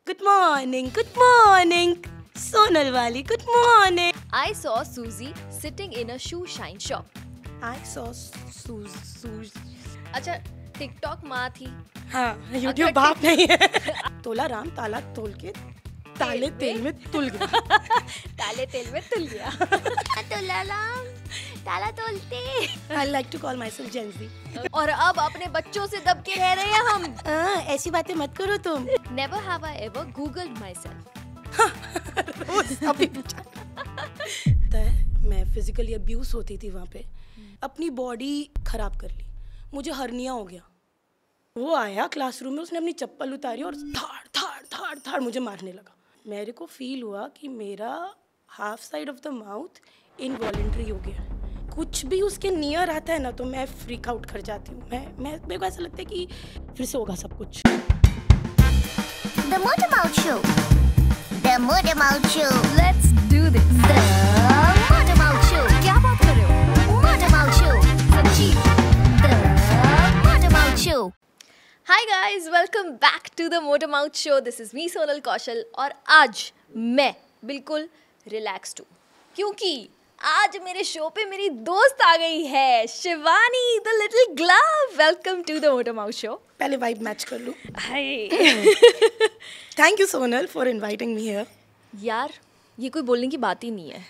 Good morning, good morning. Sonal wali, good morning. I saw Susie sitting in a shoe shine shop. I saw Suze. अच्छा TikTok माँ थी. हाँ, YouTube बाप नहीं है. तोला राम ताला तोल के ताले तेल में तुल गया. ताले तेल में तुल गया. तोला राम ताला तोलते. I like to call myself Gen Z. और अब अपने बच्चों से दब के रह रहे हैं हम. ऐसी बातें मत करो तुम. Never have I ever Googled myself. अभी मैं फिजिकली अब्यूज होती थी वहाँ पे. अपनी बॉडी खराब कर ली. मुझे हर्निया हो गया. वो आया क्लासरूम में, उसने अपनी चप्पल उतारी और थाड़ मुझे मारने लगा. मेरे को फील हुआ कि मेरा half side of the mouth involuntary हो गया. कुछ भी उसके नियर आता है ना तो मैं फ्रीक आउट कर जाती हूँ. मेरे को ऐसा लगता है कि फिर से होगा सब कुछ. The Motor Mouth Show. The Motor Mouth Show. Let's do this. The Motor Mouth Show. क्या बात कर रहे हो? Motor Mouth Show. सच्ची. The Motor Mouth Show. Hi guys, welcome back to the Motor Mouth Show. This is me Sonal कौशल और आज मैं बिल्कुल रिलैक्स्ड हूँ क्योंकि आज मेरे शो पे मेरी दोस्त आ गई है Shivani the little glove. Welcome to the motor mouth show. पहले वाइब मैच कर लूँ. Hi. Thank you Sonal for inviting me here. यार ये कोई बोलने की बात ही नहीं है.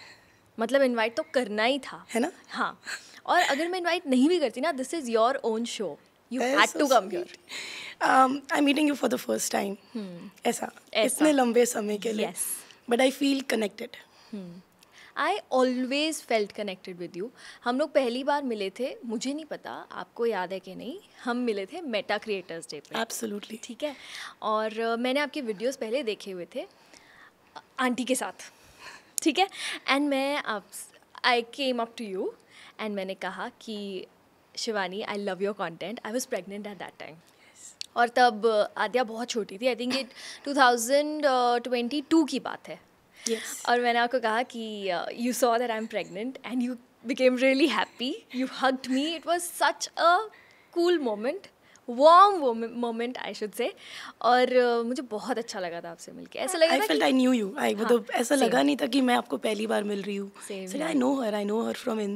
मतलब इनवाइट तो करना ही था, है ना? हाँ. और अगर मैं इनवाइट नहीं भी करती ना, this is your own show. You had to come here. I am meeting you for the first time. ऐसा इतने लंबे समय के लिए. But I feel connected. I always felt connected with you. हम लोग पहली बार मिले थे, मुझे नहीं पता आपको याद है कि नहीं, हम मिले थे मेटा क्रिएटर्स डे पे. एब्सोल्युटली. ठीक है. और मैंने आपके वीडियोस पहले देखे हुए थे आंटी के साथ. ठीक है. एंड मैं I came up to you and मैंने कहा कि Shivani I love your content. I was pregnant at that time. और तब आद्या बहुत छोटी थी. आई थिंक ये 2022 की बात है. Yes. और मैंने आपको कहा कि you saw that I am pregnant and you became really happy. You hugged me. It was such a cool moment, warm moment I should say. और मुझे बहुत अच्छा लगा था आपसे मिलके. ऐसा लगा I felt I knew you. मतलब ऐसा same. लगा नहीं था कि मैं आपको पहली बार मिल रही हूँ. Same So here. I know her from in.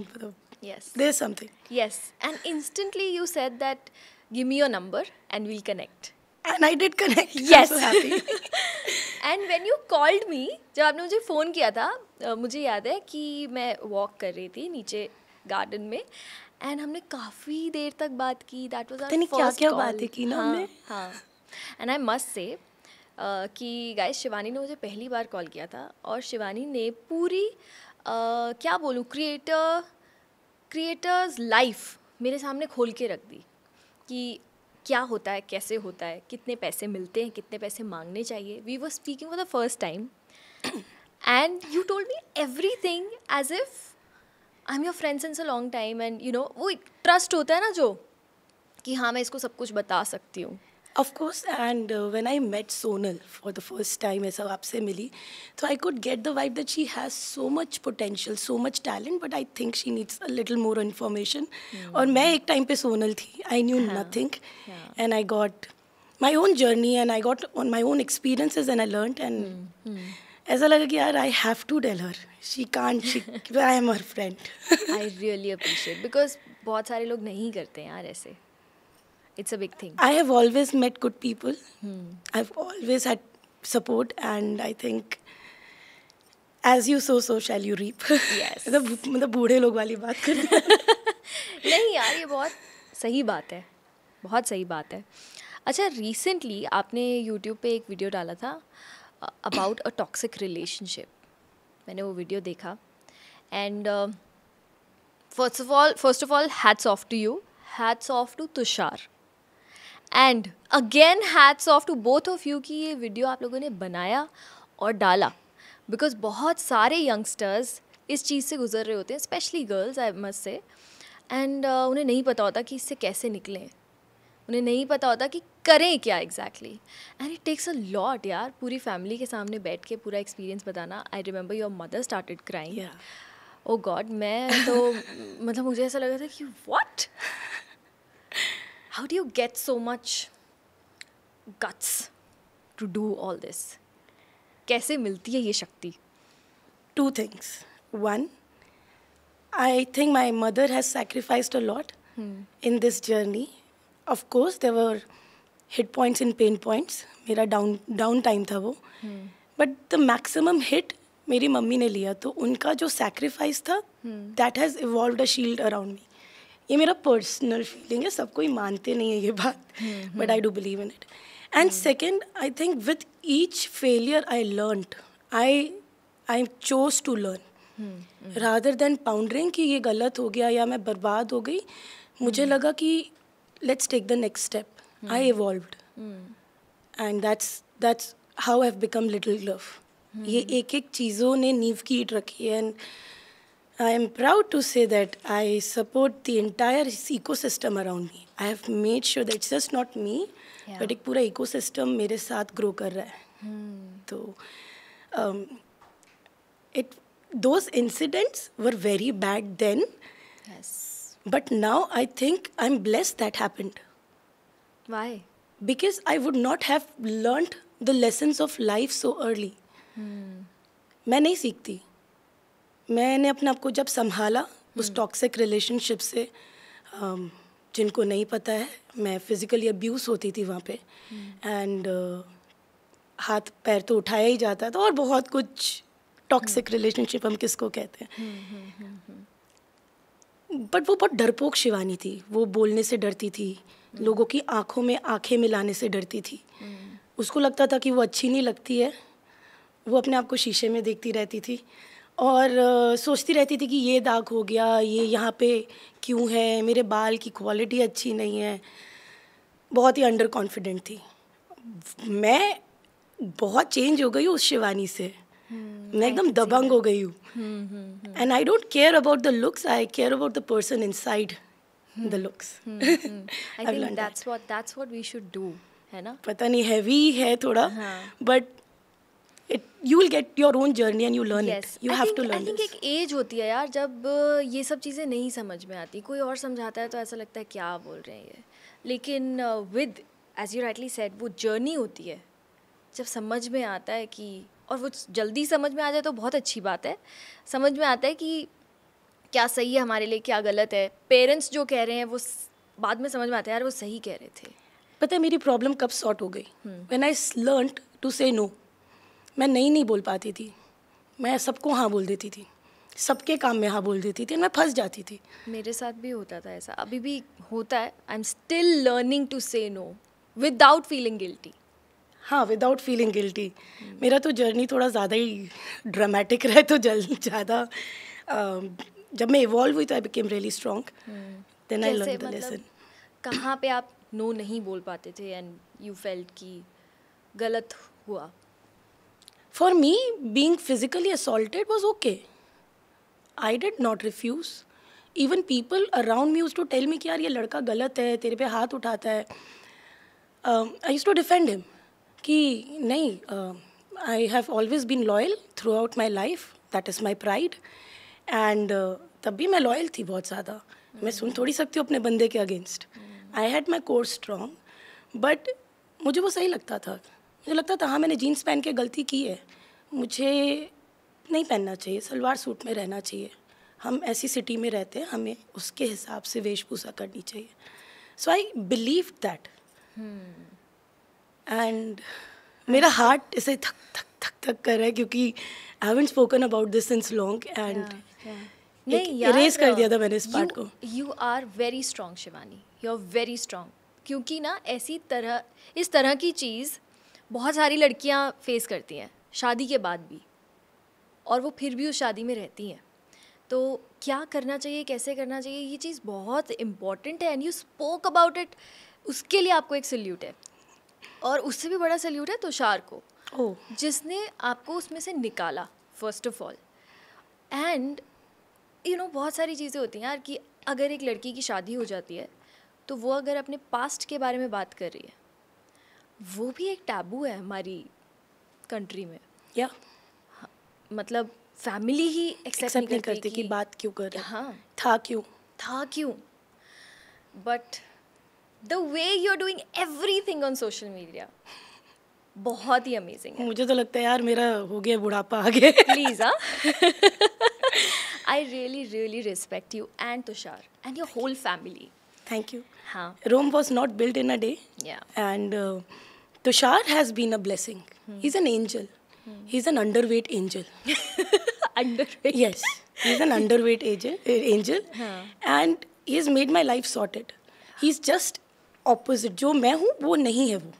yes There's something. yes and instantly you said that give me your number and we'll connect. And I did connect. Yes. I'm so happy. And when you called me, जब आपने मुझे phone किया था, मुझे याद है कि मैं वॉक कर रही थी नीचे गार्डन में एंड हमने काफ़ी देर तक बात की. दैट वाज आवर फर्स्ट क्या बातें की ना हमने. हाँ. एंड आई मस्ट से कि गाइस शिवानी ने मुझे पहली बार कॉल किया था और शिवानी ने पूरी क्या बोलूँ क्रिएटर्स लाइफ मेरे सामने खोल के रख दी कि क्या होता है, कैसे होता है, कितने पैसे मिलते हैं, कितने पैसे मांगने चाहिए. We were speaking for the first time and you told me everything as if I am your friend since a long time. And you know वो एक ट्रस्ट होता है ना जो कि हाँ मैं इसको सब कुछ बता सकती हूँ. Of course, and when I met Sonal for the first time, ऐसा आपसे मिली, so I could get the vibe that she has so much potential, so much talent, but I think she needs a little more information. और मैं एक time पे Sonal थी, I knew nothing, and I got my own journey and I got on my own experiences and I learned and ऐसा लगा कि यार I have to tell her, I am her friend. I really appreciate because बहुत सारे लोग नहीं करते हैं यार ऐसे. It's a big thing. I have always met good people. I've always had support and I think as you sow, so shall you reap. Yes. मतलब बूढ़े लोग वाली बात कर रही हैं. नहीं यार ये बहुत सही बात है, बहुत सही बात है. अच्छा रिसेंटली आपने यूट्यूब पे एक वीडियो डाला था अबाउट अ टॉक्सिक रिलेशनशिप. मैंने वो वीडियो देखा and first of all hats off to you, hats off to Tushar and again hats off to both of you कि ये वीडियो आप लोगों ने बनाया और डाला. बिकॉज बहुत सारे यंगस्टर्स इस चीज़ से गुजर रहे होते हैं, specially girls I must say. And उन्हें नहीं पता होता कि इससे कैसे निकलें, उन्हें नहीं पता होता कि करें क्या exactly. And it takes a lot यार, पूरी फैमिली के सामने बैठ के पूरा एक्सपीरियंस बताना. I remember your mother started crying. Oh God, मैं तो मतलब मुझे ऐसा लगा था कि what, how do you get so much guts to do all this? कैसे मिलती है ये शक्ति? Two things. One, I think my mother has sacrificed a lot in this journey. Of course, there were hit points and pain points. मेरा down time था वो. But the maximum hit मेरी mummy ने लिया, तो उनका जो sacrifice था, that has evolved a shield around me. ये मेरा personal feeling है, सब कोई मानते नहीं है ये बात, but I do believe in it. And second, I think with each failure I learned. I chose to learn. Rather than pondering कि ये गलत हो गया या मैं बर्बाद हो गई, मुझे लगा कि let's take the next step. I evolved. And that's how I've become Little Glove. ये एक चीज़ों ने नींव की ईंट रखी है, and I am proud to say that I support the entire ecosystem around me. I have made sure that it's just not me, but एक पूरा ecosystem मेरे साथ grow कर रहा है. तो those incidents were very bad then. Yes. But now I think I'm blessed that happened. Why? Because I would not have learned the lessons of life so early. मैं नहीं सीखती. मैंने अपने आप को जब संभाला उस टॉक्सिक रिलेशनशिप से, जिनको नहीं पता है, मैं फिजिकली अब्यूज़ होती थी वहाँ पे, एंड हाथ पैर तो उठाया ही जाता था, और बहुत कुछ टॉक्सिक रिलेशनशिप हम किसको कहते हैं. बट वो बहुत डरपोक शिवानी थी. वो बोलने से डरती थी, लोगों की आंखों में आंखें मिलाने से डरती थी. उसको लगता था कि वो अच्छी नहीं लगती है. वो अपने आप को शीशे में देखती रहती थी और सोचती रहती थी कि ये दाग हो गया, ये यहाँ पे क्यों है, मेरे बाल की क्वालिटी अच्छी नहीं है. बहुत ही अंडर कॉन्फिडेंट थी. मैं बहुत चेंज हो गई हूँ उस शिवानी से. मैं एकदम दबंग हो गई हूँ. And I don't care about the looks, I care about the person inside the looks. I think that's what we should do, है ना? पता नहीं हैवी है थोड़ा, but you will get your own journey and you learn it. You have to learn I think this. एक as होती है यार जब ये सब चीज़ें नहीं समझ में आती. कोई और समझाता है तो ऐसा लगता है क्या बोल रहे हैं ये. लेकिन with as you rightly said, वो जर्नी होती है जब समझ में आता है कि, और वो जल्दी समझ में आ जाए तो बहुत अच्छी बात है. समझ में आता है कि क्या सही है हमारे लिए, क्या गलत है. पेरेंट्स जो कह रहे हैं वो बाद में समझ में आता है यार वो सही कह रहे थे. पता है मेरी प्रॉब्लम कब सॉर्ट हो गई? When I learned to say no. मैं नहीं बोल पाती थी. मैं सबको हाँ बोल देती थी, सबके काम में हाँ बोल देती थी, मैं फंस जाती थी. मेरे साथ भी होता था ऐसा, अभी भी होता है. I am still learning to say no without feeling guilty. हाँ, विदाउट फीलिंग गिल्टी. मेरा तो जर्नी थोड़ा ज़्यादा ही ड्रामेटिक रहे, तो ज़्यादा जब मैं इवॉल्व हुई तो I became really strong. Then I learn the lesson. कहाँ पे आप नो नहीं बोल पाते थे एंड यू फेल्ट कि गलत हुआ? For me, being physically assaulted was okay. I did not refuse. Even people around me used to tell me कि यार ये लड़का गलत है, तेरे पे हाथ उठाता है. I used to defend him कि नहीं, I have always been loyal throughout my life. That is my pride. And तब भी मैं loyal थी बहुत ज़्यादा. मैं सुन थोड़ी सकती हूँ अपने बंदे के against. I had my core strong. But मुझे वो सही लगता था. मुझे लगता था हाँ मैंने जीन्स पहन के गलती की है, मुझे नहीं पहनना चाहिए, सलवार सूट में रहना चाहिए. हम ऐसी सिटी में रहते हैं, हमें उसके हिसाब से वेशभूषा करनी चाहिए. So I believe that. And मेरा हार्ट इसे थक थक थक थक कर रहा है क्योंकि I haven't spoken about this since long. And erase कर दिया था मैंने इस पार्ट को. You are very strong Shivani, you are very strong. क्योंकि ना इस तरह की चीज़ बहुत सारी लड़कियां फेस करती हैं शादी के बाद भी, और वो फिर भी उस शादी में रहती हैं. तो क्या करना चाहिए, कैसे करना चाहिए, ये चीज़ बहुत इम्पॉर्टेंट है. And you spoke about it. उसके लिए आपको एक सल्यूट है, और उससे भी बड़ा सल्यूट है तुषार को, जिसने आपको उसमें से निकाला first of all. And you no बहुत सारी चीज़ें होती हैं यार कि अगर एक लड़की की शादी हो जाती है तो वो अगर अपने पास्ट के बारे में बात कर रही है, वो भी एक टैबू है हमारी कंट्री में. या मतलब फैमिली ही एक्सेप्ट नहीं करती कि बात क्यों कर रहे. हाँ, था क्यों. But the way you are doing everything on social media, बहुत ही अमेजिंग है. मुझे तो लगता है यार मेरा हो गया बुढ़ापा आ गया. Please, I really, really respect you and Tushar and your whole family. Thank you. हाँ. Rome was not built in a day. Yeah. And Tushar has been a blessing. He's an angel. He's an underweight angel. Underrated. Yes, he's an underweight angel. And he's made my life sorted. He's just opposite. जो मैं हूँ वो नहीं है वो.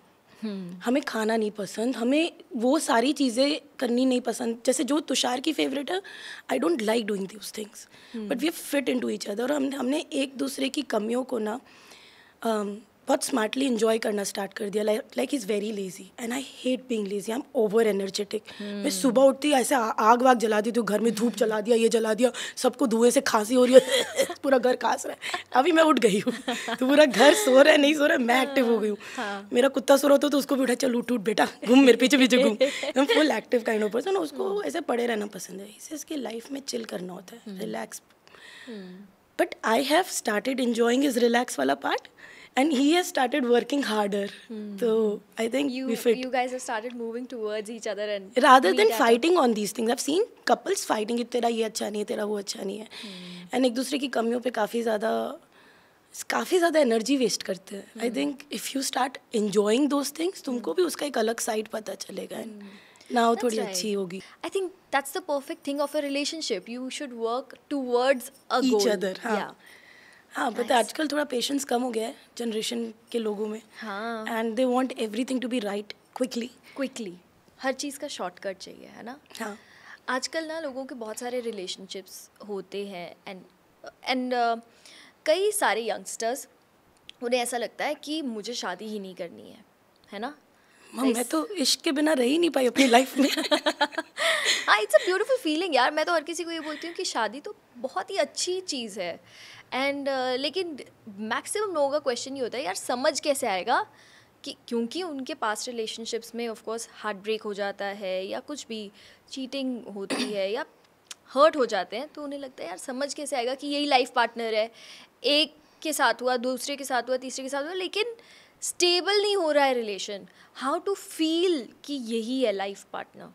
हमें खाना नहीं पसंद, हमें वो सारी चीज़ें करनी नहीं पसंद. जैसे जो तुषार की फेवरेट है, I don't like doing this things, but we fit in to each other. और हमने एक दूसरे की कमियों को ना बहुत स्मार्टली इंजॉय करना स्टार्ट कर दिया. Like is very lazy and I hate being lazy. I am over energetic. मैं सुबह उठती ऐसे आग वाग जला दी थी, घर में धूप जला दिया, ये जला दिया, सबको धुएं से खांसी हो रही है, पूरा घर खांस रहा है. अभी मैं उठ गई हूँ तो पूरा घर सो रहा है, नहीं सो रहा है, मैं एक्टिव हो गई हूँ. मेरा कुत्ता सो रहा होता तो उसको भी उठा, चल उठ बेटा, घूम मेरे पीछे पीछे घूम. हम full active kind of person. उसको ऐसे पड़े रहना पसंद है. इसे इसकी लाइफ में चिल करना होता है, relax. But I have started enjoying his relax वाला part. And he has started working harder. So I think we fit. You guys have started moving towards each other and rather than fighting on these things. I've seen couples fighting कि तेरा ये अच्छा नहीं है, तेरा वो अच्छा नहीं है. And एक दूसरे की कमियों पे काफ़ी ज़्यादा एनर्जी वेस्ट करते हैं. I think if you start enjoying those things, तुमको भी उसका एक अलग साइड पता चलेगा. Now थोड़ी अच्छी होगी. I think that's the perfect thing of a relationship. You should work towards a goal. Each other. हाँ. Yeah. हाँ, पता है आजकल थोड़ा पेशेंस कम हो गया है जनरेशन के लोगों में. हाँ. And they want everything to be right quickly. हर चीज़ का शॉर्टकट चाहिए, है ना. हाँ. आजकल ना लोगों के बहुत सारे रिलेशनशिप्स होते हैं एंड कई सारे यंगस्टर्स, उन्हें ऐसा लगता है कि मुझे शादी ही नहीं करनी है ना. मैं तो इश्क के बिना रह ही नहीं पाई अपनी लाइफ में. हाँ, इट्स अ ब्यूटीफुल फीलिंग यार. मैं तो हर किसी को ये बोलती हूँ कि शादी तो बहुत ही अच्छी चीज़ है. एंड लेकिन मैक्सिमम लोगों का क्वेश्चन ये होता है यार समझ कैसे आएगा, कि क्योंकि उनके पास्ट रिलेशनशिप्स में ऑफ कोर्स हार्ट ब्रेक हो जाता है या कुछ भी चीटिंग होती है या हर्ट हो जाते हैं, तो उन्हें लगता है यार समझ कैसे आएगा कि यही लाइफ पार्टनर है. एक के साथ हुआ, दूसरे के साथ हुआ, तीसरे के साथ हुआ, लेकिन स्टेबल नहीं हो रहा है रिलेशन. हाउ टू फील कि यही है लाइफ पार्टनर.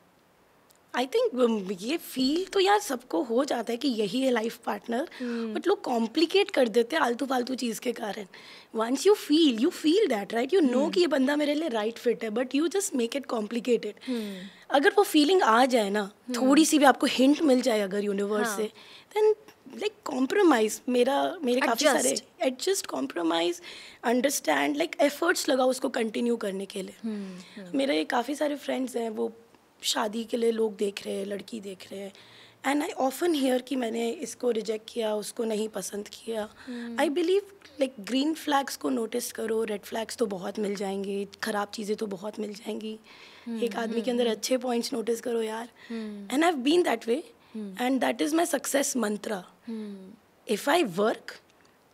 आई थिंक ये फील तो यार सबको हो जाता है कि यही है लाइफ पार्टनर, बट लोग कॉम्प्लिकेट कर देते हैं आलतू फालतू चीज़ के कारण. Once you feel that right, you know कि ये बंदा मेरे लिए राइट फिट है, but you just make it complicated. अगर वो फीलिंग आ जाए ना, थोड़ी सी भी आपको हिंट मिल जाए अगर यूनिवर्स से, देन लाइक कॉम्प्रोमाइज. मेरे काफ़ी सारे adjust, compromise, understand, like efforts लगाओ उसको कंटिन्यू करने के लिए. मेरे काफ़ी सारे फ्रेंड्स हैं, वो शादी के लिए लोग देख रहे हैं, लड़की देख रहे हैं, एंड आई ऑफन हियर कि मैंने इसको रिजेक्ट किया, उसको नहीं पसंद किया. I believe like green flags को नोटिस करो, रेड फ्लैग्स तो बहुत मिल जाएंगे, ख़राब चीज़ें तो बहुत मिल जाएंगी. एक आदमी के अंदर अच्छे पॉइंट्स नोटिस करो यार. And I have been that way, and that is my success mantra. If I work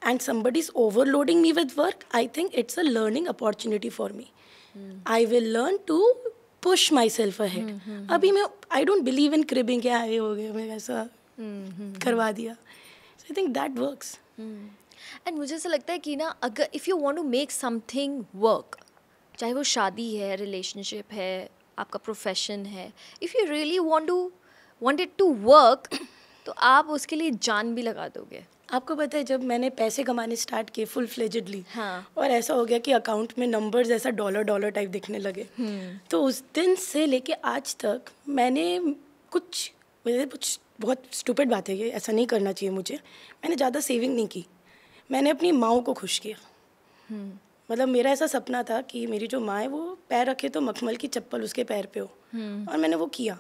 and somebody is overloading me with work, I think it's a learning opportunity for me. I will learn to push myself ahead. अभी मैं I don't believe in cribbing, क्या ये हो गया, मैं ऐसा करवा दिया. So I think that works. And मुझे ऐसा लगता है कि ना, अगर if you want to make something work, चाहे वो शादी है, रिलेशनशिप है, आपका प्रोफेशन है, if you really want it to work, तो आप उसके लिए जान भी लगा दोगे. आपको पता है जब मैंने पैसे कमाने स्टार्ट किए फुल फ्लेजेडली, हाँ. और ऐसा हो गया कि अकाउंट में नंबर्स ऐसा डॉलर टाइप दिखने लगे, तो उस दिन से लेके आज तक मैंने कुछ बहुत स्टूपिड बात है ये, ऐसा नहीं करना चाहिए मुझे. मैंने ज़्यादा सेविंग नहीं की. मैंने अपनी माँ को खुश किया. मतलब मेरा ऐसा सपना था कि मेरी जो माँ है वो पैर रखे तो मखमल की चप्पल उसके पैर पे हो, और मैंने वो किया.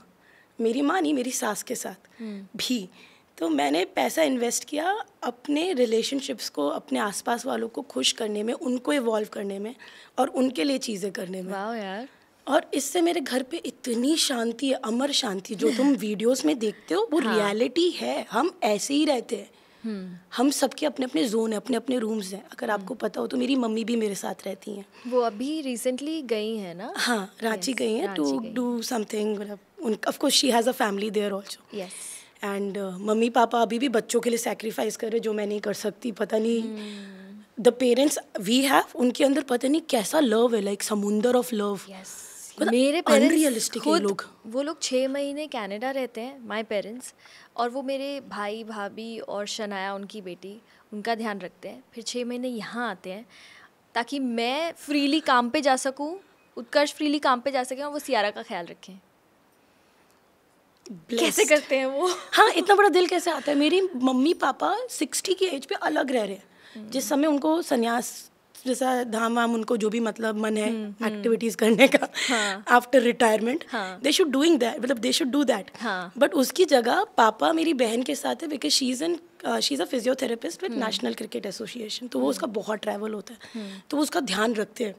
मेरी माँ नहीं, मेरी सास के साथ भी. तो मैंने पैसा इन्वेस्ट किया अपने रिलेशनशिप्स को, अपने आसपास वालों को खुश करने में, उनको इवॉल्व करने में, और उनके लिए चीज़ें करने में. वाह यार. और इससे मेरे घर पे इतनी शांति है, अमर शांति. जो तुम वीडियोस में देखते हो वो रियलिटी है. हम ऐसे ही रहते हैं. हम सबके अपने अपने जोन है, अपने अपने रूम्स हैं. अगर आपको पता हो तो मेरी मम्मी भी मेरे साथ रहती हैं. वो अभी रिसेंटली गई है ना. हाँ, रांची गई हैं टू डू समथिंग. मतलब of course she has a family there also. Yes. And mummy papa अभी भी बच्चों के लिए सैक्रिफाइस कर रहे, जो मैं नहीं कर सकती. पता नहीं द पेरेंट्स वी हैव, उनके अंदर पता नहीं कैसा लव है, लाइक समुंदर ऑफ लव. मेरे पेरेंट्स अनरियलिस्टिक है ये खुद लोग। वो लोग 6 महीने कनाडा रहते हैं, माय पेरेंट्स, और वो मेरे भाई भाभी और शनाया उनकी बेटी उनका ध्यान रखते हैं, फिर 6 महीने यहाँ आते हैं ताकि मैं फ्रीली काम पे जा सकूँ, उत्कर्ष फ्रीली काम पे जा सकें और वो सियारा का ख्याल रखें। कैसे करते हैं वो? हाँ, इतना बड़ा दिल कैसे आता है। मेरी मम्मी पापा 60 की एज पे अलग रह रहे हैं, जिस समय उनको संन्यास जैसा धाम वाम उनको जो भी मतलब मन है एक्टिविटीज करने का after retirement, they should doing that, मतलब they should do that. But उसकी जगह पापा मेरी बहन के साथ है, because she is a physiotherapist with national cricket association, तो वो उसका बहुत ट्रैवल होता है, तो वो उसका ध्यान रखते हैं।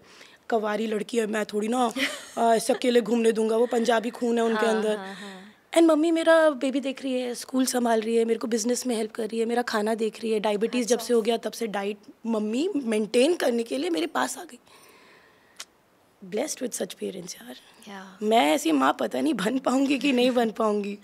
कवारी लड़की है, मैं थोड़ी ना ऐसे अकेले घूमने दूंगा, वो पंजाबी खून है उनके अंदर। एंड मम्मी मेरा बेबी देख रही है, स्कूल संभाल रही है, मेरे को बिजनेस में हेल्प कर रही है, मेरा खाना देख रही है। डायबिटीज़ जब से हो गया तब से डाइट मम्मी मेंटेन करने के लिए मेरे पास आ गई। ब्लेस्ड विद सच पेरेंट्स यार। मैं ऐसी माँ पता नहीं बन पाऊंगी कि नहीं बन पाऊंगी।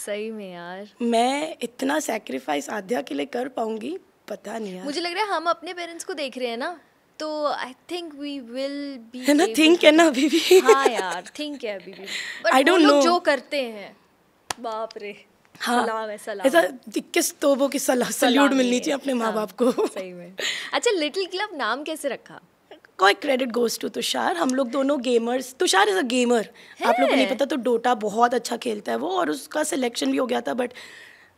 सही में यार, मैं इतना सैक्रिफाइस आद्या के लिए कर पाऊंगी पता नहीं यार। मुझे लग रहा है हम अपने पेरेंट्स को देख रहे हैं ना, तो I think we will be, है ना, थिंक है ना अभी भी। हाँ यार, थिंक है अभी भी, बट I don't know. जो करते हैं, बाप रे, सलाम है, सलाम। ऐसा 21 तोबों की सल्यूट मिलनी चाहिए अपने माँ बाप को। सही में। अच्छा, लिटिल क्लब नाम कैसे रखा? कोई क्रेडिट गोज टू तुषार। हम लोग दोनों gamers, Tushar is a gamer, आप लोगों को नहीं पता तो डोटा बहुत अच्छा खेलता है वो, और उसका सिलेक्शन भी हो गया था, बट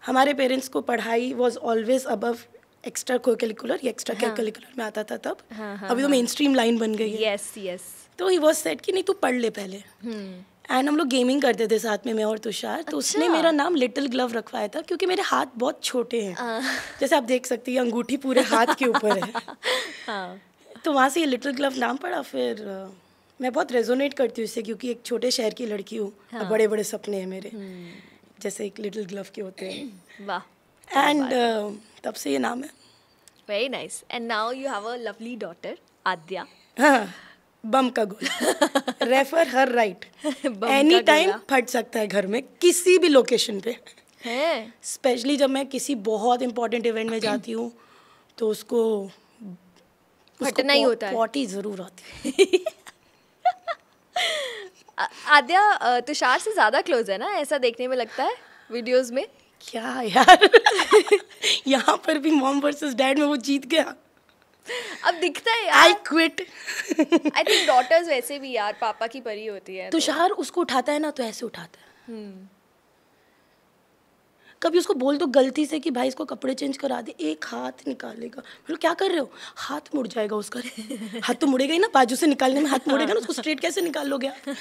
हमारे पेरेंट्स को पढ़ाई was always above extra co-curricular, या एक्स्ट्रा करिकुलर में आता था तब। अभी तो मेन स्ट्रीम लाइन बन गई है। Yes yes. तो ही वॉज सेट कि नहीं तू पढ़ ले पहले। एंड हम लोग गेमिंग करते थे साथ में, मैं और तुषार। तो उसने मेरा नाम लिटिल ग्लव रखवाया था क्योंकि मेरे हाथ बहुत छोटे हैं, जैसे आप देख सकती हैं अंगूठी पूरे हाथ के ऊपर है। तो वहाँ से ये लिटिल ग्लव नाम पड़ा। फिर मैं बहुत रेजोनेट करती हूँ इससे, क्योंकि एक छोटे शहर की लड़की हूँ और बड़े बड़े सपने हैं मेरे, जैसे एक लिटिल ग्लव के होते हैं। वाह। एंड तब से ये नाम है। Very nice. And now you have a lovely daughter Aadya. हाँ, बम का गोला। Refer her right, any time फट सकता है घर में किसी भी लोकेशन पे है। स्पेशली जब मैं किसी बहुत इंपॉर्टेंट इवेंट में जाती हूँ तो उसको फटना ही होता है, पॉटी जरूर आती है। आद्या तुषार से ज्यादा क्लोज है ना, ऐसा देखने में लगता है वीडियोस में। क्या यार, यहाँ पर भी मॉम वर्सेस डैड में वो जीत गया। अब दिखता है यार। I quit. I think daughters वैसे भी यार पापा की परी होती है। तुषार उसको उठाता है ना तो ऐसे उठाता है। कभी उसको बोल दो गलती से कि भाई इसको कपड़े चेंज करा दे, एक हाथ निकालेगा। मतलब क्या कर रहे हो, हाथ मुड़ जाएगा उसका। हाथ तो मुड़ेगा ही ना, बाजू से निकालने में हाथ मुड़ेगा ना, उसको स्ट्रेट कैसे निकाल लोगे आप।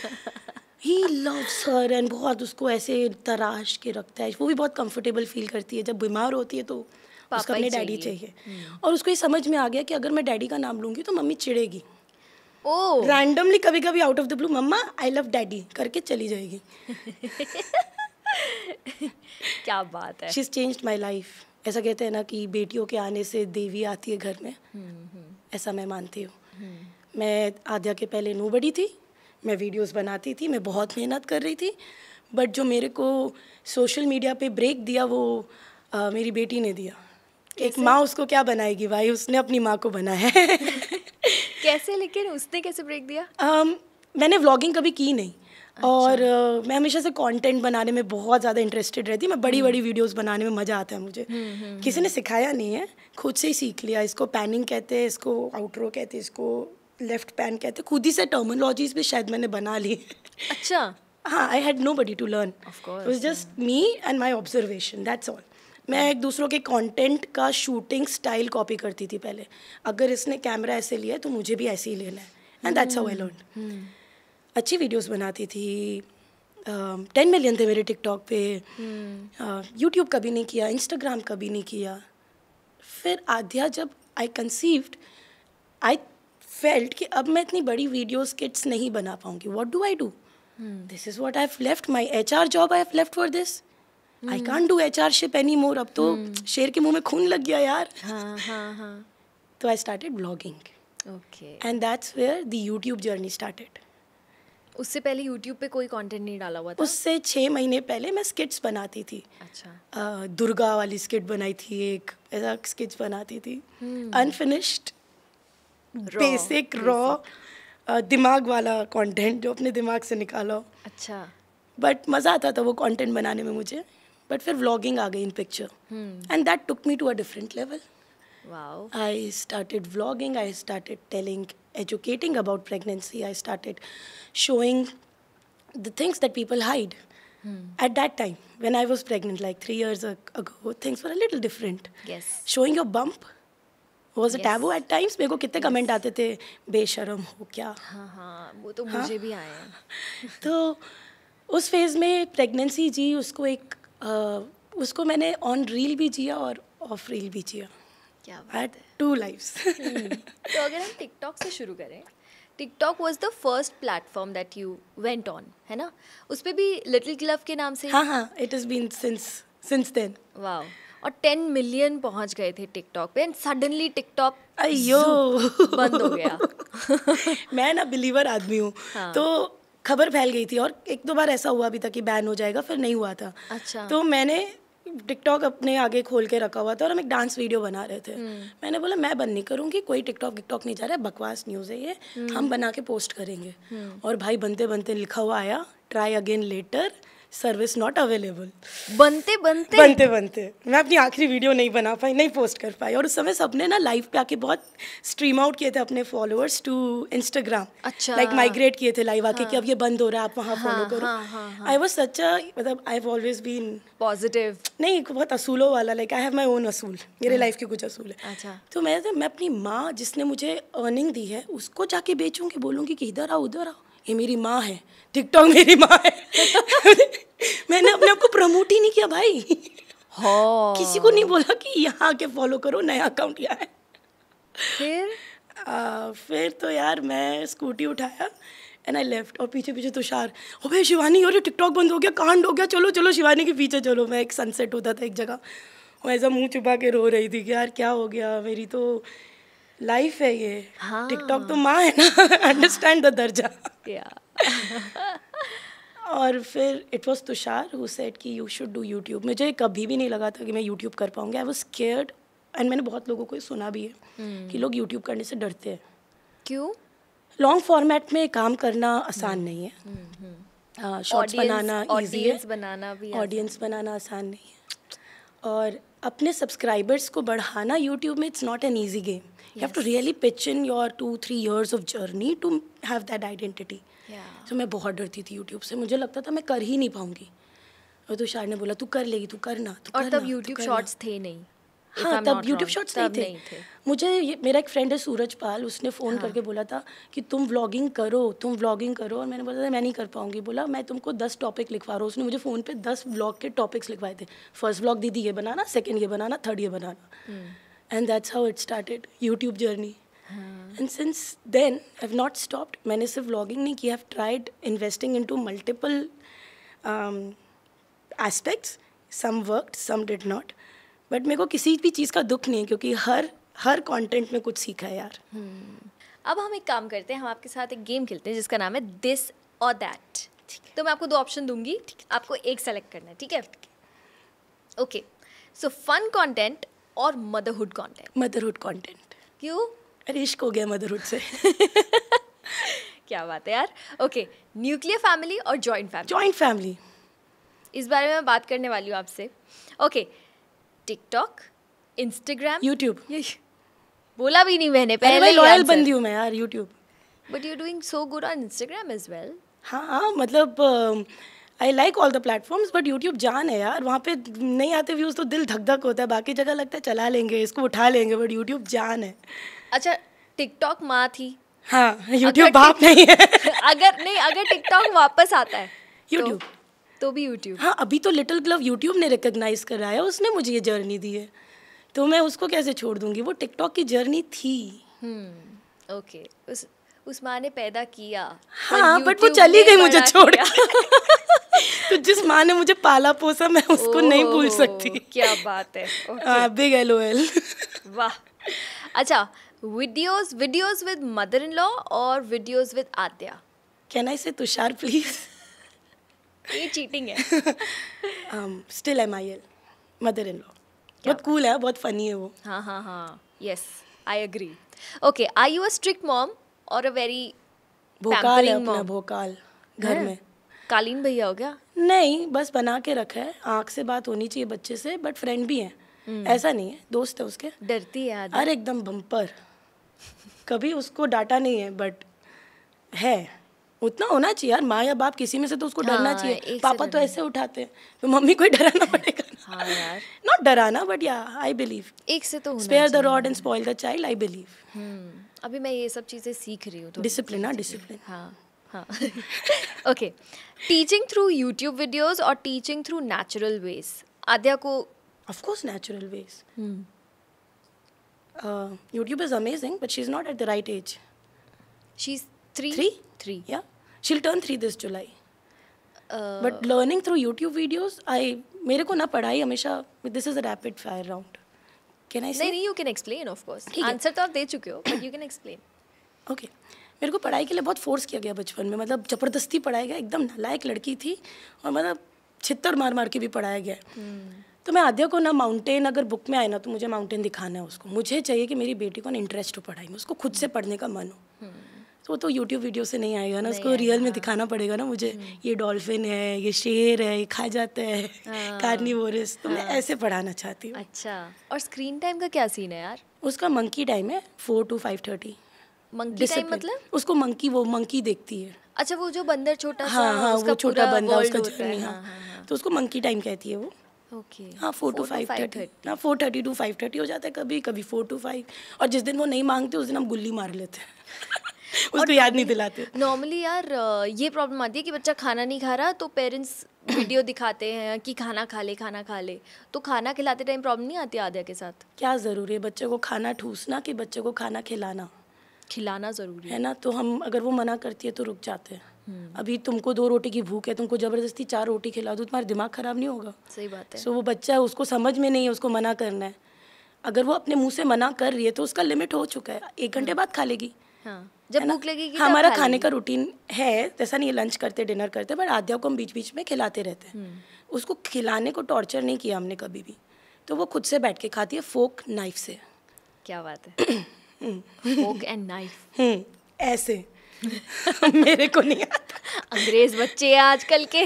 ही लव्स हर एंड बहुत उसको ऐसे तराश के रखता है। वो भी बहुत कंफर्टेबल फील करती है जब बीमार होती है, तो उसको अपने डैडी चाहिए। और उसको ये समझ में आ गया कि अगर मैं डैडी का नाम लूंगी तो मम्मी चिढ़ेगी। रैंडमली कभी कभी out of the blue mamma I love daddy करके चली जाएगी। क्या बात है। She is changed my life. ऐसा कहते हैं ना कि बेटियों के आने से देवी आती है घर में, ऐसा मैं मानती हूँ। मैं आद्या के पहले नोबडी थी, मैं वीडियोस बनाती थी, मैं बहुत मेहनत कर रही थी, बट जो मेरे को सोशल मीडिया पे ब्रेक दिया वो मेरी बेटी ने दिया। एक माँ उसको क्या बनाएगी भाई, उसने अपनी माँ को बनाया है। कैसे, लेकिन उसने कैसे ब्रेक दिया? मैंने व्लॉगिंग कभी की नहीं। अच्छा। और मैं हमेशा से कंटेंट बनाने में बहुत ज़्यादा इंटरेस्टेड रहती। मैं बड़ी बड़ी वीडियोस बनाने में मज़ा आता है मुझे। किसी ने सिखाया नहीं है, खुद से ही सीख लिया। इसको पैनिंग कहते हैं, इसको आउटरो कहते हैं, इसको लेफ्ट पैन कहते हैं। खुद ही से टर्मिनोलॉजीज भी शायद मैंने बना ली। अच्छा। हाँ, I had nobody to learn, it was just me and my observation, that's all. मैं एक दूसरों के कंटेंट का शूटिंग स्टाइल कॉपी करती थी पहले। अगर इसने कैमरा ऐसे लिया है तो मुझे भी ऐसे ही लेना है, and that's how I learn. अच्छी वीडियोस बनाती थी। 10 मिलियन थे मेरे टिकटॉक पे। यूट्यूब कभी नहीं किया, इंस्टाग्राम कभी नहीं किया। फिर आद्या जब आई कंसीव्ड, आई फेल्ट कि अब मैं इतनी बड़ी वीडियोस किट्स नहीं बना पाऊंगी। What do I do? This is what I have left my HR job, I have left for this. I can't do HR ship any more. अब तो शेर के मुंह में खून लग गया यार। तो I started blogging. Okay. And that's where the YouTube journey started. उससे पहले यूट्यूब पे कोई कंटेंट नहीं डाला हुआ था? उससे 6 महीने पहले मैं स्किट्स बनाती थी। अच्छा। दुर्गा वाली स्किट बनाई थी, एक ऐसा स्किट्स बनाती थी, अनफिनिश्ड, बेसिक रॉ। दिमाग वाला कंटेंट जो अपने दिमाग से निकाला हो. अच्छा. बट मज़ा आता था वो कंटेंट बनाने में मुझे. बट फिर व्लॉगिंग आ गई in picture and that took me to a different level. Wow. I started vlogging, I started educating about pregnancy, I started showing the things that people hide. At that time, when I was pregnant, like 3 years ago, things were a little different. Yes. Showing your bump was a Yes. taboo at times. मेरे को कितने comment आते थे, बेशरम हो क्या. हाँ, वो तो मुझे भी आए हैं. तो उस फेज़ में प्रेगनेंसी जी उसको मैंने ऑन रील भी जिया और ऑफ रील भी जिया. क्या I had 2 lives. तो अगर हम टिकटॉक से शुरू करें, TikTok was the first platform that you went on, है ना? उस पर भी लिटिल क्लब के नाम से. हाँ, it has been since then. Wow. और 10 मिलियन पहुंच गए थे टिकटॉक पे एंड सडनली टिकटॉक अयो बंद हो गया. मैं ना बिलीवर आदमी हूँ. हाँ. तो खबर फैल गई थी और 1-2 बार ऐसा हुआ भी था कि बैन हो जाएगा, फिर नहीं हुआ था. अच्छा. तो मैंने टिकटॉक अपने आगे खोल के रखा हुआ था और हम एक डांस वीडियो बना रहे थे. मैंने बोला मैं बंद नहीं करूँगी, कोई टिकटॉक नहीं जा रहा है, बकवास न्यूज़ है ये, हम बना के पोस्ट करेंगे. और भाई बनते बनते लिखा हुआ आया, try again later, service not available. बनते बनते मैं अपनी आखिरी वीडियो नहीं बना पाई, नहीं पोस्ट कर पाई. और उस समय सबने ना लाइव पे आके बहुत स्ट्रीम आउट किए थे अपने फॉलोअर्स टू इंस्टाग्राम. अच्छा. लाइक माइग्रेट किए थे लाइव आके कि अब ये बंद हो रहा है, आप वहाँ फॉलो करो. आई वाज सच अ मतलब I have always been positive. नहीं, बहुत असूलों वाला. Like I have my own असूल, मेरे लाइफ के कुछ असूल है. अच्छा. तो मैं अपनी माँ जिसने मुझे अर्निंग दी है उसको जाके बेचूंगी, बोलूँगी कि इधर आओ उधर आओ, ये मेरी माँ है, टिकटॉक मेरी माँ है. मैंने अपने आप को प्रमोट ही नहीं किया भाई. किसी को नहीं बोला कि यहाँ आके फॉलो करो, नया अकाउंट यहाँ है. फिर तो यार मैं स्कूटी उठाया एंड आई लेफ्ट. और पीछे पीछे तुषार, अबे शिवानी अरे टिकटॉक बंद हो गया, कांड हो गया, चलो चलो शिवानी के पीछे चलो. मैं एक सनसेट होता था एक जगह, वो ऐसा मुंह छुपा के रो रही थी कि यार क्या हो गया, मेरी तो लाइफ है ये. टिकटॉक तो माँ है ना. अंडरस्टैंड द दर्जा. और फिर it was Tushar who said कि यू शुड डू यूट्यूब. मुझे कभी भी नहीं लगा था कि मैं यूट्यूब कर पाऊँगी. आई वॉज स्केयर्ड एंड मैंने बहुत लोगों को सुना भी है कि लोग यूट्यूब करने से डरते हैं. क्यों? लॉन्ग फॉर्मेट में काम करना आसान नहीं है. शॉर्ट्स बनाना ईजी है, ऑडियंस बनाना आसान नहीं है. और अपने सब्सक्राइबर्स को बढ़ाना यूट्यूब में it's not an easy game. You have to really pitch in your 2-3 years of journey to have that identity. तो मैं बहुत डरती थी यूट्यूब से. मुझे लगता था मैं कर ही नहीं पाऊंगी. और तुषार ने बोला तू कर लेगी, तू करना. और तब यूट्यूब शॉर्ट्स थे नहीं. हाँ, तब यूट्यूब शॉर्ट्स नहीं थे. मुझे मेरा एक फ्रेंड है सूरज पाल, उसने फ़ोन करके बोला था कि तुम व्लॉगिंग करो. और मैंने बोला था मैं नहीं कर पाऊंगी. बोला मैं तुमको 10 टॉपिक लिखवा रहा हूँ. उसने मुझे फ़ोन पे 10 व्लॉग के टॉपिक्स लिखवाए थे. फर्स्ट व्लॉग दीदी ये बनाना, सेकेंड ये बनाना, थर्ड ये बनाना. And that's how it started YouTube journey. And since then I have not stopped. मैंने सिर्फ व्लॉगिंग नहीं की, I have tried investing into multiple aspects. Some worked, some did not. But मेरे को किसी भी चीज़ का दुख नहीं है क्योंकि हर कंटेंट में कुछ सीखा है यार. अब हम एक काम करते हैं, हम आपके साथ एक गेम खेलते हैं जिसका नाम है दिस और दैट. तो मैं आपको 2 ऑप्शन दूंगी, आपको एक सेलेक्ट करना है, ठीक है? ओके. सो फन कंटेंट और मदरहुड कंटेंट. Motherhood content. क्यों? अरे इश्क हो गया मदरहुड से. क्या बात है यार. ओके. न्यूक्लियर फैमिली और जॉइंट फैमिली. Joint family. इस बारे में मैं बात करने वाली हूँ आपसे. ओके. TikTok, Instagram, YouTube. बोला भी नहीं मैंने पहले. लॉयल बंदी हूँ मैं यार YouTube. But you doing so good on Instagram as well. हाँ मतलब I like all the platforms but YouTube जान है यार. वहाँ पे नहीं आते व्यूज़ तो दिल धक धक होता है. बाकी जगह लगता है चला लेंगे, इसको उठा लेंगे, बट यूट्यूब जान है. अच्छा, टिकटॉक माँ थी. हाँ, यूट्यूब बाप नहीं है. अगर टिकटॉक वापस आता है यूट्यूब तो भी यूट्यूब. हाँ, अभी तो लिटिल ग्लव यूट्यूब ने रिकॉग्नाइज कराया, उसने मुझे ये जर्नी दी है, तो मैं उसको कैसे छोड़ दूंगी. वो टिकटॉक की जर्नी थी. ओके. उस माँ ने पैदा किया. हाँ, बट वो चली गई मुझे छोड़ के. तो जिस माँ ने मुझे पाला पोसा मैं उसको नहीं भूल सकती. क्या बात है. Big LOL. वाह. अच्छा, videos with mother in law और videos with Aadya. Can I say Tushar please. ये चीटिंग है. Still MIL mother in law. बहुत कूल है, बहुत फनी है वो. हाँ. Yes, I agree. Okay. Are you a strict mom और अ वेरी भोकाल है Pampering अपना, mom. भोकाल घर हैं? में। कालीन भैया हो क्या? नहीं, बस बना के रखा है, आँख से बात होनी चाहिए बच्चे से, बट फ्रेंड भी हैं, ऐसा नहीं है, दोस्त है उसके। डरती है आदि? अरे एकदम बम्पर, कभी उसको डांटा नहीं है, बट है उतना होना चाहिए यार, माँ या बाप किसी में से तो उसको डरना हाँ, चाहिए। एक से पापा तो डरना। ऐसे उठाते हैं, तो मम्मी को ही डराना पड़ेगा। हाँ यार, नॉट डराना, बट या आई बिलीव एक से तो होना स्पेयर द चाहिए। Rod and spoil the child, I believe. अभी मैं ये सब चीज़ें सीख रही हूँ थोड़ी डिसिप्लिन, हाँ, थोड़ी डिसिप्लिन। चीज़ें। हाँ हाँ okay, teaching through YouTube videos और टीचिंग थ्रू नेचुरल वेज। आद्या को Of course, natural ways. YouTube is amazing, but she's not at the right age. She is 3 Three? 3 Yeah, she'll turn 3 this July. But learning through YouTube videos, मेरे को ना पढ़ाई हमेशा, this is a rapid fire round. Can I say? नहीं नहीं, you can explain of course, ठीक है। Answer तो आप दे चुके हो, but you can explain. Okay, मेरे को पढ़ाई के लिए बहुत फोर्स किया गया बचपन में, मतलब ज़बरदस्ती पढ़ाया गया, एकदम नालायक लड़की थी, और मतलब छित्तर मार मार के भी पढ़ाया गया। तो मैं आद्या को ना माउंटेन, अगर बुक में आए ना तो मुझे माउंटेन दिखाना है उसको, मुझे चाहिए कि मेरी बेटी को ना इंटरेस्ट हो पढ़ाई में, उसको खुद से पढ़ने का मन हो। तो वो तो यूट्यूब वीडियो से नहीं आएगा ना, उसको रियल में दिखाना पड़ेगा ना मुझे, ये डॉल्फिन है, ये शेर है, ये खा जाता है, कार्निवोरस, तो मैं ऐसे पढ़ाना चाहती हूँ। अच्छा, और स्क्रीन टाइम का क्या सीन है यार? उसका मंकी टाइम है 4 to 5:30। मंकी टाइम मतलब? उसको मंकी, वो मंकी देखती है। अच्छा, वो जो बंदर छोटा सा, हाँ हाँ, उसका वो छोटा पूरा बंदा, world उसका होता है। जर्नी, हाँ, तो उसको मंकी टाइम कहती है वो। ओके, हाँ, 4 to 5:30, हाँ 4:30 to 5:30 हो जाता है, कभी कभी 4 to 5, और जिस दिन वो नहीं मांगते उस दिन हम गुल्ली मार लेते हैं। उसको याद नहीं दिलाते। नॉर्मली यार ये प्रॉब्लम आती है कि बच्चा खाना नहीं खा रहा तो पेरेंट्स वीडियो दिखाते हैं कि खाना खा ले, खाना खा ले, तो खाना खिलाते टाइम प्रॉब्लम नहीं आती आद्या के साथ? क्या ज़रूरी है बच्चे को खाना ठूसना कि बच्चे को खाना खिलाना? खिलाना ज़रूरी है ना, तो हम, अगर वो मना करती है तो रुक जाते हैं। अभी तुमको 2 रोटी की भूख है, तुमको ज़बरदस्ती 4 रोटी खिला दो, तुम्हारा दिमाग ख़राब नहीं होगा? सही बात है। सो वो बच्चा है, उसको समझ में नहीं है, उसको मना करना है। अगर वो अपने मुंह से मना कर रही है तो उसका लिमिट हो चुका है, 1 घंटे बाद खा लेगी। हाँ, जब भूख लगेगी तब हमारा खा खाने लेगी। का रूटीन है, ऐसा नहीं है लंच करते डिनर करते, बट आद्या को हम बीच बीच में खिलाते रहते हैं। उसको खिलाने को टॉर्चर नहीं किया हमने कभी भी, तो वो खुद से बैठ के खाती है, फोक नाइफ से। क्या बात है, फोक एंड नाइफ। ऐसे मेरे को नहीं आता। अंग्रेज बच्चे हैं आजकल के।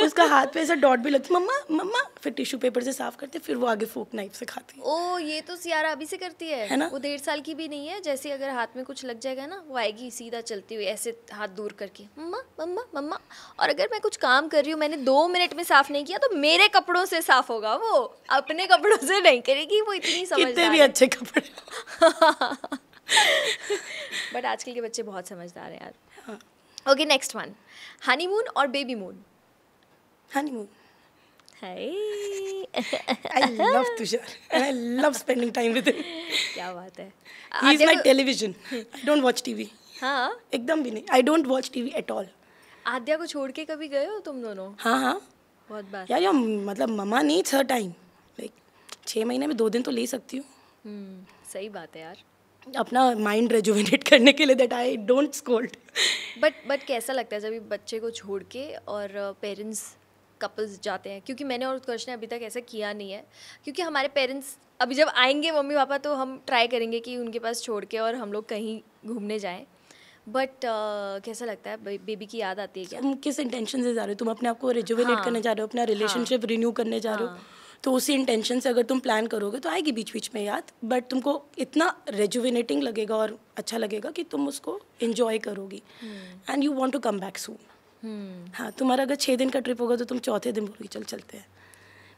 उसका हाथ पे ऐसा डॉट भी लगती, मम्मा मम्मा, फिर टिश्यू पेपर से साफ करते, फिर वो आगे फोक नाइफ से खाती है। ओ, ये तो सियारा अभी से करती है ना? वो 1.5 साल की भी नहीं है, जैसे अगर हाथ में कुछ लग जाएगा ना, वो आएगी सीधा चलती हुई ऐसे हाथ दूर करके, मम्मा मम्मा मम्मा। और अगर मैं कुछ काम कर रही हूँ, मैंने 2 मिनट में साफ नहीं किया, तो मेरे कपड़ों से साफ होगा, वो अपने कपड़ों से नहीं करेगी। वो इतनी कितने समझदार भी है। अच्छे कपड़े। बट आजकल के बच्चे बहुत समझदार हैं यार। ओके, नेक्स्ट वन, हनीमून और baby moon. Honeymoon. Hi, I love Tushar and I love spending time with him. क्या बात है। He is आद्या my को- television. I don't watch TV. हाँ, एकदम भी नहीं। I don't watch TV at all. आद्या को छोड़ के कभी गए हो तुम दोनों? हाँ हाँ बहुत बार। यार, मतलब मम्मा नीड्स हर टाइम, लाइक 6 महीने में 2 दिन तो ले सकती हूँ सही बात है यार। अपना माइंड रेजुविनेट करने के लिए, that I don't scold. But कैसा लगता है जब ये बच्चे को छोड़ के और पेरेंट्स कपल्स जाते हैं? क्योंकि मैंने और उत्कर्ष ने अभी तक ऐसा किया नहीं है, क्योंकि हमारे पेरेंट्स अभी जब आएंगे मम्मी पापा, तो हम ट्राई करेंगे कि उनके पास छोड़ के और हम लोग कहीं घूमने जाएं। बट कैसा लगता है? बेबी की याद आती है क्या? तुम किस इंटेंशन से जा रहे हो? तुम अपने आप को रेजुविनेट हाँ, करने जा रहे हो, अपना रिलेशनशिप रिन्यू करने जा रहे हो, तो उसी इंटेंशन से अगर तुम प्लान करोगे तो आएगी बीच बीच में याद, बट तुमको इतना रेजुविनेटिंग लगेगा और अच्छा लगेगा कि तुम उसको एंजॉय करोगी and you want to come back soon. हाँ, तुम्हारा अगर 6 दिन का ट्रिप होगा तो तुम चौथे दिन बोलोगी चल चलते हैं,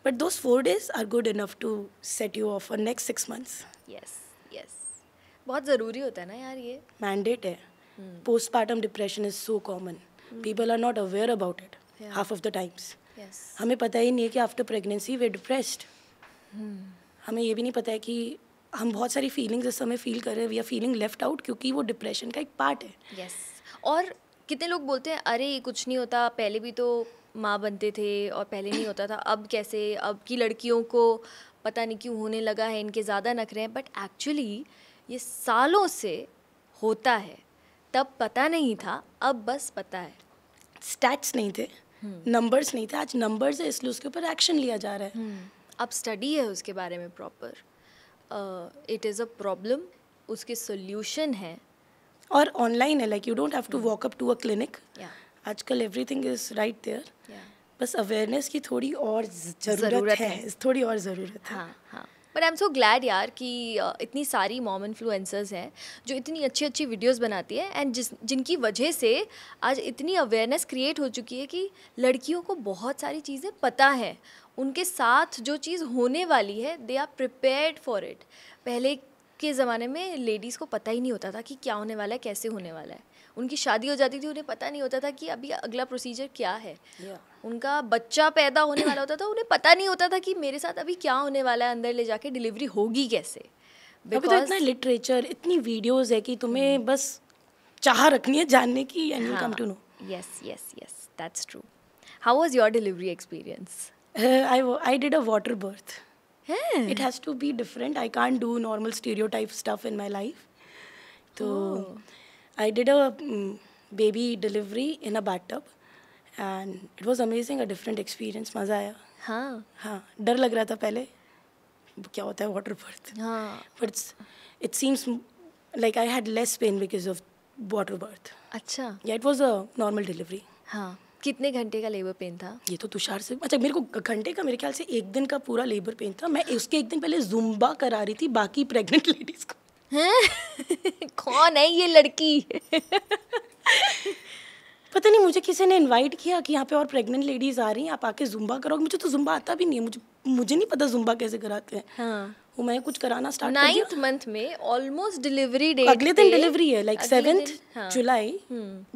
but those 4 days are good enough to set you off for next 6 months। Yes yes, बहुत ज़रूरी होता है ना यार ये। मैंडेट है। Postpartum depression is so common, people are not aware about it half of the times. Yes, हमें पता ही नहीं है कि आफ्टर प्रेगनेंसी वे डिप्रेस्ड। हमें ये भी नहीं पता है कि हम बहुत सारी फीलिंग्स इस समय फील कर रहे हैं, we are feeling left out, क्योंकि वो डिप्रेशन का एक पार्ट है। यस। और कितने लोग बोलते हैं अरे ये कुछ नहीं होता, पहले भी तो माँ बनते थे और पहले नहीं होता था, अब कैसे, अब की लड़कियों को पता नहीं क्यों होने लगा है, इनके ज़्यादा नखरे हैं। बट एक्चुअली ये सालों से होता है, तब पता नहीं था, अब बस पता है। स्टैट्स नहीं थे, नंबर्स नहीं थे, आज नंबर्स है, इसलिए उसके ऊपर एक्शन लिया जा रहा है। अब स्टडी है उसके बारे में proper, it is a problem, उसके सोल्यूशन है, और ऑनलाइन है, like you don't have to walk up to a clinic. Yeah. आजकल everything is right there. Yeah. बस अवेयरनेस की थोड़ी और ज़रूरत है, थोड़ी और ज़रूरत है. हाँ हाँ. But I am so glad यार कि इतनी सारी मॉम इन्फ्लुएंसर्स हैं जो इतनी अच्छी अच्छी वीडियोस बनाती है एंड जिनकी वजह से आज इतनी अवेयरनेस क्रिएट हो चुकी है कि लड़कियों को बहुत सारी चीज़ें पता है. उनके साथ जो चीज़ होने वाली है they are prepared for it. पहले के ज़माने में लेडीज़ को पता ही नहीं होता था कि क्या होने वाला है, कैसे होने वाला है. उनकी शादी हो जाती थी, उन्हें पता नहीं होता था कि अभी अगला प्रोसीजर क्या है. उनका बच्चा पैदा होने वाला होता था, उन्हें पता नहीं होता था कि मेरे साथ अभी क्या होने वाला है, अंदर ले जाके डिलीवरी होगी कैसे. अभी तो इतना लिटरेचर, इतनी वीडियोस है कि तुम्हें बस चाह रखनी है जानने की and you come to know. Yes yes yes, that's true. How was your delivery experience? I did a water birth. It has to be different. I can't do normal stereotype stuff in my life. So I did a baby delivery in a bathtub, and it was amazing, a different experience. मज़ा आया. हाँ, डर लग रहा था पहले क्या होता है water birth. But it seems like I had less pain because of water birth. अच्छा. Yeah, it was a normal delivery. हाँ. कितने घंटे का लेबर पेन था? ये तो तुषार से, अच्छा मेरे को घंटे का, मेरे ख्याल से 1 दिन का पूरा लेबर पेन था. मैं उसके 1 दिन पहले जुम्बा करा रही थी बाकी प्रेग्नेंट लेडीज को. कौन है ये लड़की? पता नहीं, मुझे किसी ने इनवाइट किया कि यहाँ पे और प्रेग्नेंट लेडीज आ रही हैं, आप आके जुम्बा करोगे. मुझे तो जुम्बा आता भी नहीं है, मुझे नहीं पता जुम्बा कैसे कराते हैं. हाँ. वो मैं कुछ कराना स्टार्ट कर दिया. 9th मंथ में ऑलमोस्ट डिलीवरी डेट, अगले दिन डिलीवरी है, लाइक 7th जुलाई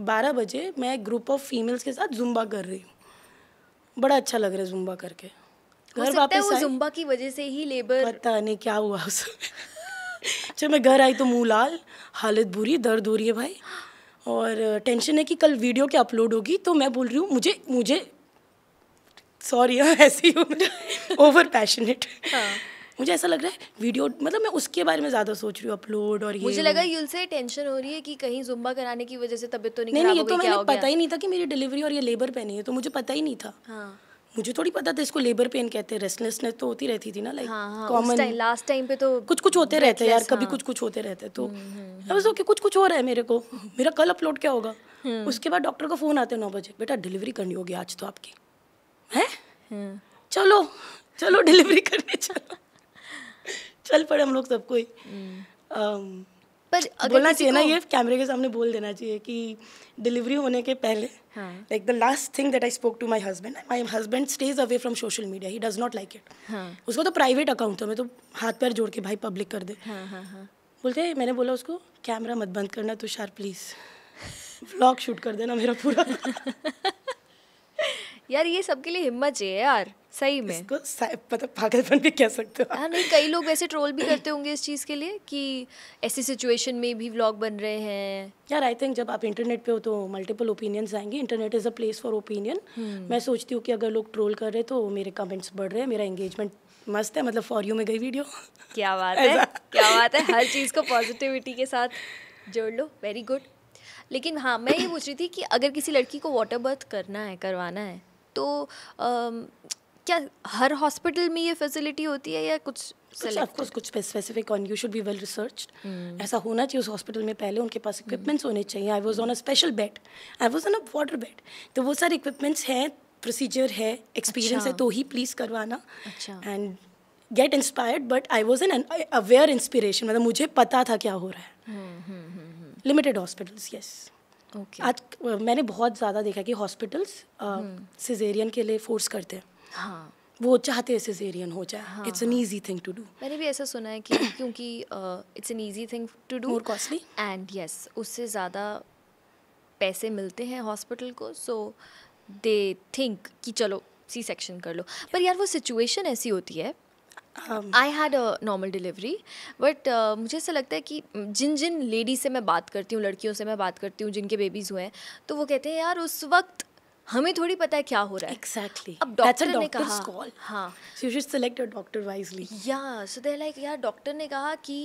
12 बजे मैं एक ग्रुप ऑफ फीमेल्स के साथ जुम्बा कर रही हूँ. बड़ा अच्छा लग रहा है जुम्बा करके. घर वापस वो जुम्बा की वजह से ही लेबर, पता नहीं क्या हुआ उसमें. जब मैं घर आई तो मुंह लाल, हालत बुरी, दर्द हो रही है भाई, और टेंशन है कि कल वीडियो क्या अपलोड होगी. तो मैं बोल रही हूँ मुझे सॉरी ऐसी हूँ, ओवर पैशनेट. मुझे ऐसा लग रहा है वीडियो, मतलब मैं उसके बारे में ज़्यादा सोच रही हूँ अपलोड. और ये मुझे लगा यूल से टेंशन हो रही है कि कहीं जुम्बा कराने की वजह से तबीयत तो नहीं नहीं, खराब ये हो तो गई, मैंने पता ही नहीं था कि मेरी डिलीवरी और ये लेबर पेन है, तो मुझे पता ही नहीं था. मुझे थोड़ी पता था इसको लेबर पेन कहते हैं. रेस्टलेसनेस तो होती रहती थी ना, लाइक कॉमन. लास्ट टाइम पे तो कुछ होते रहते हैं यार, कभी कुछ होते रहते हैं. तो अब ओके, कुछ हो रहा है मेरे को, मेरा कल अपलोड क्या होगा. उसके बाद डॉक्टर का फ़ोन आते 9 बजे, बेटा डिलीवरी करनी होगी आज तो आपकी है. चलो डिलीवरी करने चल पड़े हम लोग सबको ही. पर बोलना चाहिए ना, ये कैमरे के सामने बोल देना चाहिए कि डिलीवरी होने के पहले, like the last thing that I spoke to my husband stays away from social media. He does not like it. उसको तो प्राइवेट अकाउंट था, मैं तो हाथ पैर जोड़ के भाई पब्लिक कर दे. बोलते, मैंने बोला उसको कैमरा मत बंद करना तुषार प्लीज़, व्लॉग शूट कर देना मेरा पूरा. यार ये सबके लिए हिम्मत चाहिए यार, सही में. इसको मतलब पागलपन भी कह सकते हो. हाँ नहीं, कई लोग वैसे ट्रोल भी करते होंगे इस चीज़ के लिए कि ऐसी सिचुएशन में भी व्लॉग बन रहे हैं. यार आई थिंक जब आप इंटरनेट पे हो तो मल्टीपल ओपिनियंस आएंगे. Internet is a place for opinion. मैं सोचती हूँ कि अगर लोग ट्रोल कर रहे हैं तो मेरे कमेंट्स बढ़ रहे हैं, मेरा एंगेजमेंट मस्त है, मतलब फॉर यू में गई वीडियो. क्या बात है, क्या बात है. हर चीज़ को पॉजिटिविटी के साथ जोड़ लो, वेरी गुड. लेकिन हाँ, मैं ये पूछ रही थी कि अगर किसी लड़की को वाटर बर्थ करवाना है तो क्या हर हॉस्पिटल में ये फैसिलिटी होती है या कुछ specific on you should be well researched. ऐसा होना चाहिए उस हॉस्पिटल में. पहले उनके पास इक्विपमेंट्स होने चाहिए. I was on a special bed, I was on a water bed, तो वो सारे इक्विपमेंट्स हैं, प्रोसीजर है, एक्सपीरियंस है, तो ही प्लीज़ करवाना. And get inspired. But I was an aware inspiration, मतलब मुझे पता था क्या हो रहा है. Limited hospitals, yes. आज मैंने बहुत ज़्यादा देखा कि हॉस्पिटल्स सिजेरियन के लिए फोर्स करते हैं. वो चाहते हैं सिजेरियन हो जाए. It's an easy thing to do. मैंने भी ऐसा सुना है कि क्योंकि it's an easy thing to do, more costly, and yes उससे ज़्यादा पैसे मिलते हैं हॉस्पिटल को, सो दे थिंक कि चलो सी सेक्शन कर लो. पर यार वो सिचुएशन ऐसी होती है. आई had a normal delivery, but मुझे ऐसा लगता है कि जिन लेडीज से मैं बात करती हूँ, लड़कियों से मैं बात करती हूँ जिनके बेबीज़ हुए हैं, तो वो कहते हैं यार उस वक्त हमें थोड़ी पता है क्या हो रहा है. Exactly. अब डॉक्टर ने कहा, हाँ, so you should select your doctor wisely. Yeah, so they're like यार डॉक्टर ने कहा कि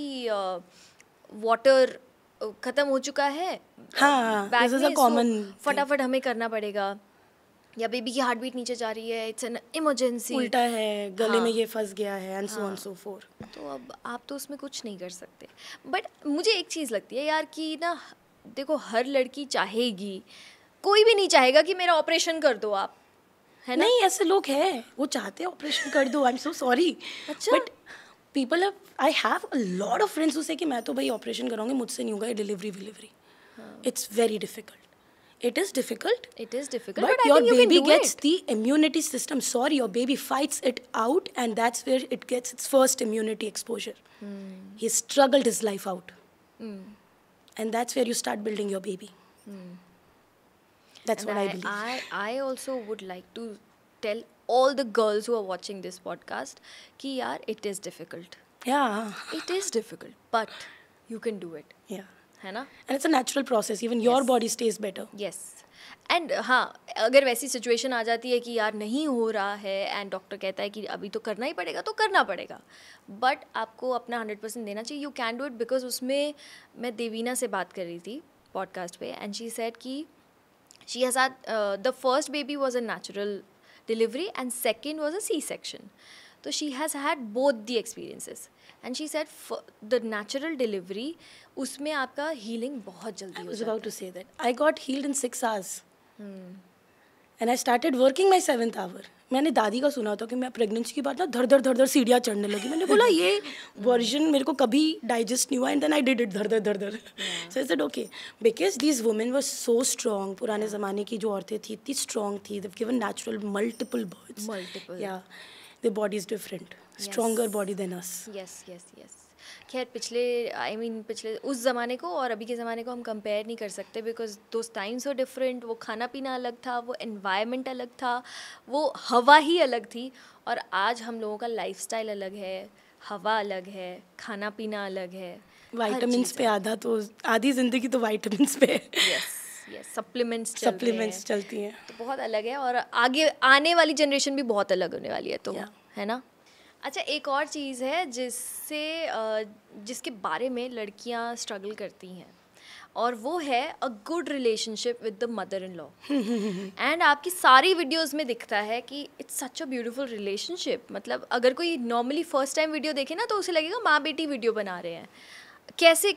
वाटर ख़त्म हो चुका है, हाँ, this is a common फटाफट हमें करना पड़ेगा, या बेबी की हार्ट बीट नीचे जा रही है, इट्स एन इमरजेंसी, उल्टा है, गले में ये फंस गया है, and so on so fourth. तो अब आप तो उसमें कुछ नहीं कर सकते. बट मुझे एक चीज़ लगती है यार कि ना देखो हर लड़की चाहेगी, कोई भी नहीं चाहेगा कि मेरा ऑपरेशन कर दो आप, है ना? नहीं, ऐसे लोग हैं वो चाहते हैं ऑपरेशन कर दो, आई एम सो सॉरी, अच्छा। But people have, I have a lot of friends who से कि मैं तो भाई ऑपरेशन कराऊंगी, मुझसे नहीं होगा ये delivery. It's very difficult. It is difficult. It is difficult, But but I your think you can baby do gets it. the immunity system. Sorry, your baby fights it out, and that's where it gets its first immunity exposure. He struggled his life out, and that's where you start building your baby. That's And what I believe. I also would like to tell all the girls who are watching this podcast कि यार it is difficult. Yeah, It is difficult, but you can do it. yeah. है ना? And it's a natural process. Even your Yes. body stays better. Yes. And हाँ, अगर वैसी situation आ जाती है कि यार नहीं हो रहा है एंड डॉक्टर कहता है कि अभी तो करना ही पड़ेगा, तो करना पड़ेगा, बट आपको अपना 100% देना चाहिए. You can do it. Because उसमें मैं देवीना से बात कर रही थी पॉडकास्ट पे, एंड शी सेड कि she has had the first baby was a natural delivery and second was a C section. तो she has had both the experiences, and she said the natural delivery उसमें आपका healing बहुत जल्दी I हो was जाता है. about to say that. I got healed in 6 hours. And I started working my 7th hour. मैंने दादी का सुना था कि मैं प्रेगनेंसी के बाद ना धर धर सीढ़ियाँ चढ़ने लगी. मैंने बोला ये वर्जन मेरे को कभी डाइजेस्ट नहीं हुआ, and then I did it धर धर. So I said okay, because these women were so strong. पुराने ज़माने की जो औरतें थी इतनी स्ट्रॉन्ग थी. They've given natural multiple births. Multiple. या the body is different, stronger body than us. Yes yes yes. खैर पिछले उस ज़माने को और अभी के ज़माने को हम कंपेयर नहीं कर सकते, because those times were different. वो खाना पीना अलग था, वो एनवायरनमेंट अलग था, वो हवा ही अलग थी. और आज हम लोगों का लाइफस्टाइल अलग है, हवा अलग है, खाना पीना अलग है, वाइटामिन्स पे आधी जिंदगी तो वाइटामिन्स पे यस सप्लीमेंट्स चलती हैं. तो बहुत अलग है. और आगे आने वाली जनरेशन भी बहुत अलग होने वाली है, तो है ना. अच्छा, एक और चीज़ है जिसके बारे में लड़कियां स्ट्रगल करती हैं, और वो है a good relationship with the mother in law. And आपकी सारी वीडियोस में दिखता है कि it's such a beautiful relationship. मतलब अगर कोई नॉर्मली फर्स्ट टाइम वीडियो देखे ना, तो उसे लगेगा माँ बेटी वीडियो बना रहे हैं.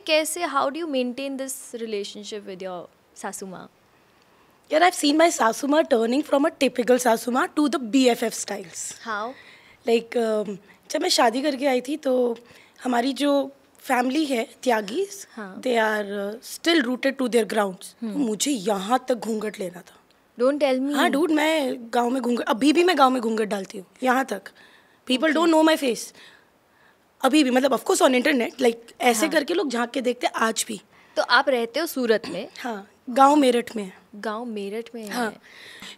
कैसे how do you maintain this relationship with your सासू माँ? यार, I've seen my Sasuma turning from a typical Sasuma to the BFF styles. How? Like जब मैं शादी करके आई थी तो हमारी जो फैमिली है Tyagis, they are still rooted to their grounds. मुझे यहाँ तक घूंघट लेना था. Don't tell me. हाँ डूड, मैं गांव में घूंघट, अभी भी मैं गांव में घूंघट डालती हूँ. यहाँ तक people don't know my face अभी भी. मतलब ऑफकोर्स ऑन इंटरनेट, लाइक ऐसे करके लोग झांक के देखते हैं आज भी. तो आप रहते हो सूरत में? हाँ, गांव मेरठ में है. गांव मेरठ में है. हाँ.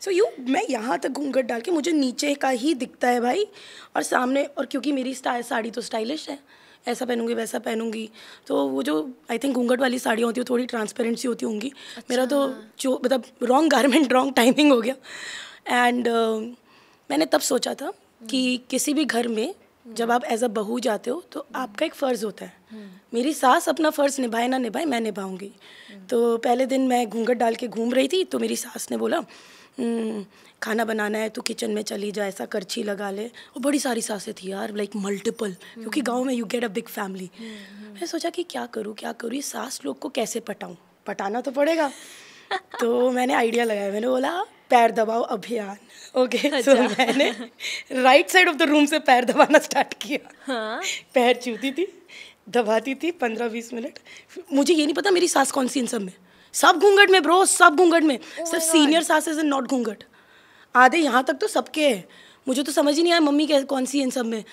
सो मैं यहाँ तक घूंघट डाल के, मुझे नीचे का ही दिखता है भाई, और सामने, और क्योंकि मेरी साड़ी तो स्टाइलिश है, ऐसा पहनूंगी वैसा पहनूंगी, तो वो जो आई थिंक घूंघट वाली साड़ियाँ होती है थोड़ी ट्रांसपेरेंट सी होती होंगी. मेरा तो जो मतलब रॉन्ग गारमेंट रॉन्ग टाइमिंग हो गया. एंड मैंने तब सोचा था कि किसी भी घर में जब आप एज अ बहू जाते हो तो आपका एक फ़र्ज़ होता है. मेरी सास अपना फ़र्ज़ निभाए ना निभाए, मैं निभाऊंगी. तो पहले दिन मैं घूंघट डाल के घूम रही थी, तो मेरी सास ने बोला खाना बनाना है तो किचन में चली जा, ऐसा करछी लगा ले. और बड़ी सारी सासें थी यार, लाइक मल्टीपल, क्योंकि गांव में you get a big family. मैं सोचा कि क्या करूँ, ये सास लोग को कैसे पटाऊँ, पटाना तो पड़ेगा. तो मैंने आइडिया लगाया, मैंने बोला पैर दबाओ अभियान. ओके, तो मैंने right side of the room से पैर दबाना स्टार्ट किया. पैर छूती थी, दबाती थी 15-20 मिनट. मुझे ये नहीं पता मेरी सास कौन सी इन सब में. सब घूंघट में ब्रो, सब घूंघट में. सिर्फ सीनियर सासेस एंड नॉट घूंघट. आधे यहाँ तक तो सबके है. मुझे तो समझ ही नहीं आया मम्मी कौन सी है इन सब में.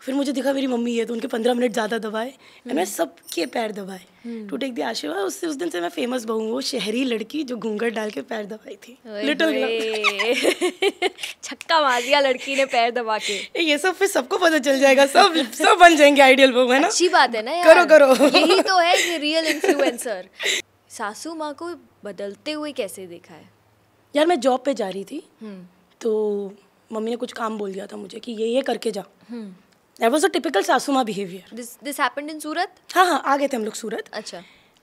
फिर मुझे दिखा मेरी मम्मी है, तो उनके 15 मिनट ज़्यादा दबाए, एंड मैं सबके पैर दबाए टू टेक द आशीर्वाद. उस दिन से मैं फेमस बहू, वो शहरी लड़की जो घूंघट डाल के पैर दबाई थी. लिटिल छक्का मार दिया लड़की ने पैर दबा के. ये सब फिर सबको पता चल जाएगा, सब बन जाएंगे आइडियल बहू, है ना. अच्छी बात है ना यार. करो यही तो है कि रियल इन्फ्लुएंसर. सासू माँ को बदलते हुए कैसे देखा है? यार, मैं जॉब पे जा रही थी, तो मम्मी ने कुछ काम बोल दिया था मुझे कि ये करके जा. That was a typical सासू माँ behavior. This happened in सूरत? हाँ, आ गए थे हम लोग सूरत. अच्छा.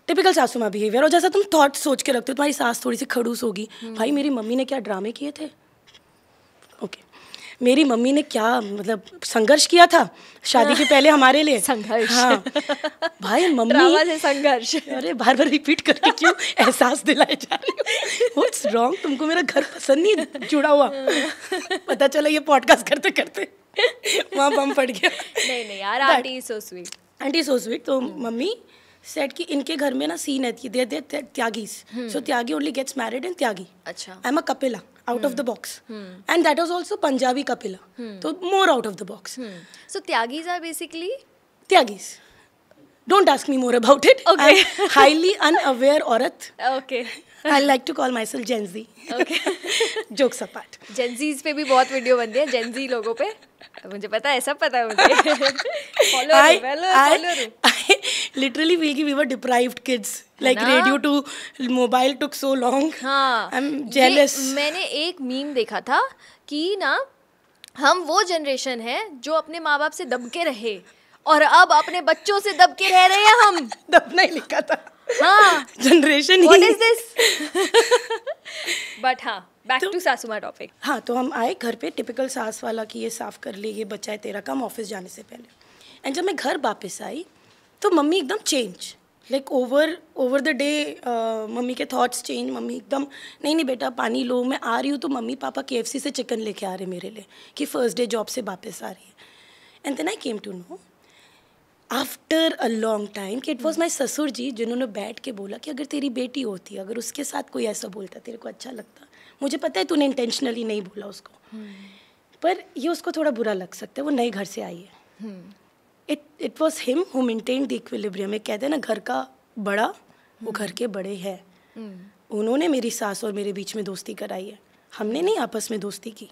टिपिकल सासू माँ बिहेवियर. और जैसा तुम थॉट सोच के रखते हो, तुम्हारी सास थोड़ी सी खड़ूस होगी. भाई मेरी मम्मी ने क्या ड्रामे किए थे. ओके, मेरी मम्मी ने क्या मतलब संघर्ष किया था शादी के पहले हमारे लिए। संघर्ष। हाँ भाई मम्मी ड्रामा से संघर्ष। अरे बार बार रिपीट करके क्यों एहसास दिलाए जा रही हो? व्हाट्स रॉन्ग, तुमको मेरा घर पसंद नहीं जुड़ा हुआ? पता चला ये पॉडकास्ट करते करते वहाँ बम फट गया। नहीं यार, aunty so sweet. Aunty so sweet. तो मम्मी सेट कि इनके घर में ना सीन है कि they Tyagis, so Tyagi only gets married in Tyagi. अच्छा। I am a Kapila out of the box, and that was also Punjabi Kapila, तो more out of the box. So Tyagis are basically Tyagis. Don't ask me more about it. Okay. Highly unaware औरत। Okay. I like to call my self Gen Z. Jokes apart. Gen Zs पे भी बहुत video बनती है, Gen Z लोगों पे। मुझे पता है, सब पता है मुझे। फॉलो Literally feel कि we were deprived kids. Like radio to mobile took so long. हाँ, I'm jealous. मैंने एक मीम देखा था कि ना हम वो जनरेशन है जो अपने माँ बाप से दब के रहे और अब अपने बच्चों से दब के रह रहे हैं हम। दबना ही लिखा था। हाँ, generation he. What is this? But हाँ, बैक टू सासुमा टॉपिक। हाँ, तो हम आए घर पे, टिपिकल सास वाला कि ये साफ कर ले, ये बच्चा है तेरा काम, ऑफिस जाने से पहले। एंड जब मैं घर वापस आई तो मम्मी एकदम change, like over the day mummy के थॉट्स चेंज। मम्मी एकदम नहीं बेटा पानी लो, मैं आ रही हूँ तो मम्मी पापा KFC से चिकन लेके आ रहे मेरे लिए कि फर्स्ट डे जॉब से वापस आ रही है। And then I came to know after a long time कि इट वॉज माई ससुर जी जिन्होंने बैठ के बोला कि अगर तेरी बेटी होती, अगर उसके साथ कोई ऐसा बोलता तेरे को अच्छा लगता, मुझे पता है तूने इंटेंशनली नहीं बोला उसको, पर ये उसको थोड़ा बुरा लग सकता है, वो नए घर से आई है। It was him who maintained the equilibrium. एक कहते हैं ना घर का बड़ा वो घर के बड़े हैं। उन्होंने मेरी सास और मेरे बीच में दोस्ती कराई है, हमने नहीं आपस में दोस्ती की।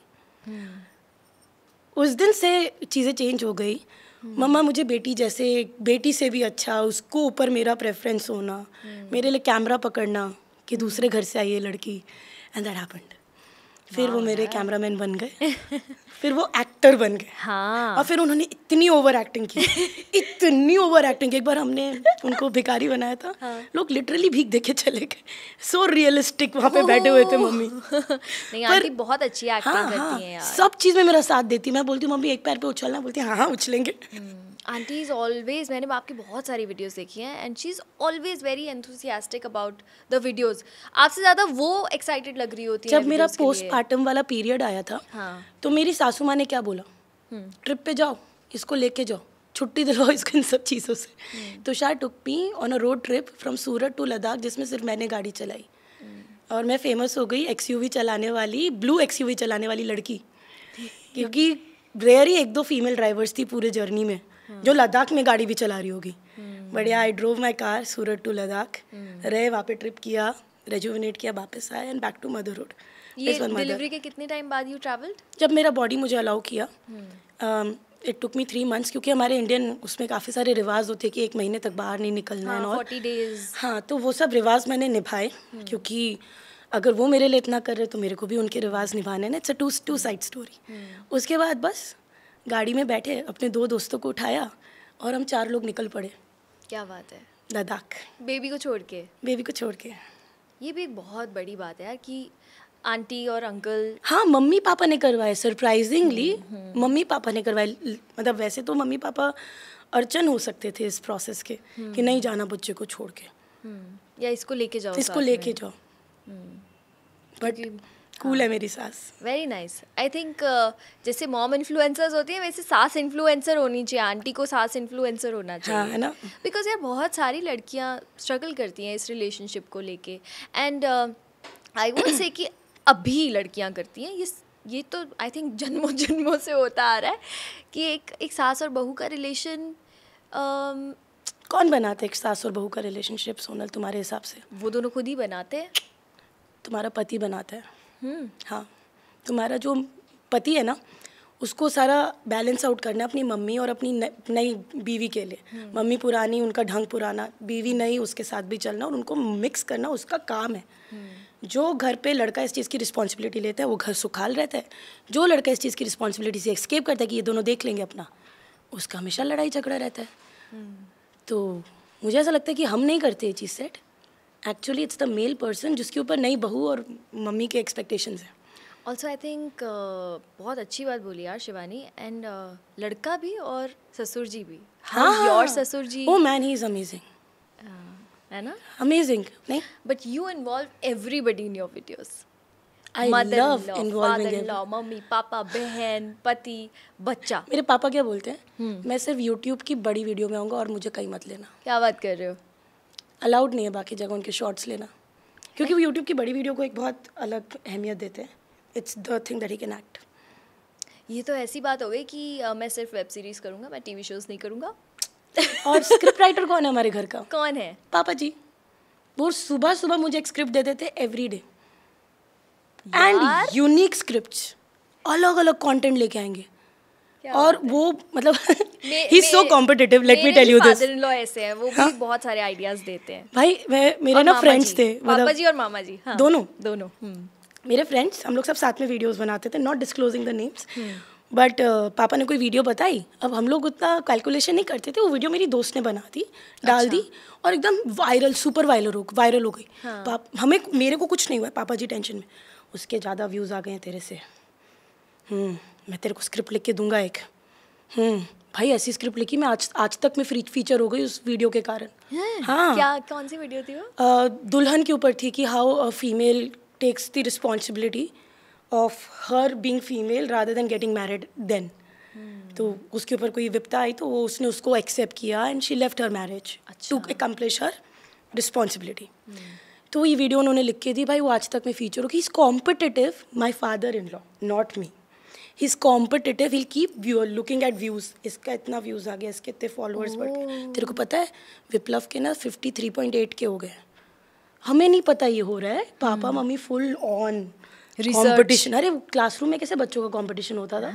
उस दिन से चीज़ें चेंज हो गई। मम्मा मुझे बेटी जैसे, बेटी से भी अच्छा, उसको ऊपर मेरा प्रेफरेंस होना, मेरे लिए कैमरा पकड़ना कि दूसरे घर से आई है लड़की, एंड दैट हैपेंड। फिर वो मेरे कैमरामैन बन गए, फिर वो एक्टर बन गए। हाँ। और फिर उन्होंने इतनी ओवर एक्टिंग की, इतनी ओवर एक्टिंग की। एक बार हमने उनको भिखारी बनाया था, लोग लिटरली भीख देके चले गए। सो रियलिस्टिक वहाँ पे बैठे हुए थे मम्मी। नहीं, आंटी बहुत अच्छी एक्टिंग करती हैं यार। सब चीज़ में मेरा साथ देती। मैं बोलती हूँ मम्मी एक पैर पे उछलना, बोलती है हाँ उछलेंगे। आंटी इज़ ऑलवेज, मैंने आपकी बहुत सारी वीडियोस देखी हैं and she is always very enthusiastic about the videos. आपसे ज़्यादा वो एक्साइटेड लग रही होती है। जब मेरा पोस्टमार्टम वाला पीरियड आया था, तो मेरी सासू माँ ने क्या बोला, ट्रिप पे जाओ, इसको लेके जाओ, छुट्टी दिलवाओ इसको इन सब चीज़ों से। Tushar took me on a road trip from Surat to Ladakh, जिसमें सिर्फ मैंने गाड़ी चलाई और मैं फेमस हो गई XUV चलाने वाली, ब्लू XUV चलाने वाली लड़की, क्योंकि रेयर ही 1-2 फीमेल ड्राइवर्स थी पूरे जर्नी में जो लद्दाख में गाड़ी भी चला रही होगी। बढ़िया, I drove my car Surat to Ladakh, रहे वहाँ पे ट्रिप किया, रेजुविनेट किया, वापस आया एंड बैक टू मदरहुड। ये डिलीवरी के कितने टाइम बाद यू ट्रैवल्ड? जब मेरा बॉडी मुझे अलाउ किया, इट टुक मी 3 months, क्योंकि हमारे इंडियन उसमें काफ़ी सारे रिवाज होते हैं कि 1 महीने तक बाहर नहीं निकलना है। 40 days। हाँ, तो वो सब रिवाज मैंने निभाए, क्योंकि अगर वो मेरे लिए इतना कर रहे तो मेरे को भी उनके रिवाज निभाने ना। It's a two side story. उसके बाद बस गाड़ी में बैठे, अपने 2 दोस्तों को उठाया और हम 4 लोग निकल पड़े। क्या बात है। लद्दाख, बेबी को छोड़ के। बेबी को छोड़ के। ये भी एक बहुत बड़ी बात है यार कि आंटी और अंकल। हाँ, मम्मी पापा ने करवाए, सरप्राइजिंगली मम्मी पापा ने करवाए। मतलब वैसे तो मम्मी पापा अड़चन हो सकते थे इस प्रोसेस के कि नहीं जाना बच्चे को छोड़ के, या इसको लेके जाओ, इसको लेके जाओ, बट कूल है मेरी सास। Very nice. आई थिंक जैसे मॉम इन्फ्लुएंसर्स होती हैं वैसे सास इन्फ्लुएंसर होनी चाहिए, आंटी को सास इन्फ्लुएंसर होना चाहिए। हाँ, है ना। बिकॉज यार बहुत सारी लड़कियां स्ट्रगल करती हैं इस रिलेशनशिप को लेके, एंड आई वुड से कि अभी लड़कियां करती हैं ये तो आई थिंक जन्मों जन्मों से होता आ रहा है कि एक सास और बहू का रिलेशन। कौन बनाते एक सास और बहू का रिलेशनशिप सोनल तुम्हारे हिसाब से? वो दोनों खुद ही बनाते हैं। तुम्हारा पति बनाता है। हाँ, तुम्हारा जो पति है ना, उसको सारा बैलेंस आउट करना अपनी मम्मी और अपनी नई बीवी के लिए। मम्मी पुरानी, उनका ढंग पुराना, बीवी नई, उसके साथ भी चलना और उनको मिक्स करना उसका काम है। जो घर पे लड़का इस चीज़ की रिस्पॉन्सिबिलिटी लेता है वो घर सुखाल रहता है। जो लड़का इस चीज़ की रिस्पॉन्सिबिलिटी से एस्केप करता है कि ये दोनों देख लेंगे अपना, उसका हमेशा लड़ाई झगड़ा रहता है। तो मुझे ऐसा लगता है कि हम नहीं करते ये चीज़ set. Actually it's the male person जिसके ऊपर नई बहू और मम्मी के एक्सपेक्टेशंस हैं। ऑल्सो आई थिंक बहुत अच्छी बात बोली यार शिवानी. एंड लड़का भी और ससुर जी भी. हाँ, योर ससुर जी. Oh man, he is amazing. है ना? Amazing, नहीं? But you involve everybody in your videos. I love involving father-in-law, mummy, पापा, बहन, पति, बच्चा. मेरे पापा क्या बोलते हैं, मैं सिर्फ YouTube की बड़ी वीडियो में आऊँगा और मुझे कहीं मत लेना. क्या बात कर रहे हो? अलाउड नहीं है बाकी जगह उनके शॉर्ट्स लेना, क्योंकि वो YouTube की बड़ी वीडियो को एक बहुत अलग अहमियत देते हैं. It's the thing that he can act. ये तो ऐसी बात हो गई कि मैं सिर्फ वेब सीरीज करूँगा, मैं टीवी शोज नहीं करूँगा. और स्क्रिप्ट राइटर कौन है हमारे घर का? कौन है? पापा जी. वो सुबह सुबह मुझे एक स्क्रिप्ट दे देते every day, and unique scripts, अलग अलग कंटेंट लेके आएंगे. और वो मतलब he is so competitive, let me tell you this. Father in law ऐसे हैं, वो भी बहुत सारे आइडियाज देते हैं. भाई मेरे ना फ्रेंड्स थे, पापा जी और मामा जी. हाँ, दोनों. मेरे फ्रेंड्स, हम लोग सब साथ में वीडियोस बनाते थे, not disclosing the names. But पापा ने कोई वीडियो बताई, अब हम लोग उतना कैलकुलेशन नहीं करते थे. वो वीडियो मेरी दोस्त ने बना दी, डाल दी, और एकदम वायरल, सुपर वायरल हो गई. हमें, मेरे को कुछ नहीं हुआ, पापा जी टेंशन में. उसके ज़्यादा व्यूज़ आ गए हैं तेरे से. मैं तेरे को स्क्रिप्ट लिख के दूंगा एक. भाई ऐसी स्क्रिप्ट लिखी, मैं आज तक मैं फीचर हो गई उस वीडियो के कारण. हाँ. क्या, कौन सी वीडियो थी वो? दुल्हन के ऊपर थी कि how a female takes the responsibility of her being female rather than getting married then. तो उसके ऊपर कोई विपता आई तो उसने उसको एक्सेप्ट किया and she left her marriage to accomplish her responsibility. तो ये वीडियो उन्होंने लिख के दी. भाई वो आज तक में फीचर हो कि is competitive, my father in law, not me. He is competitive, he keep looking at views. इसका इतना व्यूज़ आ गया, इसके इतने फॉलोअर्स बढ़ गए. तेरे को पता है विप्लव के ना 53.8 के हो गए. हमें नहीं पता ये हो रहा है. Papa mummy full on competition. अरे क्लासरूम में कैसे बच्चों का कंपटीशन होता था.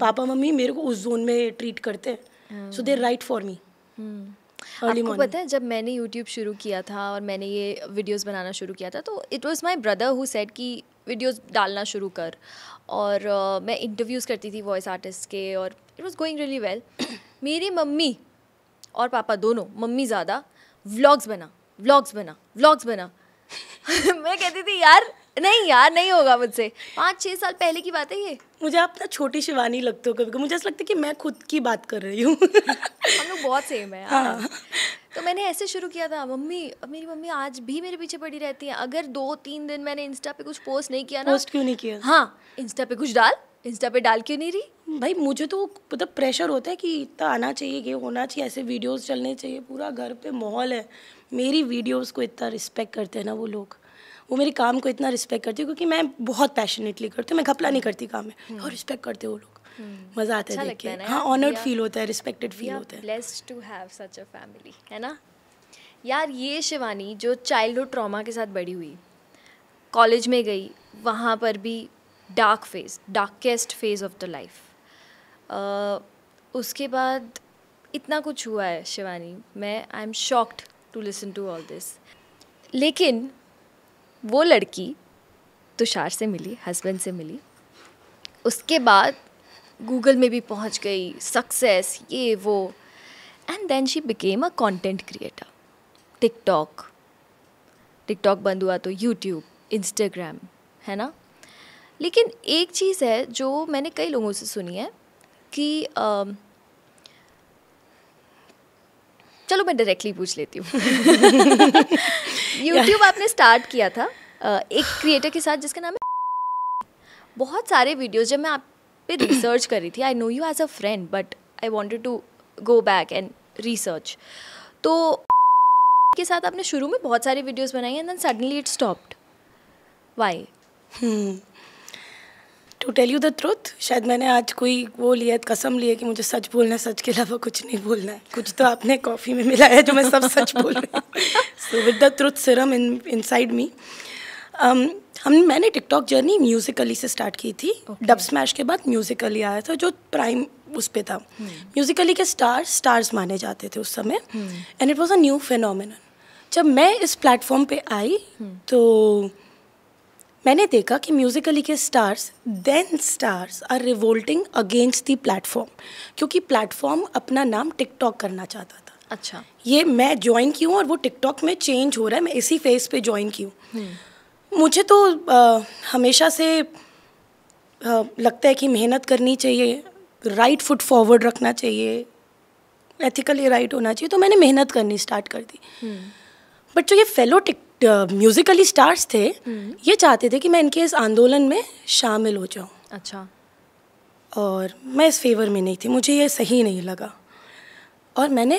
पापा मम्मी मेरे को उस जोन में ट्रीट करते हैं, सो दे राइट फॉर मी. आपको पता है जब मैंने यूट्यूब शुरू किया था और मैंने ये वीडियोस बनाना शुरू किया था, तो it was my brother who said कि वीडियोस डालना शुरू कर. और मैं इंटरव्यूज़ करती थी वॉइस आर्टिस्ट के, और it was going really well. मेरी मम्मी और पापा दोनों, मम्मी ज़्यादा, व्लॉग्स बना. मैं कहती थी यार नहीं होगा मुझसे. 5-6 साल पहले की बात है ये. मुझे आप ना छोटी शिवानी लगते हो कभी. मुझे ऐसा लगता है कि मैं खुद की बात कर रही हूँ. हम लोग बहुत सेम है. हाँ. तो मैंने ऐसे शुरू किया था. मेरी मम्मी आज भी मेरे पीछे पड़ी रहती है. अगर 2-3 दिन मैंने इंस्टा पे कुछ पोस्ट नहीं किया ना. पोस्ट क्यों नहीं किया? हाँ, इंस्टा पे कुछ डाल. इंस्टा पे डाल क्यों नहीं रही? भाई मुझे तो मतलब प्रेशर होता है कि इतना आना चाहिए, ये होना चाहिए, ऐसे वीडियोस चलने चाहिए, पूरा घर पे माहौल है. मेरी वीडियोस को इतना रिस्पेक्ट करते हैं ना वो लोग, वो मेरे काम को इतना रिस्पेक्ट करते हैं, क्योंकि मैं बहुत पैशनेटली करती हूँ. मैं घपला नहीं करती काम में, और रिस्पेक्ट करते हैं वो लोग. मज़ा आता है देख के. हाँ, ऑनर्ड फील होता है, रिस्पेक्टेड फील होता है. Blessed to have such a family, है ना यार. ये शिवानी जो चाइल्डहुड ट्रॉमा के साथ बड़ी हुई, कॉलेज में गई, वहाँ पर भी darkest phase of the life. उसके बाद इतना कुछ हुआ है Shivani. I am shocked to listen to all this. लेकिन वो लड़की तुषार से मिली, हस्बैंड से मिली, उसके बाद गूगल में भी पहुंच गई, सक्सेस, ये वो, and then she became a content creator. TikTok बंद हुआ तो यूट्यूब, इंस्टाग्राम, है ना. लेकिन एक चीज़ है जो मैंने कई लोगों से सुनी है कि चलो मैं डायरेक्टली पूछ लेती हूँ. यूट्यूब आपने स्टार्ट किया था एक क्रिएटर के साथ जिसका नाम है. बहुत सारे वीडियोस जब मैं आप पे रिसर्च कर रही थी, I know you as a friend but I wanted to go back and research. तो के साथ आपने शुरू में बहुत सारी वीडियोस बनाई and then suddenly it stopped. Why? To tell you the truth, शायद मैंने आज कोई वो लिया, कसम ली है कि मुझे सच बोलना है, सच के अलावा कुछ नहीं बोलना है. कुछ तो आपने कॉफ़ी में मिला है जो मैं सब सच बोल रही हूँ. So with the truth Siram inside me. मैंने टिकटॉक जर्नी म्यूजिकली से स्टार्ट की थी. डब स्मैश के बाद म्यूजिकली आया था जो प्राइम उस पे था. म्यूजिकली के स्टार्स माने जाते थे उस समय, and it was a new phenomenon. जब मैं इस प्लेटफॉर्म पे आई तो मैंने देखा कि म्यूजिकली के stars are revolting against the platform, क्योंकि प्लेटफॉर्म अपना नाम टिकटॉक करना चाहता था. अच्छा. ये मैं ज्वाइन की हूँ और वो टिकटॉक में चेंज हो रहा है, मैं इसी फेज पे ज्वाइन की हूँ. मुझे तो हमेशा से लगता है कि मेहनत करनी चाहिए, राइट फुट फॉरवर्ड रखना चाहिए, एथिकली राइट होना चाहिए, तो मैंने मेहनत करनी स्टार्ट कर दी। बट जो ये फेलो म्यूजिकली स्टार्स थे, ये चाहते थे कि मैं इनके इस आंदोलन में शामिल हो जाऊँ। अच्छा। और मैं इस फेवर में नहीं थी, मुझे ये सही नहीं लगा। और मैंने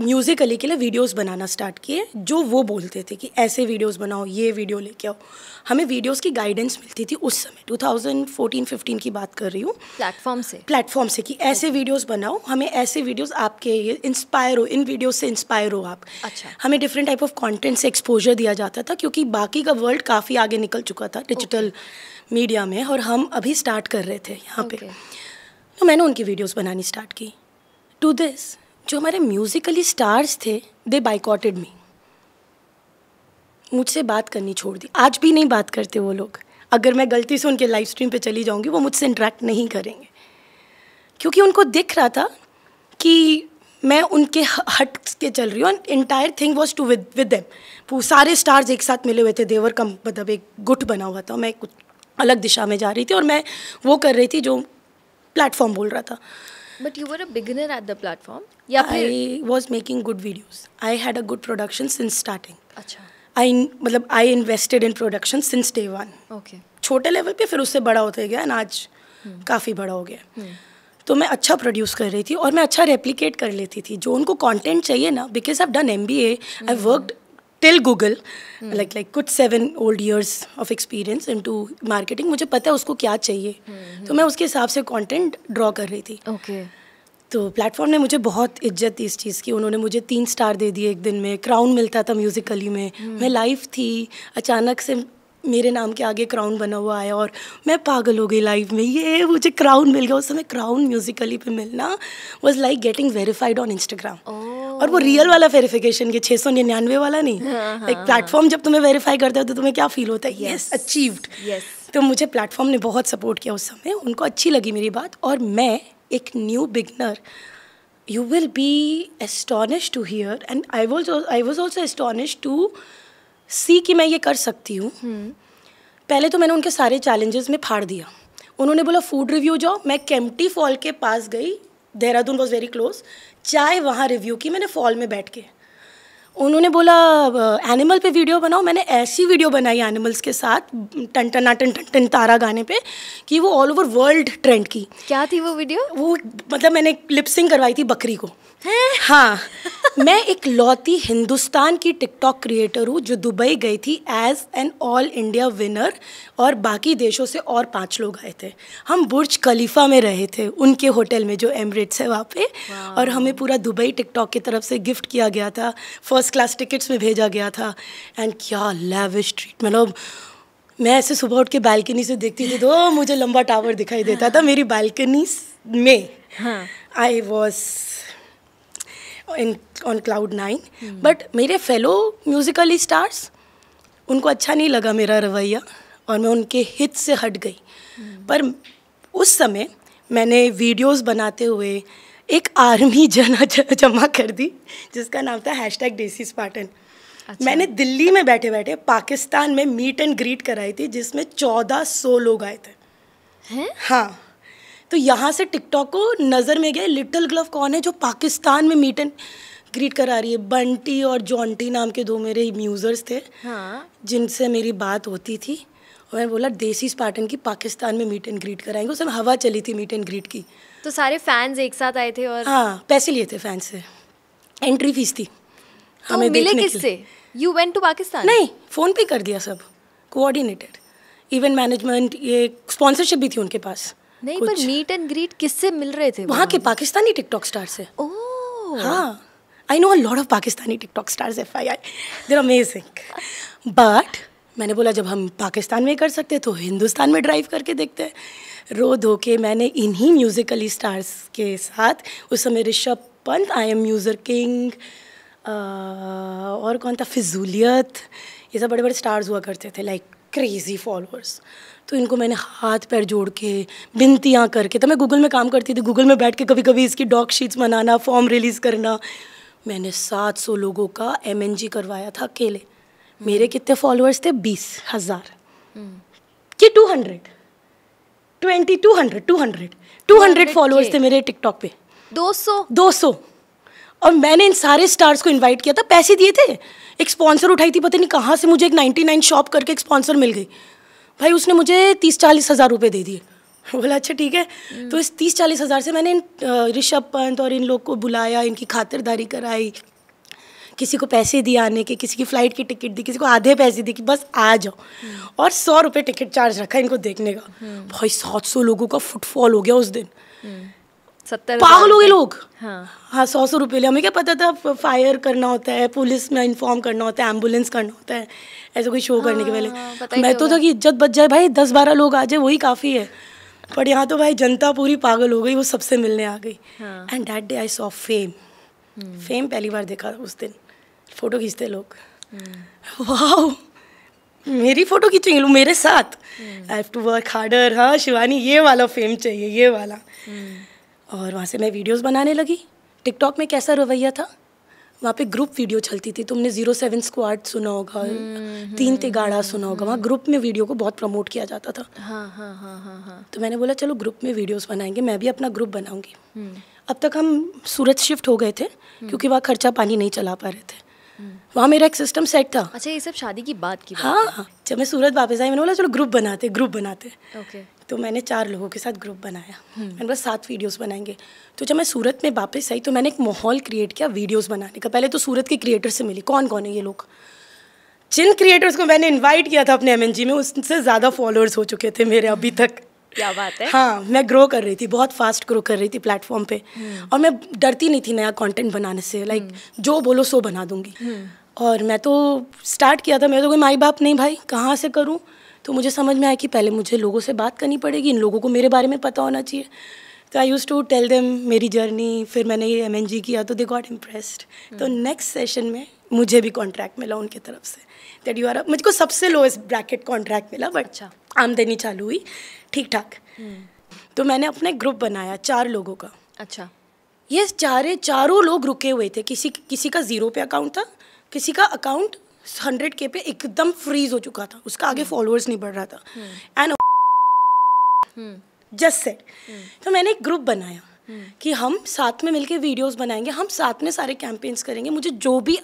म्यूज़िकली के लिए वीडियोस बनाना स्टार्ट किए, जो वो बोलते थे कि ऐसे वीडियोस बनाओ, ये वीडियो लेके आओ। हमें वीडियोस की गाइडेंस मिलती थी उस समय, 2014-15 की बात कर रही हूँ। प्लेटफॉर्म से कि ऐसे वीडियोस बनाओ, हमें ऐसे वीडियोस आपके इंस्पायर हो, इन वीडियोस से इंस्पायर हो आप। अच्छा। हमें डिफरेंट टाइप ऑफ कंटेंट से एक्सपोजर दिया जाता था, क्योंकि बाकी का वर्ल्ड काफ़ी आगे निकल चुका था डिजिटल मीडिया में, और हम अभी स्टार्ट कर रहे थे यहाँ पे। तो मैंने उनकी वीडियोस बनानी स्टार्ट की। टू दिस, जो हमारे म्यूज़िकली स्टार्स थे, दे बाइकॉटेड मी, मुझसे बात करनी छोड़ दी। आज भी नहीं बात करते वो लोग। अगर मैं गलती से उनके लाइव स्ट्रीम पे चली जाऊंगी, वो मुझसे इंटरेक्ट नहीं करेंगे, क्योंकि उनको दिख रहा था कि मैं उनके हट के चल रही हूँ। Entire thing was to with them. सारे स्टार्स एक साथ मिले हुए थे, देवर का मतलब एक गुट बना हुआ था। मैं कुछ अलग दिशा में जा रही थी और मैं वो कर रही थी जो प्लेटफॉर्म बोल रहा था। But you were a beginner at the platform? I was making good videos. I had a good production since starting. अच्छा। I invested in production since day one. Okay. छोटे लेवल पे, फिर उससे बड़ा होते गया, and आज काफ़ी बड़ा हो गया। तो मैं अच्छा प्रोड्यूस कर रही थी और मैं अच्छा रेप्लिकेट कर लेती थी जो उनको कंटेंट चाहिए ना, because I have done MBA, I worked till Google, like कुछ 7 old years of experience into marketing. मुझे पता है उसको क्या चाहिए, तो मैं उसके हिसाब से कंटेंट ड्रॉ कर रही थी। Okay. तो प्लेटफॉर्म ने मुझे बहुत इज्जत दी इस चीज़ की। उन्होंने मुझे 3 स्टार दे दिए एक दिन में, क्राउन मिलता था म्यूज़िकली में। मैं लाइव थी, अचानक से मेरे नाम के आगे क्राउन बना हुआ आया और मैं पागल हो गई लाइव में, ये मुझे क्राउन मिल गया। उस समय क्राउन म्यूज़िकली पे मिलना was like getting verified on Instagram. और वो रियल वाला वेरिफिकेशन, के 699 वाला नहीं। एक प्लेटफॉर्म जब तुम्हें वेरीफाई करते हो तो तुम्हें क्या फील होता है, यस अचीव्ड। तो मुझे प्लेटफॉर्म ने बहुत सपोर्ट किया उस समय, उनको अच्छी लगी मेरी बात। और मैं एक new beginner, you will be astonished to hear, and I was also astonished to see कि मैं ये कर सकती हूँ। पहले तो मैंने उनके सारे चैलेंजेस में फाड़ दिया। उन्होंने बोला फूड रिव्यू जाओ, मैं केम्प्टी फॉल के पास गई, देहरादून वॉज वेरी क्लोज, चाय वहाँ रिव्यू की मैंने फॉल में बैठ के। उन्होंने बोला एनिमल पे वीडियो बनाओ, मैंने ऐसी वीडियो बनाई एनिमल्स के साथ, टन टन टन टन टन तारा गाने पे, कि वो ऑल ओवर वर्ल्ड ट्रेंड की। क्या थी वो वीडियो? वो मतलब मैंने लिपसिंग करवाई थी बकरी को। हाँ, मैं एक लौती हिंदुस्तान की टिकटॉक क्रिएटर हूँ जो दुबई गई थी as an all India winner, और बाकी देशों से और 5 लोग आए थे। हम बुर्ज खलीफा में रहे थे उनके होटल में जो एमिरेट्स है वहाँ पे, और हमें पूरा दुबई टिकटॉक की तरफ से गिफ्ट किया गया था, फर्स्ट क्लास टिकट्स में भेजा गया था। एंड क्या लैविश ट्रीट, मतलब मैं ऐसे सुबह उठ के बालकनी से देखती थी तो मुझे लंबा टावर दिखाई देता था मेरी बालकनी में। I was on cloud 9। But मेरे फेलो म्यूज़िकली स्टार्स, उनको अच्छा नहीं लगा मेरा रवैया और मैं उनके हित से हट गई। पर उस समय मैंने वीडियोस बनाते हुए एक आर्मी जमा कर दी जिसका नाम था #देसी स्पार्टन। अच्छा। मैंने दिल्ली में बैठे बैठे पाकिस्तान में मीट एंड ग्रीट कराई थी जिसमें 1400 लोग आए थे। हैं? हाँ, तो यहाँ से टिकटॉक को नज़र में गए, लिटिल ग्लव कौन है जो पाकिस्तान में मीट एंड ग्रीट करा रही है। बंटी और जॉन्टी नाम के 2 मेरे म्यूज़र्स थे। हाँ। जिनसे मेरी बात होती थी, और मैंने बोला देसी स्पार्टन की पाकिस्तान में मीट एंड ग्रीट कराएंगे। उसमें हवा चली थी मीट एंड ग्रीट की। तो सारे फैंस एक साथ आए थे? और हाँ, पैसे लिए थे फैंस से, एंट्री फीस थी। तो हमें मिले किससे? You went to Pakistan? नहीं, फ़ोन पे कर दिया सब, कोऑर्डिनेटेड। इवेंट मैनेजमेंट, ये स्पॉन्सरशिप भी थी उनके पास। नहीं, पर मीट एंड ग्रीट किससे मिल रहे थे? वहाँ के पाकिस्तानी टिकटॉक स्टार से। ओह हाँ, I know a lot of Pakistani TikTok stars, FYI, they are amazing. But मैंने बोला जब हम पाकिस्तान में कर सकते तो हिंदुस्तान में ड्राइव करके देखते हैं। रो धो के मैंने इन्हीं म्यूज़िकली स्टार्स के साथ, उस समय Rishabh Pant, I am muser king, और कौन था, फिजूलियत, ये सब बड़े बड़े स्टार्स हुआ करते थे, लाइक क्रेजी फॉलोअर्स। तो इनको मैंने हाथ पैर जोड़ के, बिनतियाँ करके, तो मैं गूगल में काम करती थी, गूगल में बैठ के कभी कभी इसकी डॉक शीट्स बनाना, फॉर्म रिलीज़ करना। मैंने 700 लोगों का MNG करवाया था अकेले। मेरे कितने फॉलोअर्स थे? 20,000 कि 200। 200 फॉलोअर्स थे मेरे टिकटॉक पे। 200 और मैंने इन सारे स्टार्स को इनवाइट किया था, पैसे दिए थे, एक स्पॉन्सर उठाई थी, पता नहीं कहाँ से मुझे एक 99 शॉप करके एक स्पॉन्सर मिल गई भाई, उसने मुझे 30-40 हज़ार रुपये दे दिए। बोला अच्छा ठीक है। तो इस 30-40 हज़ार से मैंने ऋषभ पंत और इन लोग को बुलाया, इनकी खातिरदारी कराई, किसी को पैसे दिए आने के, किसी की फ़्लाइट की टिकट दी, किसी को आधे पैसे दिए कि बस आ जाओ, और 100 रुपये टिकट चार्ज रखा इनको देखने का। भाई 700 लोगों का फुटफॉल हो गया उस दिन। 70 पागल हो गए लोग। हाँ 100 रुपये ले, हमें क्या पता था फायर करना होता है, पुलिस में इन्फॉर्म करना होता है, एम्बुलेंस करना होता है, ऐसा कोई शो करने के पहले। मैं तो था कि इज्जत बच जाए भाई, 10-12 लोग आ जाए वही काफ़ी है, पर यहाँ तो भाई जनता पूरी पागल हो गई, वो सबसे मिलने आ गई। And that day I saw fame. Fame पहली बार देखा उस दिन। फ़ोटो खींचते लोग, वाह मेरी फ़ोटो खींचेंगे लोग मेरे साथ, I have to work harder. हाँ शिवानी, ये वाला फेम चाहिए, ये वाला। और वहाँ से मैं वीडियोस बनाने लगी। टिकटॉक में कैसा रवैया था, वहाँ पे ग्रुप वीडियो चलती थी, तुमने 07 स्क्वाड सुना होगा, 3 तिगाड़ा सुना होगा, वहाँ ग्रुप में वीडियो को बहुत प्रमोट किया जाता था। हाँ। तो मैंने बोला चलो ग्रुप में वीडियोस बनाएंगे, मैं भी अपना ग्रुप बनाऊंगी। अब तक हम सूरत शिफ्ट हो गए थे क्योंकि वहाँ खर्चा पानी नहीं चला पा रहे थे, वहाँ मेरा एक सिस्टम सेट था। अच्छा ये सब शादी की बात की बात हाँ, जब मैं सूरत वापस आई मैंने बोला चलो ग्रुप बनाते। ओके। तो मैंने 4 लोगों के साथ ग्रुप बनाया, मैंने बस 7 वीडियोस बनाएंगे। तो जब मैं सूरत में वापस आई तो मैंने एक माहौल क्रिएट किया वीडियोस बनाने का। पहले तो सूरत के क्रिएटर से मिली, कौन कौन है ये लोग। जिन क्रिएटर्स को मैंने इन्वाइट किया था अपने MNG में, उससे ज़्यादा फॉलोअर्स हो चुके थे मेरे अभी तक। क्या बात है। हाँ, मैं ग्रो कर रही थी, बहुत फास्ट ग्रो कर रही थी प्लेटफॉर्म पे, और मैं डरती नहीं थी नया कंटेंट बनाने से। लाइक जो बोलो सो बना दूंगी। और मैं तो स्टार्ट किया था, मेरे तो कोई माई बाप नहीं भाई, कहाँ से करूँ। तो मुझे समझ में आया कि पहले मुझे लोगों से बात करनी पड़ेगी, इन लोगों को मेरे बारे में पता होना चाहिए। तो आई यूज़ टू टेल देम मेरी जर्नी। फिर मैंने ये MNG किया तो दे गॉट इम्प्रेस्ड। तो नेक्स्ट सेशन में मुझे भी कॉन्ट्रैक्ट मिला उनकी तरफ से, दैट यू आर, मुझको सबसे लोएस्ट ब्रैकेट कॉन्ट्रैक्ट मिला, बट अच्छा आमदनी चालू हुई ठीक ठाक। तो मैंने अपना एक ग्रुप बनाया 4 लोगों का। अच्छा। ये चारों लोग रुके हुए थे, किसी का 0 पे अकाउंट था, किसी का अकाउंट 100K पे एकदम फ्रीज हो चुका था, उसका आगे फॉलोअर्स नहीं बढ़ रहा था। And just set. तो मैंने एक ग्रुप बनाया कि हम साथ में मिलके वीडियोस बनाएंगे, हम साथ में सारे कैंपेन्स करेंगे। मुझे जो भी,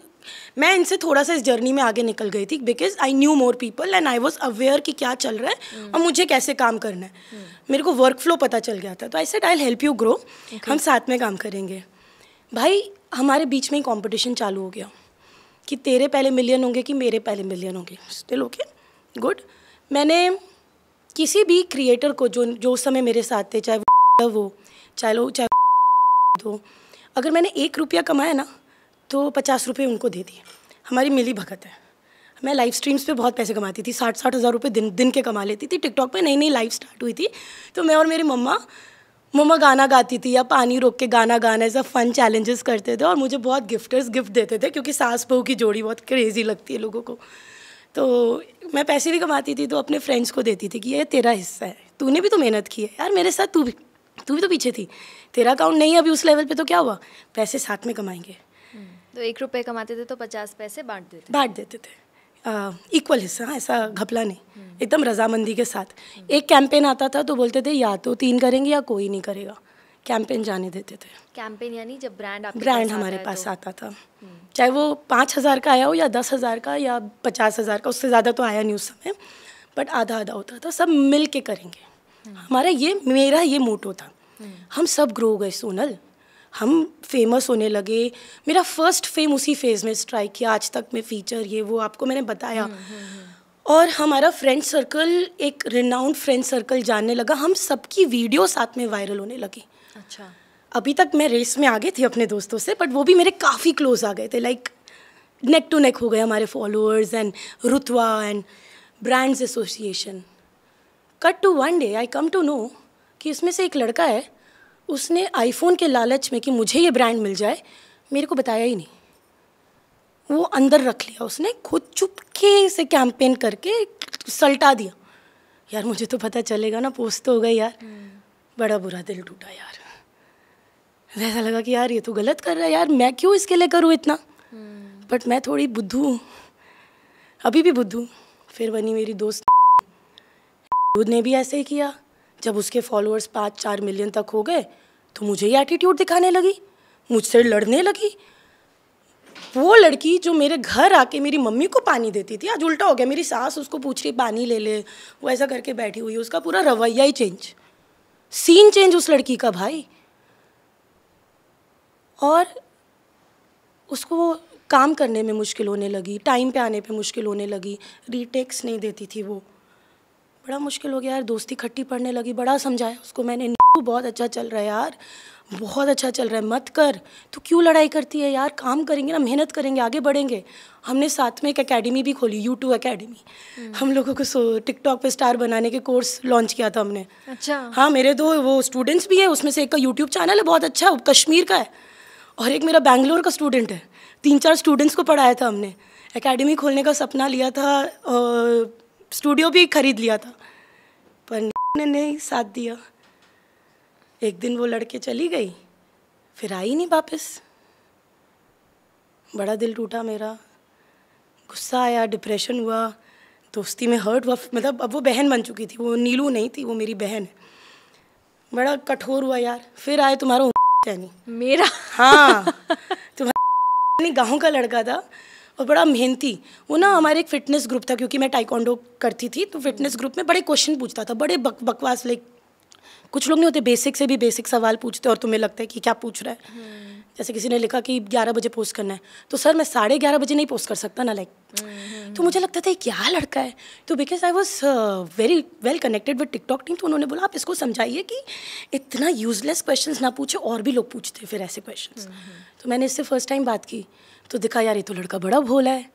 मैं इनसे थोड़ा सा इस जर्नी में आगे निकल गई थी because I knew more people and I was aware कि क्या चल रहा है और मुझे कैसे काम करना है। मेरे को वर्क फ्लो पता चल गया था। तो I said I will help you grow, हम साथ में काम करेंगे। भाई हमारे बीच में ही कॉम्पिटिशन चालू हो गया कि तेरे पहले मिलियन होंगे कि मेरे पहले मिलियन होंगे। Still okay, good. मैंने किसी भी क्रिएटर को जो उस समय मेरे साथ थे, चाहे वो तो अगर मैंने 1 रुपया कमाया ना तो 50 रुपये उनको दे दिए। हमारी मिली भगत है। मैं लाइव स्ट्रीम्स पे बहुत पैसे कमाती थी, 60-60 हज़ार रुपये दिन के कमा लेती थी। टिकटॉक पे नई लाइव स्टार्ट हुई थी, तो मैं और मेरी मम्मा गाना गाती थी या पानी रोक के गाना गाना, ऐसा फन चैलेंजेस करते थे और मुझे बहुत गिफ्टर्स गिफ्ट देते थे क्योंकि सास बहू की जोड़ी बहुत क्रेजी लगती है लोगों को। तो मैं पैसे भी कमाती थी तो अपने फ्रेंड्स को देती थी कि ये तेरा हिस्सा है, तूने भी तो मेहनत की है यार मेरे साथ, तू भी तो पीछे थी, तेरा अकाउंट नहीं है अभी उस लेवल पे तो क्या हुआ, पैसे साथ में कमाएंगे। तो 1 रुपये कमाते थे तो 50 पैसे बांट देते थे इक्वल हिस्सा, ऐसा घपला नहीं, एकदम रजामंदी के साथ। एक कैंपेन आता था तो बोलते थे या तो 3 करेंगे या कोई नहीं करेगा, कैंपेन जाने देते थे। कैंपेन यानी जब ब्रांड हमारे पास आता था, चाहे वो 5,000 का आया हो या 10,000 का या 50,000 का, उससे ज़्यादा तो आया नहीं उस समय, बट आधा होता था, सब मिल के करेंगे। मेरा ये मोटो था। हम सब ग्रो हो गए सोनल, हम फेमस होने लगे। मेरा फर्स्ट फेम उसी फेज़ में स्ट्राइक किया, आज तक में फीचर ये वो आपको मैंने बताया। और हमारा फ्रेंड सर्कल एक रिनाउंड फ्रेंड सर्कल जानने लगा, हम सबकी वीडियो साथ में वायरल होने लगी। अच्छा। अभी तक मैं रेस में आगे थी अपने दोस्तों से, बट वो भी मेरे काफ़ी क्लोज आ गए थे, लाइक नेक टू नेक हो गए हमारे फॉलोअर्स एंड रुतवा and brands association. Cut to one day I come to know कि इसमें से एक लड़का है, उसने आईफोन के लालच में कि मुझे ये ब्रांड मिल जाए मेरे को बताया ही नहीं, वो अंदर रख लिया उसने, खुद चुपके से कैंपेन करके सल्टा दिया। यार मुझे तो पता चलेगा ना, पोस्ट तो हो गई यार। बड़ा बुरा दिल टूटा यार, ऐसा लगा कि यार ये तो गलत कर रहा है यार, मैं क्यों इसके लिए करूँ इतना। बट मैं थोड़ी बुद्धू हूँ, अभी भी बुद्धू। फिर बनी मेरी दोस्त, ने भी ऐसे ही किया जब उसके फॉलोअर्स 5-4 मिलियन तक हो गए तो मुझे ही एटीट्यूड दिखाने लगी, मुझसे लड़ने लगी। वो लड़की जो मेरे घर आके मेरी मम्मी को पानी देती थी, आज उल्टा हो गया, मेरी सास उसको पूछ रही पानी ले ले, वो ऐसा करके बैठी हुई है। उसका पूरा रवैया ही चेंज, सीन चेंज उस लड़की का भाई। और उसको काम करने में मुश्किल होने लगी, टाइम पे आने पे मुश्किल होने लगी, रीटेक्स नहीं देती थी वो, बड़ा मुश्किल हो गया यार। दोस्ती खट्टी पड़ने लगी, बड़ा समझाया उसको मैंने, बहुत अच्छा चल रहा है यार, बहुत अच्छा चल रहा है, मत कर, तू क्यों लड़ाई करती है यार, काम करेंगे ना, मेहनत करेंगे, आगे बढ़ेंगे। हमने साथ में एक एकेडमी भी खोली, YouTube एकेडमी। हम लोगों को टिकटॉक पे स्टार बनाने के कोर्स लॉन्च किया था हमने। अच्छा। हाँ, मेरे 2 वो स्टूडेंट्स भी है, उसमें से एक का यूट्यूब चैनल है बहुत अच्छा, कश्मीर का है, और एक मेरा बैंगलोर का स्टूडेंट है। 3-4 स्टूडेंट्स को पढ़ाया था हमने। एकेडमी खोलने का सपना लिया था, स्टूडियो भी खरीद लिया था, पर ने नहीं साथ दिया। एक दिन वो लड़के चली गई, फिर आई नहीं वापस। बड़ा दिल टूटा मेरा, गुस्सा आया, डिप्रेशन हुआ, दोस्ती में हर्ट हुआ। मतलब अब वो बहन बन चुकी थी, वो नीलू नहीं थी, वो मेरी बहन है। बड़ा कठोर हुआ यार। फिर आए तुम्हारा नहीं मेरा हाँ तुम्हारा गाँव का लड़का था और बड़ा मेहनती। वो ना हमारे एक फिटनेस ग्रुप था, क्योंकि मैं टाइकोंडो करती थी, तो फिटनेस ग्रुप में बड़े क्वेश्चन पूछता था, बड़े बकवास। लाइक कुछ लोग नहीं होते, बेसिक से भी बेसिक सवाल पूछते और तुम्हें लगता है कि क्या पूछ रहा है। जैसे किसी ने लिखा कि 11 बजे पोस्ट करना है, तो सर मैं 11:30 बजे नहीं पोस्ट कर सकता ना, लाइक। तो मुझे लगता था क्या लड़का है। तो because I was very well connected with TikTok team, तो उन्होंने बोला आप इसको समझाइए कि इतना यूजलेस क्वेश्चंस ना पूछे, और भी लोग पूछते फिर ऐसे क्वेश्चंस। तो मैंने इससे फर्स्ट टाइम बात की, तो दिखा यार ये तो लड़का बड़ा भोला है,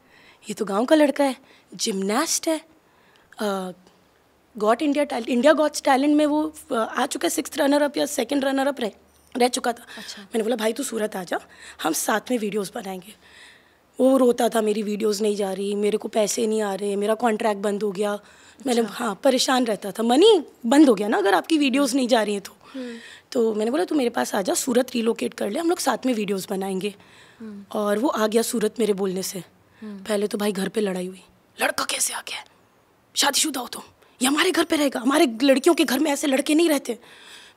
ये तो गाँव का लड़का है, जिमनास्ट है, इंडिया गॉट्स टैलेंट में वो आ चुका है, 6th रनर-अप या 2nd रनर-अप रह चुका था। अच्छा। मैंने बोला भाई तू सूरत आ जा, हम साथ में वीडियोस बनाएंगे। वो रोता था मेरी वीडियोस नहीं जा रही, मेरे को पैसे नहीं आ रहे, मेरा कॉन्ट्रैक्ट बंद हो गया। मैंने हाँ परेशान रहता था, मनी बंद हो गया ना अगर आपकी वीडियोस नहीं जा रही हैं तो मैंने बोला तू मेरे पास आ जा, सूरत रिलोकेट कर ले, हम लोग साथ में वीडियोज़ बनाएंगे। और वो आ गया सूरत मेरे बोलने से। पहले तो भाई घर पे लड़ाई हुई, लड़का कैसे आ गया, शादीशुदा हो तुम, ये हमारे घर पे रहेगा, हमारे लड़कियों के घर में ऐसे लड़के नहीं रहते।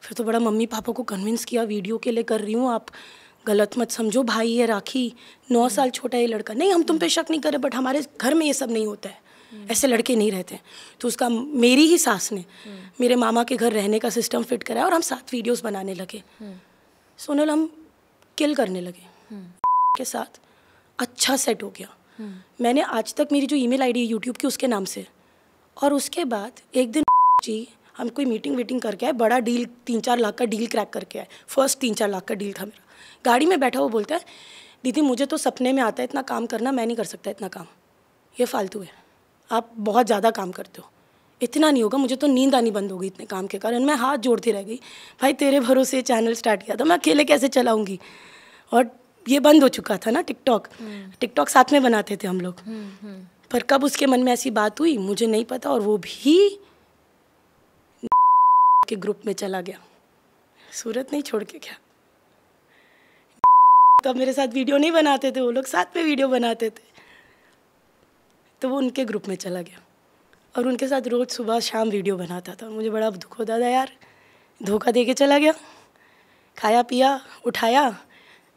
फिर तो बड़ा मम्मी पापा को कन्विंस किया, वीडियो के लिए कर रही हूँ, आप गलत मत समझो, भाई है राखी, 9 साल छोटा है लड़का, नहीं हम तुम पे शक नहीं कर रहे, बट हमारे घर में ये सब नहीं होता है, ऐसे लड़के नहीं रहते। तो उसका मेरी ही सास ने मेरे मामा के घर रहने का सिस्टम फिट कराया और हम साथ वीडियोस बनाने लगे। सोनल हम किल करने लगे के साथ, अच्छा सेट हो गया। मैंने आज तक मेरी जो ईमेल आईडी है यूट्यूब की उसके नाम से। और उसके बाद एक दिन जी हम कोई मीटिंग करके आए, बड़ा डील 3-4 लाख का डील क्रैक करके आए। फर्स्ट 3-4 लाख का डील था मेरा। गाड़ी में बैठा वो बोलता है दीदी मुझे तो सपने में आता है इतना काम करना, मैं नहीं कर सकता इतना काम, ये फालतू है, आप बहुत ज़्यादा काम करते हो, इतना नहीं होगा, मुझे तो नींद आनी बंद हो गई इतने काम के कारण। मैं हाथ जोड़ती रह गई, भाई तेरे भरोसे चैनल स्टार्ट किया था, मैं अकेले कैसे चलाऊँगी। और ये बंद हो चुका था ना टिकटॉक साथ में बनाते थे हम लोग। पर कब उसके मन में ऐसी बात हुई मुझे नहीं पता, और वो भी के ग्रुप में चला गया, सूरत नहीं छोड़ के गया। तो अब मेरे साथ वीडियो नहीं बनाते थे वो लोग, साथ में वीडियो बनाते थे, तो वो उनके ग्रुप में चला गया और उनके साथ रोज़ सुबह शाम वीडियो बनाता था। मुझे बड़ा दुख होता था यार, धोखा दे के चला गया, खाया पिया उठाया,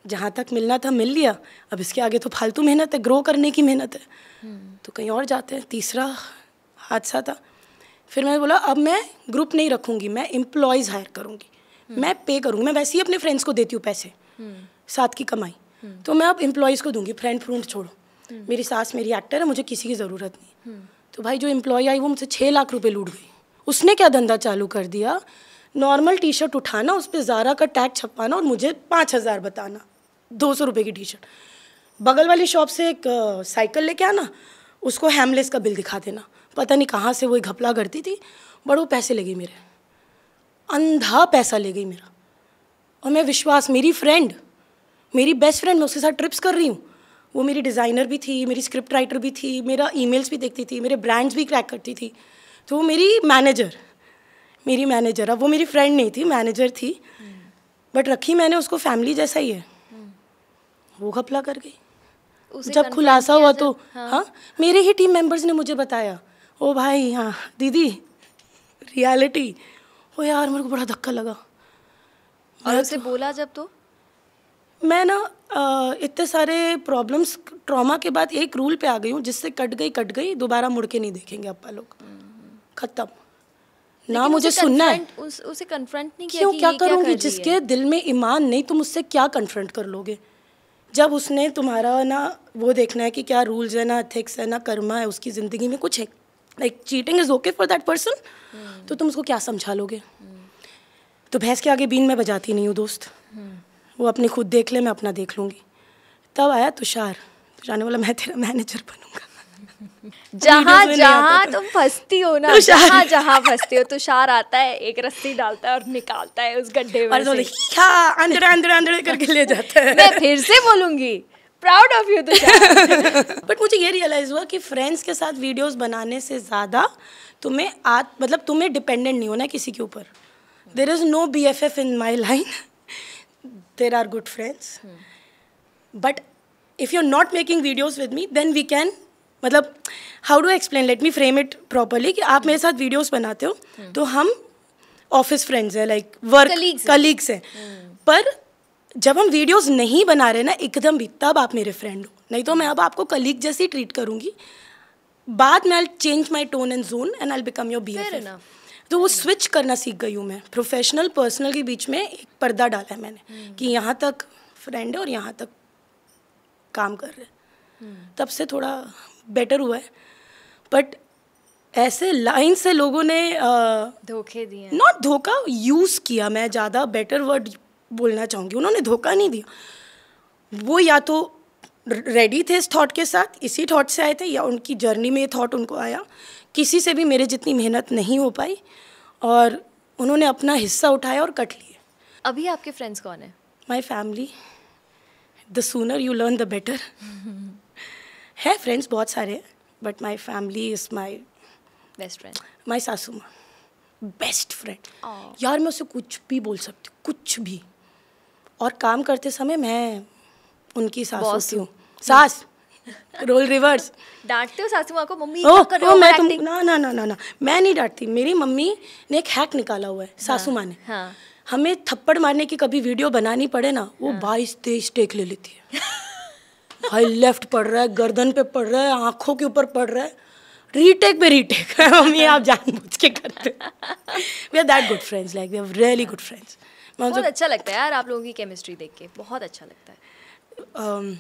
जहाँ तक मिलना था मिल लिया, अब इसके आगे तो फालतू मेहनत है, ग्रो करने की मेहनत है, तो कहीं और जाते हैं। तीसरा हादसा था। फिर मैंने बोला अब मैं ग्रुप नहीं रखूँगी, मैं एम्प्लॉयज़ हायर करूँगी, मैं पे करूँगी, मैं वैसे ही अपने फ्रेंड्स को देती हूँ पैसे, साथ की कमाई, तो मैं अब एम्प्लॉयज़ को दूँगी, फ्रेंड छोड़ो। मेरी सास मेरी एक्टर है, मुझे किसी की ज़रूरत नहीं। तो भाई जो एम्प्लॉय आई वो मुझसे 6 लाख रुपए लूट गई। उसने क्या धंधा चालू कर दिया, नॉर्मल टी शर्ट उठाना, उस पर ज़ारा का टैग छपवाना और मुझे 5,000 बताना, 200 रुपये की टी शर्ट। बगल वाली शॉप से एक साइकिल लेके आना, उसको हैमलेस का बिल दिखा देना, पता नहीं कहाँ से वो घपला करती थी, बड़े पैसे ले गई मेरे, अंधा पैसा ले गई मेरा। और मैं विश्वास, मेरी फ्रेंड, मेरी बेस्ट फ्रेंड, मैं उसके साथ ट्रिप्स कर रही हूँ, वो मेरी डिज़ाइनर भी थी, मेरी स्क्रिप्ट राइटर भी थी, मेरा ईमेल्स भी देखती थी, मेरे ब्रांड्स भी क्रैक करती थी। तो वो मेरी मैनेजर, अब वो मेरी फ्रेंड नहीं थी, मैनेजर थी, बट रखी मैंने उसको फैमिली जैसा ही है। वो घपला कर गई। जब खुलासा हुआ तो हाँ मेरे ही टीम मेंबर्स ने मुझे बताया, ओ भाई हाँ दीदी रियलिटी, ओ यार मेरे को बड़ा धक्का लगा। और उसे बोला जब तो मैं ना इतने सारे प्रॉब्लम्स ट्रॉमा के बाद एक रूल पे आ गई हूँ, जिससे कट गई, दोबारा मुड़ के नहीं देखेंगे अप्पा लोग, खत्म। ना मुझे सुनना है। उसे कन्फ्रंट नहीं किया क्यों, कि क्या ये क्या करूँगी? कर रही जिसके है? दिल में ईमान नहीं, तुम उससे क्या कन्फ्रंट कर लोगे? जब उसने तुम्हारा ना वो देखना है कि क्या रूल्स है, ना एथिक्स है, ना कर्मा है उसकी ज़िंदगी में कुछ है, like cheating is okay for that person, तो तुम उसको क्या समझा लोगे? तो भैंस के आगे बीन मैं बजाती नहीं हूँ दोस्त। वो अपनी खुद देख ले, मैं अपना देख लूँगी। तब आया तुषार ने बोला मैं तेरा मैनेजर बनूंगा। जहाँ जहाँ तुम फंसती हो ना, जहाँ जहाँ फंसती हो, तुषार आता है, एक रस्सी डालता है और निकालता है उस गड्ढे में से। अंदर अंदर अंदर करके ले जाता है। मैं फिर से बोलूंगी, proud of you Tushar. But मुझे ये रियलाइज हुआ कि फ्रेंड्स के साथ वीडियोस बनाने से ज़्यादा तुम्हें मतलब तुम्हें डिपेंडेंट नहीं होना किसी के ऊपर। There is no BFF in my line, there are good friends, but if you are not making videos with me then we can, मतलब how do explain, let me frame it properly, कि आप मेरे साथ videos बनाते हो तो हम office friends हैं, लाइक वर्क कलीग्स हैं, पर जब हम वीडियोस नहीं बना रहे ना एकदम भी, तब आप मेरे फ्रेंड हो। नहीं तो मैं अब आपको कलीग जैसे ही ट्रीट करूँगी, बाद में I change my tone and zone and I become your BFF। तो वो स्विच करना सीख गई हूँ मैं। प्रोफेशनल पर्सनल के बीच में एक पर्दा डाला है मैंने कि यहाँ तक फ्रेंड है और यहाँ तक काम कर रहे हैं। तब से थोड़ा बेटर हुआ है, बट ऐसे लाइन से लोगों ने धोखे दिए, नॉट धोखा, यूज़ किया, मैं ज़्यादा बेटर वर्ड बोलना चाहूँगी। उन्होंने धोखा नहीं दिया, वो या तो रेडी थे इस थॉट के साथ, इसी थॉट से आए थे, या उनकी जर्नी में ये थॉट उनको आया। किसी से भी मेरे जितनी मेहनत नहीं हो पाई और उन्होंने अपना हिस्सा उठाया और कट लिए। अभी आपके फ्रेंड्स कौन है? My family, the sooner you learn the better. है फ्रेंड्स बहुत सारे हैं, but my family is my best friend. My सासू माँ बेस्ट फ्रेंड। यार मैं उससे कुछ भी बोल सकती हूँ, कुछ भी, और काम करते समय मैं उनकी सास होती हूँ। सास रोल रिवर्स। डांटते हो सासू माँ को? मम्मी क्या कर रहे हो? मैं तुम ना मैं नहीं डांटती। मेरी मम्मी ने एक हैक निकाला हुआ है, सासू माँ ने। हाँ। हमें थप्पड़ मारने की कभी वीडियो बनानी पड़े ना, वो 22-23 टेक ले लेती है। भाई लेफ्ट पड़ रहा है, गर्दन पे पड़ रहा है, आंखों के ऊपर पड़ रहा है, रीटेक पे रीटेक। मम्मी आप जानबूझ के करते। We are that good friends, like we are really good friends. बहुत अच्छा लगता है यार आप लोगों की केमिस्ट्री देख के, बहुत अच्छा लगता है।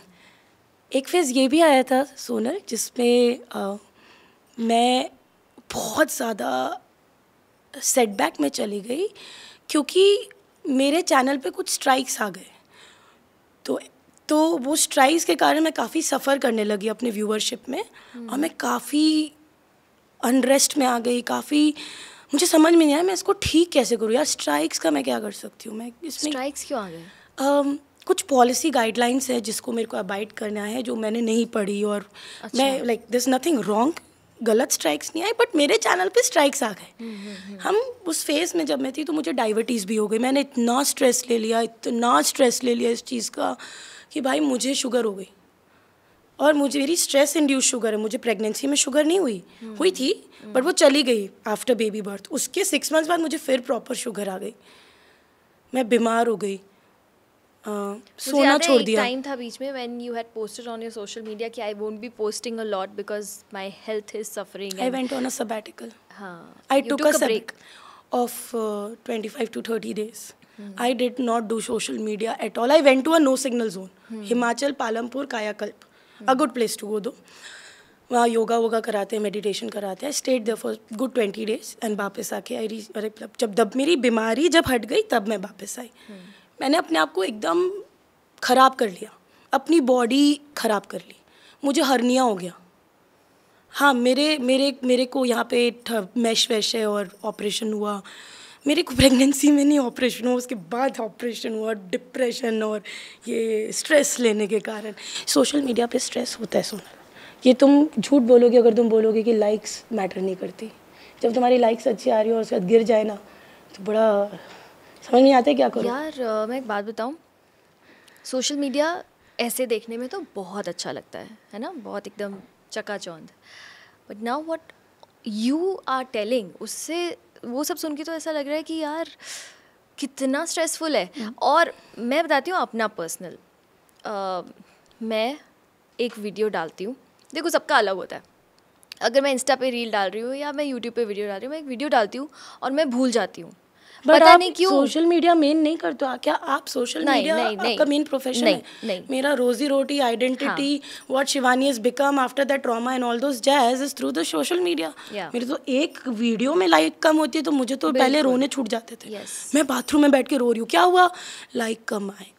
एक फेज़ ये भी आया था सोनल, जिसमें मैं बहुत ज़्यादा सेटबैक में चली गई, क्योंकि मेरे चैनल पे कुछ स्ट्राइक्स आ गए। तो वो स्ट्राइक्स के कारण मैं काफ़ी सफ़र करने लगी अपने व्यूअरशिप में, और मैं काफ़ी अनरेस्ट में आ गई। काफ़ी मुझे समझ में नहीं आया मैं इसको ठीक कैसे करूँ यार। स्ट्राइक्स का मैं क्या कर सकती हूँ? मैं इसमें स्ट्राइक्स क्यों आ गए? कुछ पॉलिसी गाइडलाइंस है जिसको मेरे को अबाइड करना है, जो मैंने नहीं पढ़ी, और मैं लाइक दिस नथिंग रॉन्ग, गलत स्ट्राइक्स नहीं आई, बट मेरे चैनल पे स्ट्राइक्स आ गए। हम उस फेज़ में जब मैं थी तो मुझे डायबिटीज़ भी हो गई। मैंने इतना स्ट्रेस ले लिया इस चीज़ का कि भाई मुझे शुगर हो गई, और मेरी स्ट्रेस इंड्यूस शुगर है। मुझे प्रेगनेंसी में शुगर नहीं हुई थी, बट वो चली गई आफ्टर बेबी बर्थ। उसके 6 मंथ्स बाद मुझे फिर प्रॉपर शुगर आ गई, मैं बीमार हो गई, सोना छोड़ दिया। टाइम था बीच में when you had posted on your social media कि I won't be posting a lot because my health is suffering. I went on a sabbatical. हाँ. I took a break of 25 to 30 days. I did not do social media at all. I went to a no signal zone. Himachal, Palampur, Kayakalp. A good place to go though. वहाँ योगा वोगा कराते हैं, meditation कराते हैं। I stayed there for good 20 days and वापस आके जब मेरी बीमारी जब हट गई तब मैं वापस आई। मैंने अपने आप को एकदम ख़राब कर लिया, अपनी बॉडी ख़राब कर ली। मुझे हर्निया हो गया। हाँ, मेरे को यहाँ पे मैश वैश है और ऑपरेशन हुआ। मेरे को प्रेगनेंसी में नहीं ऑपरेशन हुआ, उसके बाद ऑपरेशन हुआ। डिप्रेशन और ये स्ट्रेस लेने के कारण। सोशल मीडिया पे स्ट्रेस होता है सोनल, ये तुम झूठ बोलोगे अगर तुम बोलोगे कि लाइक्स मैटर नहीं करती। जब तुम्हारी लाइक्स अच्छी आ रही हो और उसके बाद गिर जाए ना, तो बड़ा समझ नहीं आता है क्या करूं। यार मैं एक बात बताऊं, सोशल मीडिया ऐसे देखने में तो बहुत अच्छा लगता है ना, बहुत एकदम चकाचौंध। But now what you are telling, उससे वो सब सुन के तो ऐसा लग रहा है कि यार कितना स्ट्रेसफुल है। और मैं बताती हूँ अपना पर्सनल, मैं एक वीडियो डालती हूँ, देखो सबका अलग होता है। अगर मैं इंस्टा पे रील डाल रही हूँ या मैं यूट्यूब पे वीडियो डाल रही हूँ, मैं एक वीडियो डालती हूँ और मैं भूल जाती हूँ, पता नहीं क्यों। सोशल मीडिया मेन नहीं करते हो क्या आप? सोशल मीडिया आपका मेन प्रोफेशन है? नहीं। मेरा रोजी रोटी, identity, what Shivani has become after that trauma and all those jazz is through the social media. मेरे तो एक वीडियो में लाइक कम होती है तो मुझे तो पहले रोने छूट जाते थे। मैं बाथरूम में बैठ के रो रही हूँ, क्या हुआ? लाइक कम आए।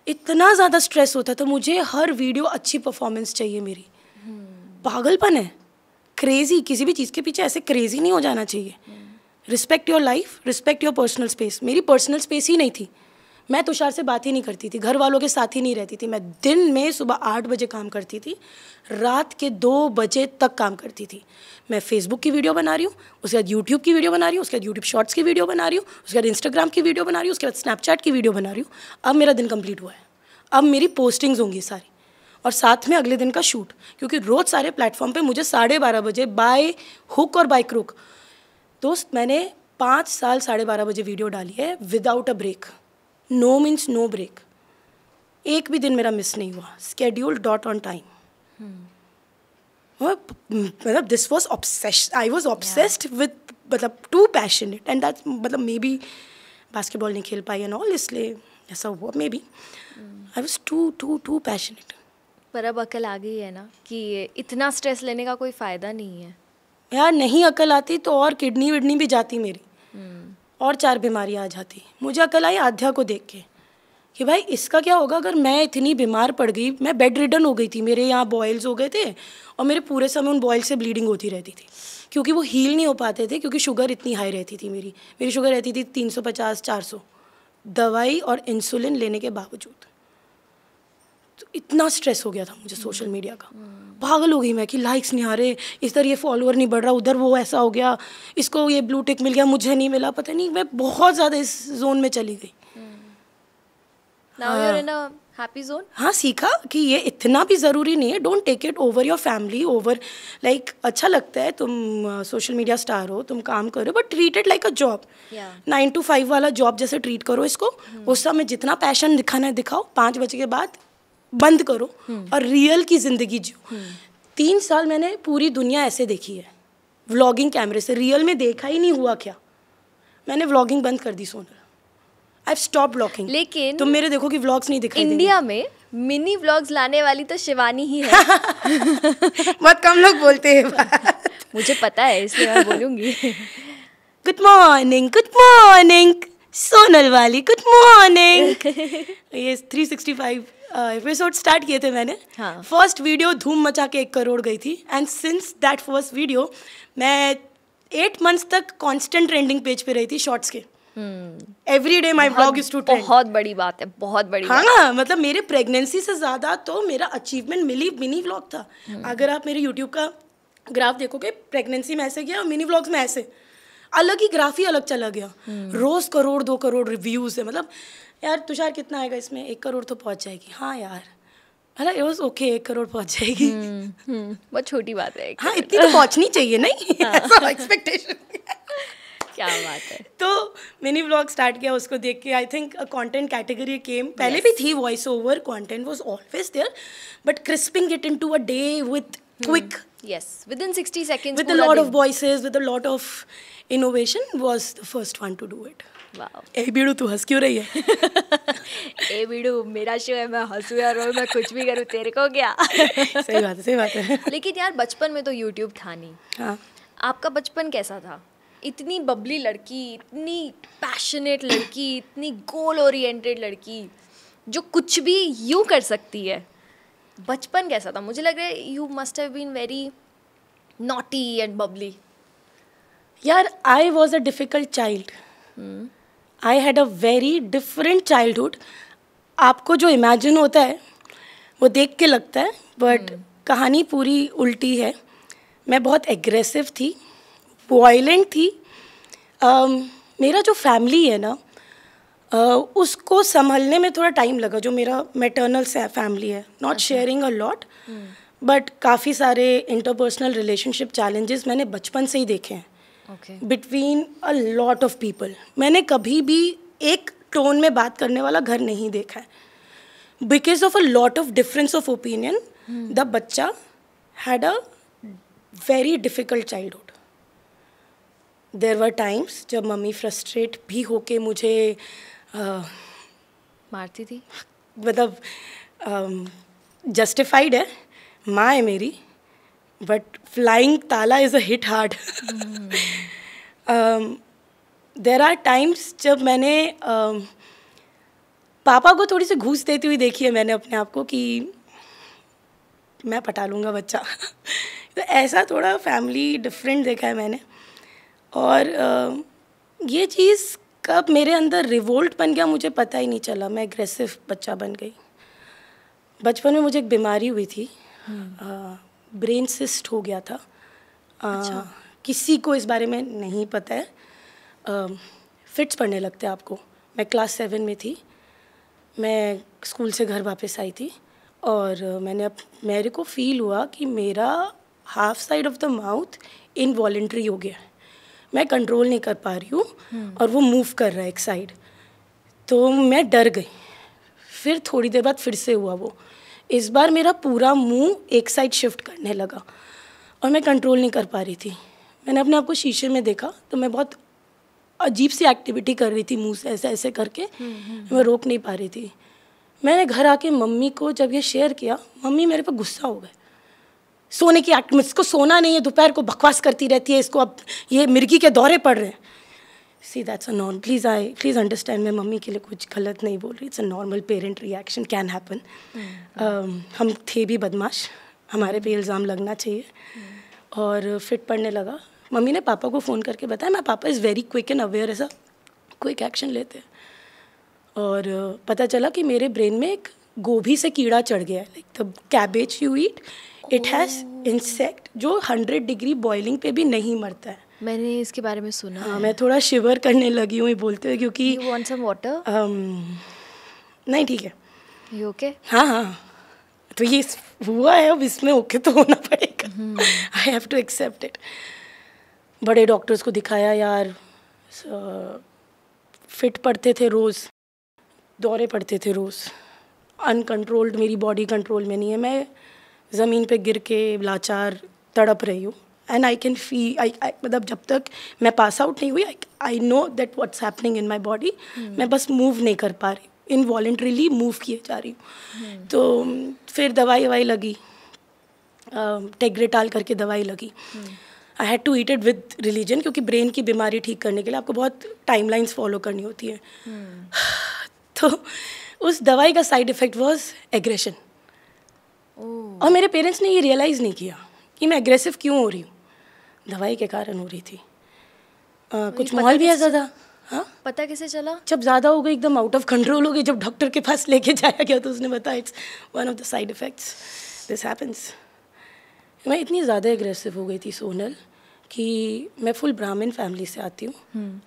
इतना ज़्यादा स्ट्रेस होता था मुझे, हर वीडियो अच्छी परफॉर्मेंस चाहिए मेरी। पागलपन है, क्रेजी। किसी भी चीज़ के पीछे ऐसे क्रेजी नहीं हो जाना चाहिए। Respect your life, respect your personal space. मेरी पर्सनल स्पेस ही नहीं थी। मैं तुषार से बात ही नहीं करती थी, घर वालों के साथ ही नहीं रहती थी। मैं दिन में सुबह 8 बजे काम करती थी, रात के 2 बजे तक काम करती थी। मैं फेसबुक की वीडियो बना रही हूँ, उसके बाद यूट्यूब की वीडियो बना रही हूँ, उसके बाद यूट्यूब शॉर्ट्स की वीडियो बना रही हूँ, उसके बाद इंस्टाग्राम की वीडियो बना रही हूँ, उसके बाद स्नैपचैट की वीडियो बना रही हूँ। अब मेरा दिन कंप्लीट हुआ है, अब मेरी पोस्टिंग्स होंगी सारी, और साथ में अगले दिन का शूट, क्योंकि रोज़ सारे प्लेटफॉर्म पे मुझे 12:30 बजे बाय हुक और बाय क्रुक। दोस्त मैंने 5 साल 12:30 बजे वीडियो डाली है without a break. No means no break. एक भी दिन मेरा मिस नहीं हुआ, स्केड्यूल डॉट ऑन टाइम। मतलब this was obsessed, I was obsessed with, मतलब टू पैशनेट एंड दैट, मतलब मे बी बास्केटबॉल नहीं खेल पाई एंड ऑल, इसलिए ऐसा हुआ maybe. I was too passionate. पर अब अकल आ गई है ना कि इतना स्ट्रेस लेने का कोई फ़ायदा नहीं है यार। नहीं अकल आती तो और किडनी विडनी भी जाती मेरी, और 4 बीमारियाँ आ जाती। मुझे अकल आई आध्या को देख के कि भाई इसका क्या होगा अगर मैं इतनी बीमार पड़ गई। मैं बेड रिडन हो गई थी, मेरे यहाँ बॉयल्स हो गए थे और मेरे पूरे समय उन बॉयल से ब्लीडिंग होती रहती थी, क्योंकि वो हील नहीं हो पाते थे, क्योंकि शुगर इतनी हाई रहती थी। मेरी शुगर रहती थी 350-400, दवाई और इंसुलिन लेने के बावजूद। तो इतना स्ट्रेस हो गया था मुझे सोशल मीडिया का। पागल हो गई मैं कि लाइक्स नहीं आ रहे, इधर ये फॉलोअर नहीं बढ़ रहा, उधर वो ऐसा हो गया, इसको ये ब्लू टिक मिल गया, मुझे नहीं मिला। पता नहीं, मैं बहुत ज़्यादा इस जोन में चली गई। Now you're in a happy zone? हाँ, सीखा कि ये इतना भी ज़रूरी नहीं है। Don't take it over your family, over like अच्छा लगता है तुम सोशल मीडिया स्टार हो, तुम काम करो, but treat it like a job. 9 to 5 वाला जॉब जैसे ट्रीट करो इसको। उस समय जितना पैशन दिखाना है दिखाओ, 5 बजे के बाद बंद करो और रियल की ज़िंदगी जियो। 3 साल मैंने पूरी दुनिया ऐसे देखी है, व्लॉगिंग कैमरे से। रियल में देखा ही नहीं हुआ क्या? मैंने व्लॉगिंग बंद कर दी सोनल। I stop vlogging. लेकिन तुम मेरे देखो कि व्लॉग्स नहीं दिखाई इंडिया में मिनी व्लॉग्स लाने वाली तो शिवानी ही है। बहुत कम लोग बोलते हैं बात। मुझे पता है, इसलिए मैं बोलूँगी। गुड मॉर्निंग सोनल वाली, गुड मॉर्निंग। ये 365 एपिसोड स्टार्ट किए थे मैंने। फर्स्ट वीडियो धूम मचा के 1 करोड़ गई थी, and since that first video मैं 8 months तक कांस्टेंट ट्रेंडिंग पेज पे रही थी शॉर्ट्स के। Every day my vlog is to trend. बहुत बड़ी बात है, बहुत बड़ी बात। हाँ, मतलब मेरे प्रेगनेंसी से ज़्यादा तो मेरा अचीवमेंट मिनी व्लॉग था। अगर आप मेरे यूट्यूब का ग्राफ देखोगे, प्रेगनेंसी में ऐसे गया और मिनी व्लॉग्स में ऐसे, अलग ही ग्राफ ही अलग चला गया। रोज 1 करोड़ 2 करोड़ रिव्यूज है। मतलब यार तुषार कितना आएगा इसमें? 1 करोड़ तो पहुंच जाएगी। हाँ यार, मतलब इट वाज ओके, 1 करोड़ पहुंच जाएगी। बहुत छोटी बात है। हाँ, इतनी तो पहुंचनी चाहिए नहीं? ऐसा एक्सपेक्टेशन। क्या बात है। तो मिनी व्लॉग स्टार्ट किया, उसको देख के I think content category came. पहले भी थी, voice over content was always there, but crisping it into a day with quick, yes, within 60 seconds, with a lot of voices, with a lot of innovation, was the first one to do it. wow. ए बीड़ू तू हंस क्यों रही है? ए बीड़ू, मेरा show है, मैं हंसूं या रो, मैं कुछ भी करूँ, तेरे को क्या? सही बात है। लेकिन यार बचपन में तो यूट्यूब था नहीं। हाँ, आपका बचपन कैसा था? इतनी बबली लड़की, इतनी पैशनेट लड़की, इतनी गोल ओरिएंटेड लड़की जो कुछ भी यूँ कर सकती है। बचपन कैसा था? मुझे लग रहा है you must have been very naughty and bubbly. यार I was a difficult child. I had a very different childhood. आपको जो इमेजिन होता है वो देख के लगता है, बट कहानी पूरी उल्टी है। मैं बहुत एग्रेसिव थी, वायलेंट थी। मेरा जो फैमिली है ना, उसको संभलने में थोड़ा टाइम लगा। जो मेरा मैटरनल फैमिली है, not sharing a lot, but काफ़ी सारे इंटरपर्सनल रिलेशनशिप चैलेंजेस मैंने बचपन से ही देखे हैं। Okay. Between a lot of people. मैंने कभी भी एक टोन में बात करने वाला घर नहीं देखा है. Because of a lot of difference of opinion, the बच्चा had a very difficult childhood. There were times जब मम्मी फ्रस्ट्रेट भी होके मुझे मारती थी. मतलब जस्टिफाइड है, माँ है मेरी, बट फ्लाइंग ताला is a hit hard. There are times जब मैंने पापा को थोड़ी सी घूस देती हुई देखी है मैंने अपने आप को कि मैं पटा लूँगा बच्चा. तो ऐसा थोड़ा फैमिली डिफरेंट देखा है मैंने. और ये चीज़ कब मेरे अंदर रिवोल्ट बन गया मुझे पता ही नहीं चला. मैं एग्रेसिव बच्चा बन गई. बचपन में मुझे एक बीमारी हुई थी, ब्रेन सिस्ट हो गया था. अच्छा. किसी को इस बारे में नहीं पता है. फिट्स पड़ने लगते हैं आपको. मैं क्लास 7 में थी. मैं स्कूल से घर वापस आई थी और मेरे को फील हुआ कि मेरा half side of the mouth involuntary हो गया है. मैं कंट्रोल नहीं कर पा रही हूँ और वो मूव कर रहा है एक साइड. तो मैं डर गई. फिर थोड़ी देर बाद फिर से हुआ वो. इस बार मेरा पूरा मुंह एक साइड शिफ्ट करने लगा और मैं कंट्रोल नहीं कर पा रही थी. मैंने अपने आप को शीशे में देखा तो मैं बहुत अजीब सी एक्टिविटी कर रही थी मुंह से ऐसे ऐसे करके. मैं रोक नहीं पा रही थी. मैंने घर आके मम्मी को जब ये शेयर किया, मम्मी मेरे पर गुस्सा हो गए. सोने की एक्ट, इसको सोना नहीं है, दोपहर को बकवास करती रहती है, इसको अब ये मिर्गी के दौरे पड़ रहे हैं. See that's a normal, please understand, मैं मम्मी के लिए कुछ गलत नहीं बोल रही. It's a normal parent reaction, can happen. हम थे भी बदमाश, हमारे पे इल्ज़ाम लगना चाहिए. और फिट पड़ने लगा. मम्मी ने पापा को फ़ोन करके बताया. मैं पापा is very quick and aware, ऐसा क्विक एक्शन लेते हैं. और पता चला कि मेरे ब्रेन में एक गोभी से कीड़ा चढ़ गया है. Like the cabbage you eat, it has insect जो 100 डिग्री बॉइलिंग पे भी नहीं मरता है. मैंने इसके बारे में सुना. हाँ, मैं थोड़ा शिवर करने लगी हूँ ये बोलते हुए, क्योंकि You want some water? नहीं ठीक है. You okay? हाँ, तो ये हुआ है, अब इसमें ओके तो होना पड़ेगा. I have to accept it. बड़े डॉक्टर्स को दिखाया यार. फिट पड़ते थे रोज़, दौरे पड़ते थे रोज़. अनकंट्रोल्ड, मेरी बॉडी कंट्रोल में नहीं है. मैं ज़मीन पे गिर के लाचार तड़प रही हूँ. एंड आई कैन फील, मतलब जब तक मैं पास आउट नहीं हुई, I know that what's happening in my body. मैं बस मूव नहीं कर पा रही, इनवॉलेंट्रीली मूव किए जा रही हूँ. तो फिर दवाई लगी, टेग्रेटाल करके दवाई लगी. I had to eat it with religion, क्योंकि ब्रेन की बीमारी ठीक करने के लिए आपको बहुत टाइमलाइंस फॉलो करनी होती है. तो उस दवाई का साइड इफ़ेक्ट वॉज एग्रेशन. और मेरे पेरेंट्स ने ये रियलाइज़ नहीं किया कि मैं एग्रेसिव क्यों हो रही हूँ. दवाई के कारण हो रही थी. कुछ माहौल भी ऐसा था. हाँ, पता कैसे चला? जब ज़्यादा हो गई, एकदम आउट ऑफ कंट्रोल हो गई, जब डॉक्टर के पास लेके जाया गया तो उसने बताया it's one of the side effects, this happens. मैं इतनी ज़्यादा एग्रेसिव हो गई थी सोनल कि मैं फुल ब्राह्मण फैमिली से आती हूँ.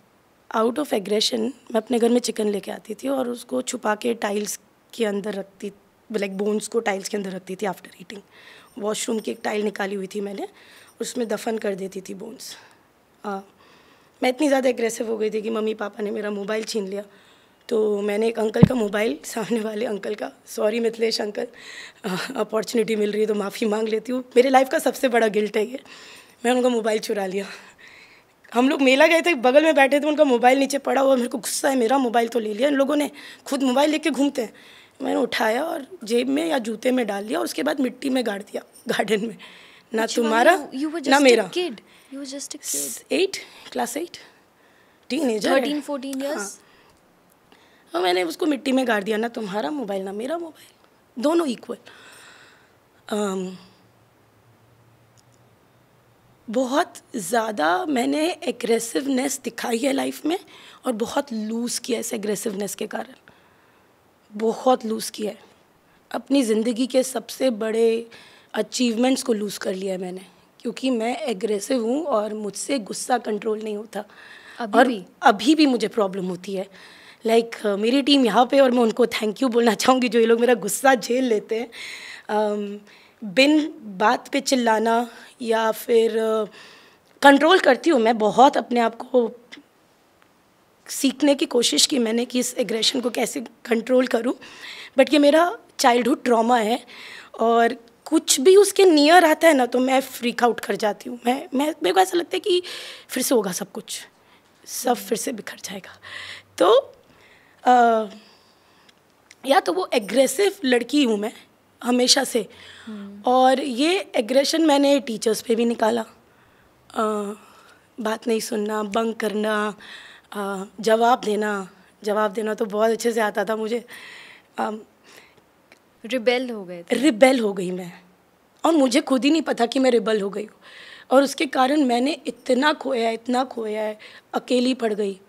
आउट ऑफ एग्रेशन मैं अपने घर में चिकन लेके आती थी और उसको छुपा के टाइल्स के अंदर रखती, लाइक बोन्स को टाइल्स के अंदर रखती थी आफ्टर ईटिंग. वॉशरूम की एक टाइल निकाली हुई थी मैंने, उसमें दफन कर देती थी बोन्स. मैं इतनी ज़्यादा एग्रेसिव हो गई थी कि मम्मी पापा ने मेरा मोबाइल छीन लिया. तो मैंने एक अंकल का मोबाइल, सामने वाले अंकल का, सॉरी मिथिलेश अंकल, अपॉर्चुनिटी मिल रही है तो माफ़ी मांग लेती हूँ, मेरे लाइफ का सबसे बड़ा गिल्ट है ये. मैंने उनका मोबाइल चुरा लिया. हम लोग मेला गए थे, बगल में बैठे थे, उनका मोबाइल नीचे पड़ा हुआ. मेरे को गुस्सा है, मेरा मोबाइल तो ले लिया इन लोगों ने, खुद मोबाइल लेके घूमते हैं. मैंने उठाया और जेब में या जूते में डाल दिया और उसके बाद मिट्टी में गाड़ दिया गार्डन में. ना तुम्हारा ना मेरा. 8, क्लास 8, टीनेजर, 13-14 years. और मैंने उसको मिट्टी में गाड़ दिया. ना तुम्हारा मोबाइल ना मेरा मोबाइल, दोनों इक्वल. बहुत ज़्यादा मैंने एग्रेसिवनेस दिखाई है लाइफ में और बहुत लूज़ किया इस एग्रेसिवनेस के कारण. बहुत लूज़ किया है. अपनी ज़िंदगी के सबसे बड़े अचीवमेंट्स को लूज़ कर लिया है मैंने, क्योंकि मैं एग्रेसिव हूँ और मुझसे गुस्सा कंट्रोल नहीं होता. अभी भी मुझे प्रॉब्लम होती है. लाइक मेरी टीम यहाँ पे, और मैं उनको थैंक यू बोलना चाहूँगी जो ये लोग मेरा गुस्सा झेल लेते हैं. बिन बात पे चिल्लाना या फिर कंट्रोल करती हूँ मैं बहुत अपने आप को, सीखने की कोशिश की मैंने कि इस एग्रेशन को कैसे कंट्रोल करूँ, बट ये मेरा चाइल्डहुड ट्रॉमा है और कुछ भी उसके नियर आता है ना तो मैं फ्रीक आउट कर जाती हूँ। मैं मेरे को ऐसा लगता है कि फिर से होगा सब कुछ, सब फिर से बिखर जाएगा। तो या तो वो एग्रेसिव लड़की हूँ मैं हमेशा से, और ये एग्रेशन मैंने टीचर्स पे भी निकाला। बात नहीं सुनना, बंक करना, जवाब देना तो बहुत अच्छे से आता था मुझे। रिबेल हो गए थे। रिबेल हो गई मैं, और मुझे खुद ही नहीं पता कि मैं रिबेल हो गई हूँ, और उसके कारण मैंने इतना खोया है, अकेली पड़ गई।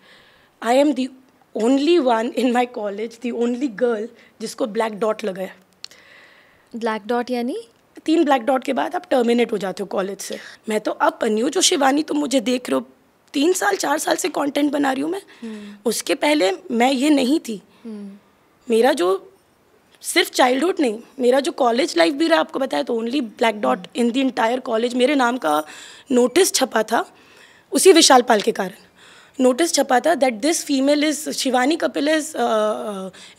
I am the only one in my college, the only girl जिसको ब्लैक डॉट लगा है। ब्लैक डॉट यानी 3 ब्लैक डॉट के बाद आप टर्मिनेट हो जाते हो कॉलेज से। मैं तो अब बनी हूँ जो शिवानी तुम मुझे देख रहे हो, 3 साल 4 साल से कंटेंट बना रही हूँ मैं। उसके पहले मैं ये नहीं थी। मेरा जो सिर्फ चाइल्डहुड नहीं, मेरा जो कॉलेज लाइफ भी रहा, आपको बताया तो only black dot in the entire college. मेरे नाम का नोटिस छपा था उसी विशाल पाल के कारण। नोटिस छपा था that this female is Shivani Kapil is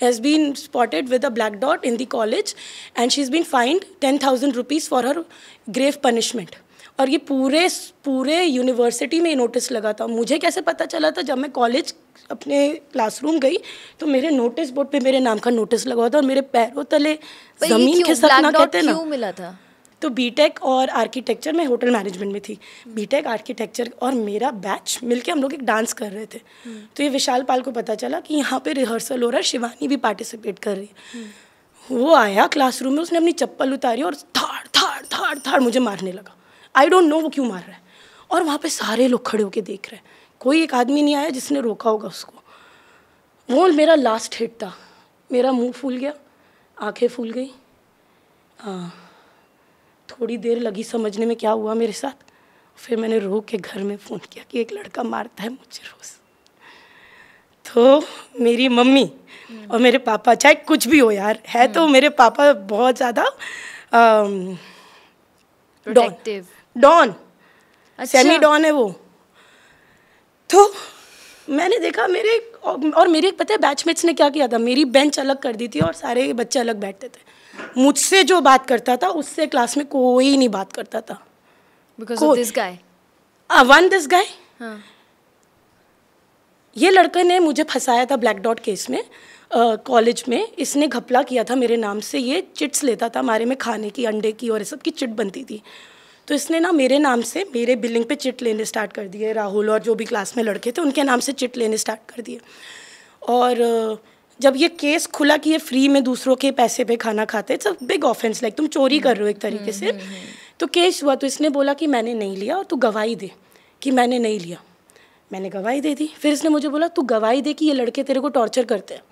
has been spotted with a black dot in the college and she is been find 10,000 rupees for her grave punishment. और ये पूरे यूनिवर्सिटी में नोटिस लगा था। मुझे कैसे पता चला था? जब मैं कॉलेज अपने क्लासरूम गई तो मेरे नोटिस बोर्ड पे मेरे नाम का नोटिस लगा हुआ था और मेरे पैरों तले जमीन खिसकना कहते हैं ना। क्यों मिला था? तो बीटेक और आर्किटेक्चर में, होटल मैनेजमेंट में थी, बीटेक आर्किटेक्चर और मेरा बैच मिलके हम लोग एक डांस कर रहे थे। तो ये विशाल पाल को पता चला कि यहाँ पे रिहर्सल हो रहा है, शिवानी भी पार्टिसिपेट कर रही है। वो आया क्लासरूम में, उसने अपनी चप्पल उतारी और थाड़ मुझे मारने लगा। आई डोंट नो वो क्यों मार रहा है, और वहाँ पे सारे लोग खड़े होके देख रहे हैं। कोई एक आदमी नहीं आया जिसने रोका होगा उसको। वो मेरा लास्ट हिट था। मेरा मुंह फूल गया, आंखें फूल गई। थोड़ी देर लगी समझने में क्या हुआ मेरे साथ। फिर मैंने रो के घर में फ़ोन किया कि एक लड़का मारता है मुझे रोज़। तो मेरी मम्मी और मेरे पापा, चाहे कुछ भी हो यार, है तो मेरे पापा बहुत ज़्यादा डॉन, सेमी डॉन है वो। तो मैंने देखा मेरे पता है बैचमेट्स ने क्या किया था? मेरी बेंच अलग कर दी थी और सारे बच्चे अलग बैठते थे। मुझसे जो बात करता था उससे क्लास में कोई नहीं बात करता था। Because of this guy? This guy. ये लड़के ने मुझे फंसाया था ब्लैक डॉट केस में कॉलेज में। इसने घपला किया था मेरे नाम से। ये चिट्स लेता था हमारे में, खाने की, अंडे की और सब की चिट बनती थी। तो इसने ना मेरे नाम से मेरे बिलिंग पे चिट लेने स्टार्ट कर दिए। राहुल और जो भी क्लास में लड़के थे उनके नाम से चिट लेने स्टार्ट कर दिए। और जब ये केस खुला कि ये फ्री में दूसरों के पैसे पे खाना खाते, it's a big offence, like तुम चोरी कर रहे हो एक तरीके से। तो केस हुआ तो इसने बोला कि मैंने नहीं लिया और तू गवाही दे कि मैंने नहीं लिया। मैंने गवाही दे दी। फिर इसने मुझे बोला तू गवाही दे कि ये लड़के तेरे को टॉर्चर करते हैं,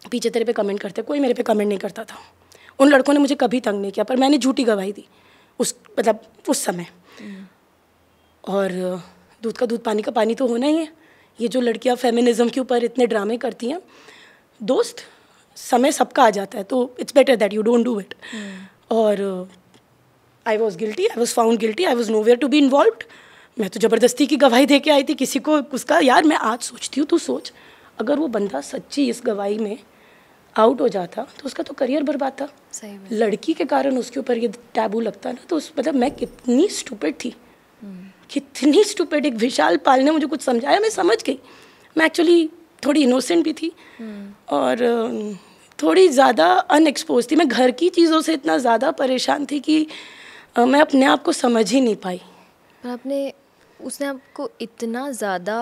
पीछे तेरे पे कमेंट करते हैं। कोई मेरे पे कमेंट नहीं करता था। उन लड़कों ने मुझे कभी तंग नहीं किया, पर मैंने झूठी गवाही दी उस समय। और दूध का दूध, पानी का पानी तो होना ही है। ये जो लड़कियां फेमिनिज्म के ऊपर इतने ड्रामे करती हैं, दोस्त समय सबका आ जाता है, तो it's better that you don't do it. और I was guilty, I was found guilty, I was nowhere to be involved. मैं तो ज़बरदस्ती की गवाही दे के आई थी किसी को उसका। यार मैं आज सोचती हूँ, तू सोच अगर वो बंदा सच्ची इस गवाही में आउट हो जाता तो उसका तो करियर बर्बाद था। सही में। लड़की के कारण उसके ऊपर ये टैबू लगता ना, तो मतलब मैं कितनी स्टूपिड थी, कितनी स्टूपिड। एक विशाल पाल ने मुझे कुछ समझाया, मैं समझ गई। मैं एक्चुअली थोड़ी इनोसेंट भी थी और थोड़ी ज़्यादा अनएक्सपोज थी। मैं घर की चीज़ों से इतना ज़्यादा परेशान थी कि मैं अपने आप को समझ ही नहीं पाई। पर उसने आपको इतना ज़्यादा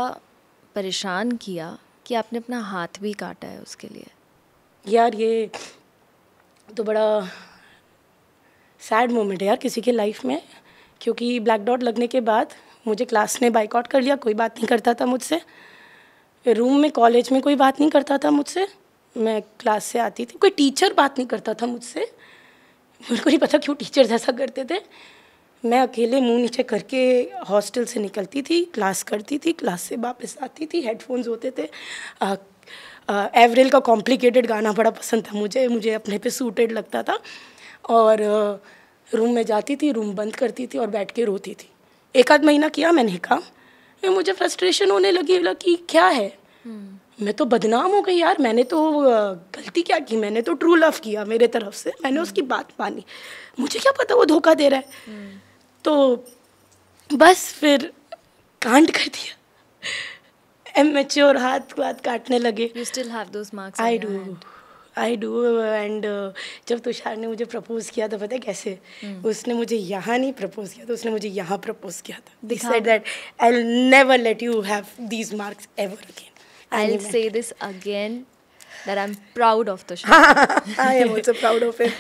परेशान किया कि आपने अपना हाथ भी काटा है उसके लिए। यार ये तो बड़ा सैड मोमेंट है यार किसी के लाइफ में, क्योंकि ब्लैक डॉट लगने के बाद मुझे क्लास ने बाइकआउट कर लिया। कोई बात नहीं करता था मुझसे, रूम में, कॉलेज में कोई बात नहीं करता था मुझसे। मैं क्लास से आती थी, कोई टीचर बात नहीं करता था मुझसे। मेरे को नहीं पता क्यों टीचर्स ऐसा करते थे। मैं अकेले मुंह नीचे करके हॉस्टल से निकलती थी, क्लास करती थी, क्लास से वापस आती थी। हेडफोन्स होते थे। एवरेल का कॉम्प्लिकेटेड गाना बड़ा पसंद था मुझे अपने पे सूटेड लगता था। और रूम में जाती थी, रूम बंद करती थी और बैठ के रोती थी एक आध महीना किया मैंने काम, फिर मुझे फ्रस्ट्रेशन होने लगी, बोला कि क्या है, मैं तो बदनाम हो गई यार, मैंने तो गलती क्या की, मैंने तो ट्रू लव किया मेरे तरफ से, मैंने उसकी बात मानी, मुझे क्या पता वो धोखा दे रहा है। तो बस फिर कांड कर दिया, इमेच्योर, हाथ काटने लगे। You still have those marks I on your do hand. I do and जब तुषार ने मुझे प्रपोज किया था, पता है कैसे, उसने मुझे यहाँ नहीं प्रपोज किया था, उसने मुझे यहाँ प्रपोज किया था। He दिखाओ। said that I'll never let you have these marks ever again. And he I'll meant say it. this again that I'm proud of Tushar. I am also proud of him.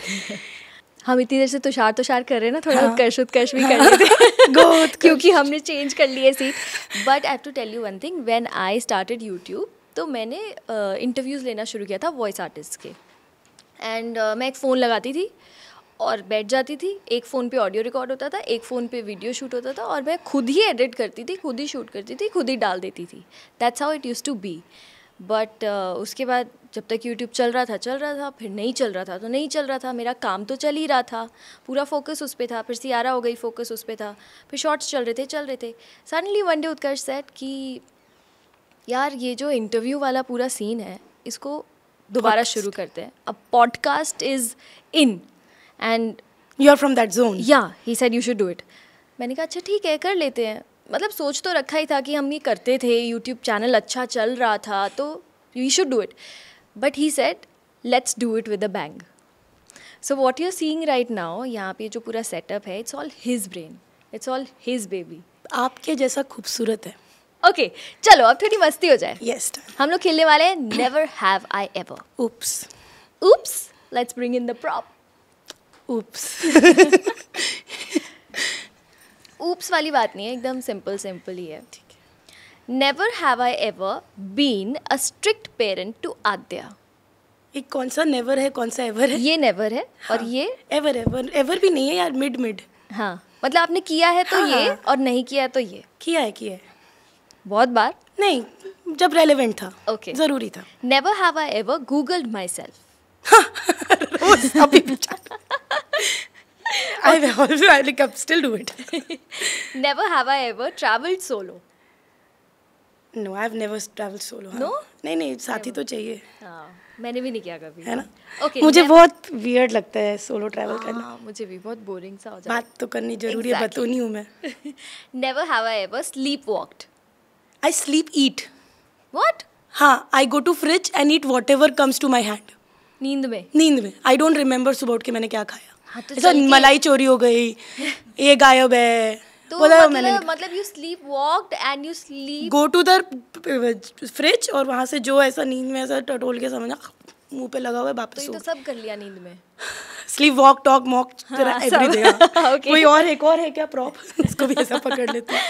हम इतनी देर से तुषार कर रहे हैं ना, थोड़ा हाँ। उत्कर्ष भी कर लेते Go उत्कर्ष। क्योंकि हमने चेंज कर लिए seat. But I have to tell you one thing, when I started YouTube तो मैंने इंटरव्यूज़ लेना शुरू किया था वॉइस आर्टिस्ट के। एंड मैं एक फ़ोन लगाती थी और बैठ जाती थी, एक फ़ोन पे ऑडियो रिकॉर्ड होता था, एक फ़ोन पे वीडियो शूट होता था, और मैं खुद ही एडिट करती थी, खुद ही शूट करती थी, खुद ही डाल देती थी। That's how it use to be. But उसके बाद जब तक यूट्यूब चल रहा था, फिर नहीं चल रहा था तो नहीं चल रहा था, मेरा काम तो चल ही रहा था, पूरा फोकस उस पर था, फिर सियारा हो गई, फोकस उस पर था, फिर शॉर्ट्स चल रहे थे। सडनली वन डे उत्कर्ष सेड कि यार ये जो इंटरव्यू वाला पूरा सीन है, इसको दोबारा शुरू करते हैं, अब podcast is in and You are from that zone. या he said you should do it. मैंने कहा अच्छा ठीक है, कर लेते हैं। मतलब सोच तो रखा ही था कि हम ये करते थे, यूट्यूब चैनल अच्छा चल रहा था, तो we should do it. But he said let's do it with a bang. So what you are seeing right now, यहाँ पे जो पूरा सेटअप है, it's all his brain, it's all his baby. आपके जैसा खूबसूरत है। ओके चलो अब थोड़ी मस्ती हो जाए। Yes. हम लोग खेलने वाले हैं never have I ever. Oops. Oops, let's bring in the prop. Oops. Oops वाली बात नहीं है, एकदम सिंपल ही है। Never have I ever been a strict parent to Aadya. एक कौन सा नेवर है, कौन सा एवर है? ये नेवर है और ये एवर भी नहीं है यार, मिड। हाँ, मतलब आपने किया है तो ये, हाँ। और नहीं किया है तो ये। किया है बहुत बार। नहीं, जब रेलेवेंट था, Okay. जरूरी था। Never have I ever googled my self. रोज अभी भी I still do it. Never have I ever travelled solo. No, I've never traveled solo. हाँ। No? नहीं, साथी तो चाहिए, हाँ, मैंने भी नहीं किया कभी, है ना? Okay, मुझे बहुत वियर्ड लगता है सोलो ट्रैवल करना। हाँ, मुझे भी बहुत बोरिंग सा हो जाता बात तो करनी जरूरी है, Exactly. बतूनी हूँ मैं। है। Never have I ever sleep walked. I sleep eat. What? हाँ, I go to fridge and eat whatever comes to my hand. नींद में? नींद में। I don't remember सुबह उठ के मैंने क्या खाया। हाँ, तो ऐसा चल के- मलाई चोरी हो गई, ये गायब है, तो बोला मैंने। मतलब you sleep walked and you sleep. Go to the fridge और वहाँ से जो ऐसा नींद में ऐसा टटोल के समझना मुंह पे लगा हुआ है, तो वापस ये तो सब कर लिया नींद में। स्लीप वॉक टॉक मॉक हाँ, एवरीथिंग। Okay. कोई और एक और है क्या प्रॉप? उसको भी ऐसा पकड़ लेते हैं।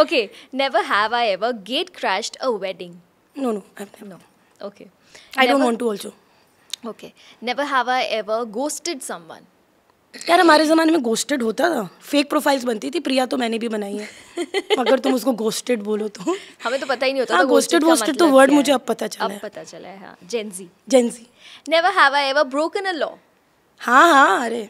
Okay, never have I ever get crashed a wedding. No no. Okay, I don't want to also. Okay, never have I ever ghosted someone. यार हमारे ज़माने में गोस्टेड होता था, फेक प्रोफाइल्स बनती थी, प्रिया तो मैंने भी बनाई है। अगर तुम उसको गोस्टेड बोलो तो। हमें तो पता ही नहीं होता हाँ, था ghosted का तो मतलब word क्या मुझे है। अब पता चला अब है। पता चला है, हाँ, Gen Z. Gen Z. Never have I ever broken a law. हाँ, अरे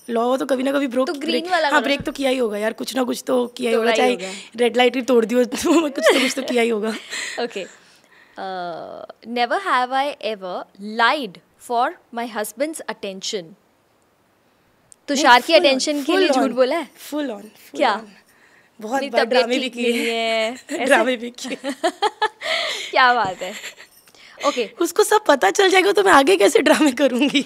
लॉ तो कभी ना कभी ब्रोक, तो green वाला हाँ करो। ब्रेक तो किया ही होगा यार, कुछ ना कुछ तो किया ही तोड़ा होगा, ही चाहे होगा। रेड लाइट ही तोड़ दियो तो कुछ तो किया ही होगा। Okay, never have I ever lied for my husband's attention. Tushar की अटेंशन के लिए झूठ बोला है? Full on. क्या? बहुत मेरी बार तबीयत ड्रामे भी ठीक नहीं किए है, ऐसे? ड्रामे भी किए। क्या बात है। ओके, उसको सब पता चल जाएगा तो मैं आगे कैसे ड्रामे करूंगी?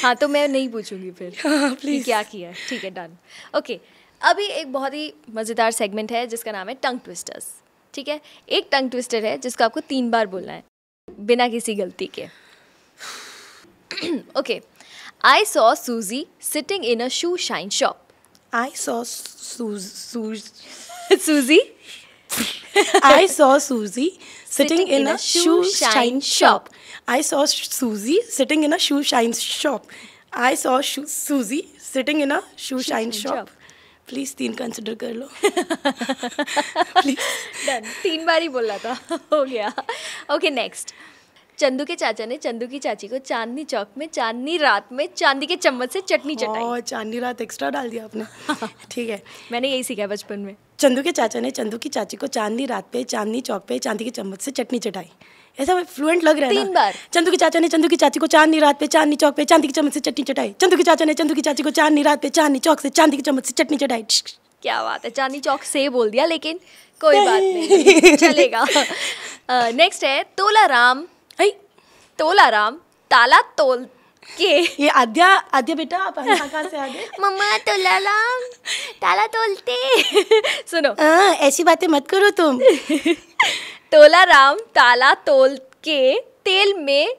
हाँ, तो मैं नहीं पूछूंगी फिर हाँ, कि प्लीज। क्या किया है। ठीक है, डन। ओके, अभी एक बहुत ही मज़ेदार सेगमेंट है जिसका नाम है टंग ट्विस्टर्स। ठीक है, एक टंग ट्विस्टर है जिसको आपको 3 बार बोलना है बिना किसी गलती के। ओके, आई सॉ सूजी sitting in a shoe shine shop. I saw सूजी I saw Susie sitting in a shoe shine shop. I saw Susie sitting in a shoe shine shop. I saw Susie sitting in a shoe shine shop. Please 3 consider कर लो। Please. Done, 3 बार ही बोला था। हो गया। Okay, next. Chandu के चाचा ने चंदू की चाची को चांदनी चौक में चांदनी रात में चांदी के चम्मच से चटनी चटाई। और चांदनी रात एक्स्ट्रा डाल दिया आपने। ठीक है, मैंने यही सीखा बचपन में। चंदू के चाचा ने चंदू की चाची को चांदनी रात पे चांदनी चौक पे चांदी के चम्मच से चटनी चटाई। ऐसा फ्लुएंट लग रहा है ना? 3 बार। चंदू के चाचा ने चंदू की चाची को चांदनी रात पे चांदनी चौक पे चांदी के चम्मच से चटनी चटाई। चंदू के चाचा ने चंदू की चाची को चांदनी रात पे चांदनी चौक से चांदी के चम्मच से चटनी चटाई। क्या बात है, चांदनी चौक से बोल दिया, लेकिन कोई बात नहीं, चलेगा। नेक्स्ट है तोलाराम। तोलाराम ताला तोल के। ये आद्या बेटा, आप यहाँ कहाँ से आ गए? मम्मा तोलाराम ताला तोलते। सुनो, ऐसी बातें मत करो तुम। तोलाराम ताला तोल के तेल में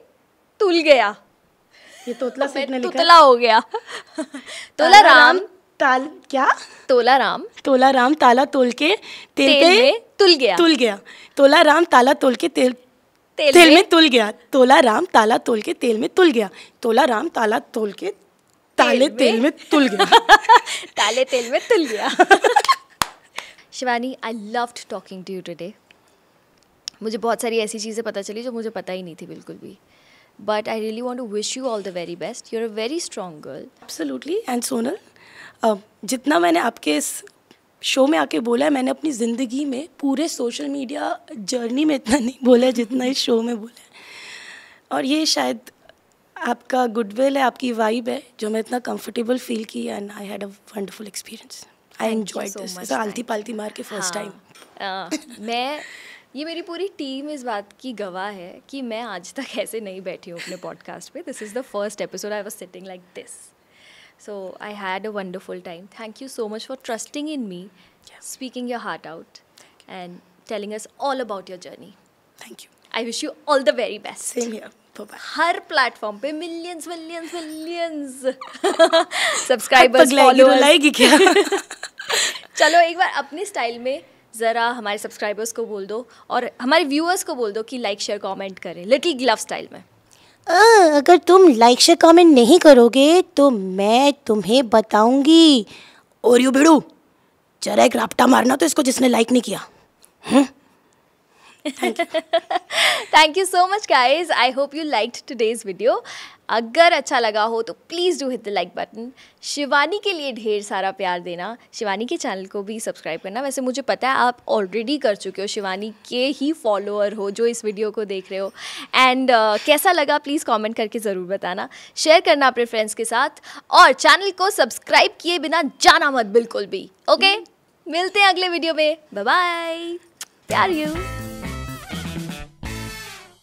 तुल गया। ये तोतला सेठ ने लिखा। तुतला हो गया। तोलाराम तोलाराम ताला तोल के तेल में तुल गया। तोलाराम ताला तोल के तेल में तुल गया। तोलाराम ताला तोल के तेल में तुल गया। तोलाराम ताला तोल के ताले तेल में तुल गया। ताले तेल में तुल गया। Shivani, I loved talking to you today. मुझे बहुत सारी ऐसी चीज़ें पता चली जो मुझे पता ही नहीं थी बिल्कुल भी। But I really want to wish you all the very best. You are a very strong girl. Absolutely. And Sonal, जितना मैंने आपके इस शो में आके बोला है, मैंने अपनी ज़िंदगी में पूरे सोशल मीडिया जर्नी में इतना नहीं बोला है जितना इस शो में बोला है। और ये शायद आपका गुडविल है, आपकी वाइब है, जो मैं इतना कंफर्टेबल फील की। And I had a wonderful experience. I enjoyed this. ऐसा आलती पालती मार के फर्स्ट टाइम। ये मेरी पूरी टीम इस बात की गवाह है कि मैं आज तक ऐसे नहीं बैठी हूँ अपने पॉडकास्ट पे। This is the first episode I was sitting like this. So I had a wonderful time. Thank you so much for trusting in me, speaking your heart out, and telling us all about your journey. Thank you. I wish you all the very best. Same here. Bye-bye. Her platform पे millions subscribers, followers लाएगी क्या? चलो एक बार अपनी style में ज़रा हमारे subscribers को बोल दो और हमारे व्यूअर्स को बोल दो कि लाइक शेयर कमेंट करें, लिटिल ग्लव स्टाइल में। अगर तुम लाइक शेयर कमेंट नहीं करोगे तो मैं तुम्हें बताऊंगी। और यू बिड़ू, जरा एक रापटा मारना तो इसको जिसने लाइक नहीं किया। Thank you so much guys. I hope you liked today's video. अगर अच्छा लगा हो तो please do hit the like button. Shivani के लिए ढेर सारा प्यार देना। शिवानी के चैनल को भी सब्सक्राइब करना। वैसे मुझे पता है आप ऑलरेडी कर चुके हो, शिवानी के ही फॉलोअर हो जो इस वीडियो को देख रहे हो। एंड कैसा लगा प्लीज़ कमेंट करके ज़रूर बताना। शेयर करना अपने फ्रेंड्स के साथ और चैनल को सब्सक्राइब किए बिना जाना मत बिल्कुल भी। ओके, मिलते हैं अगले वीडियो में। बाय बाय, प्यार यू।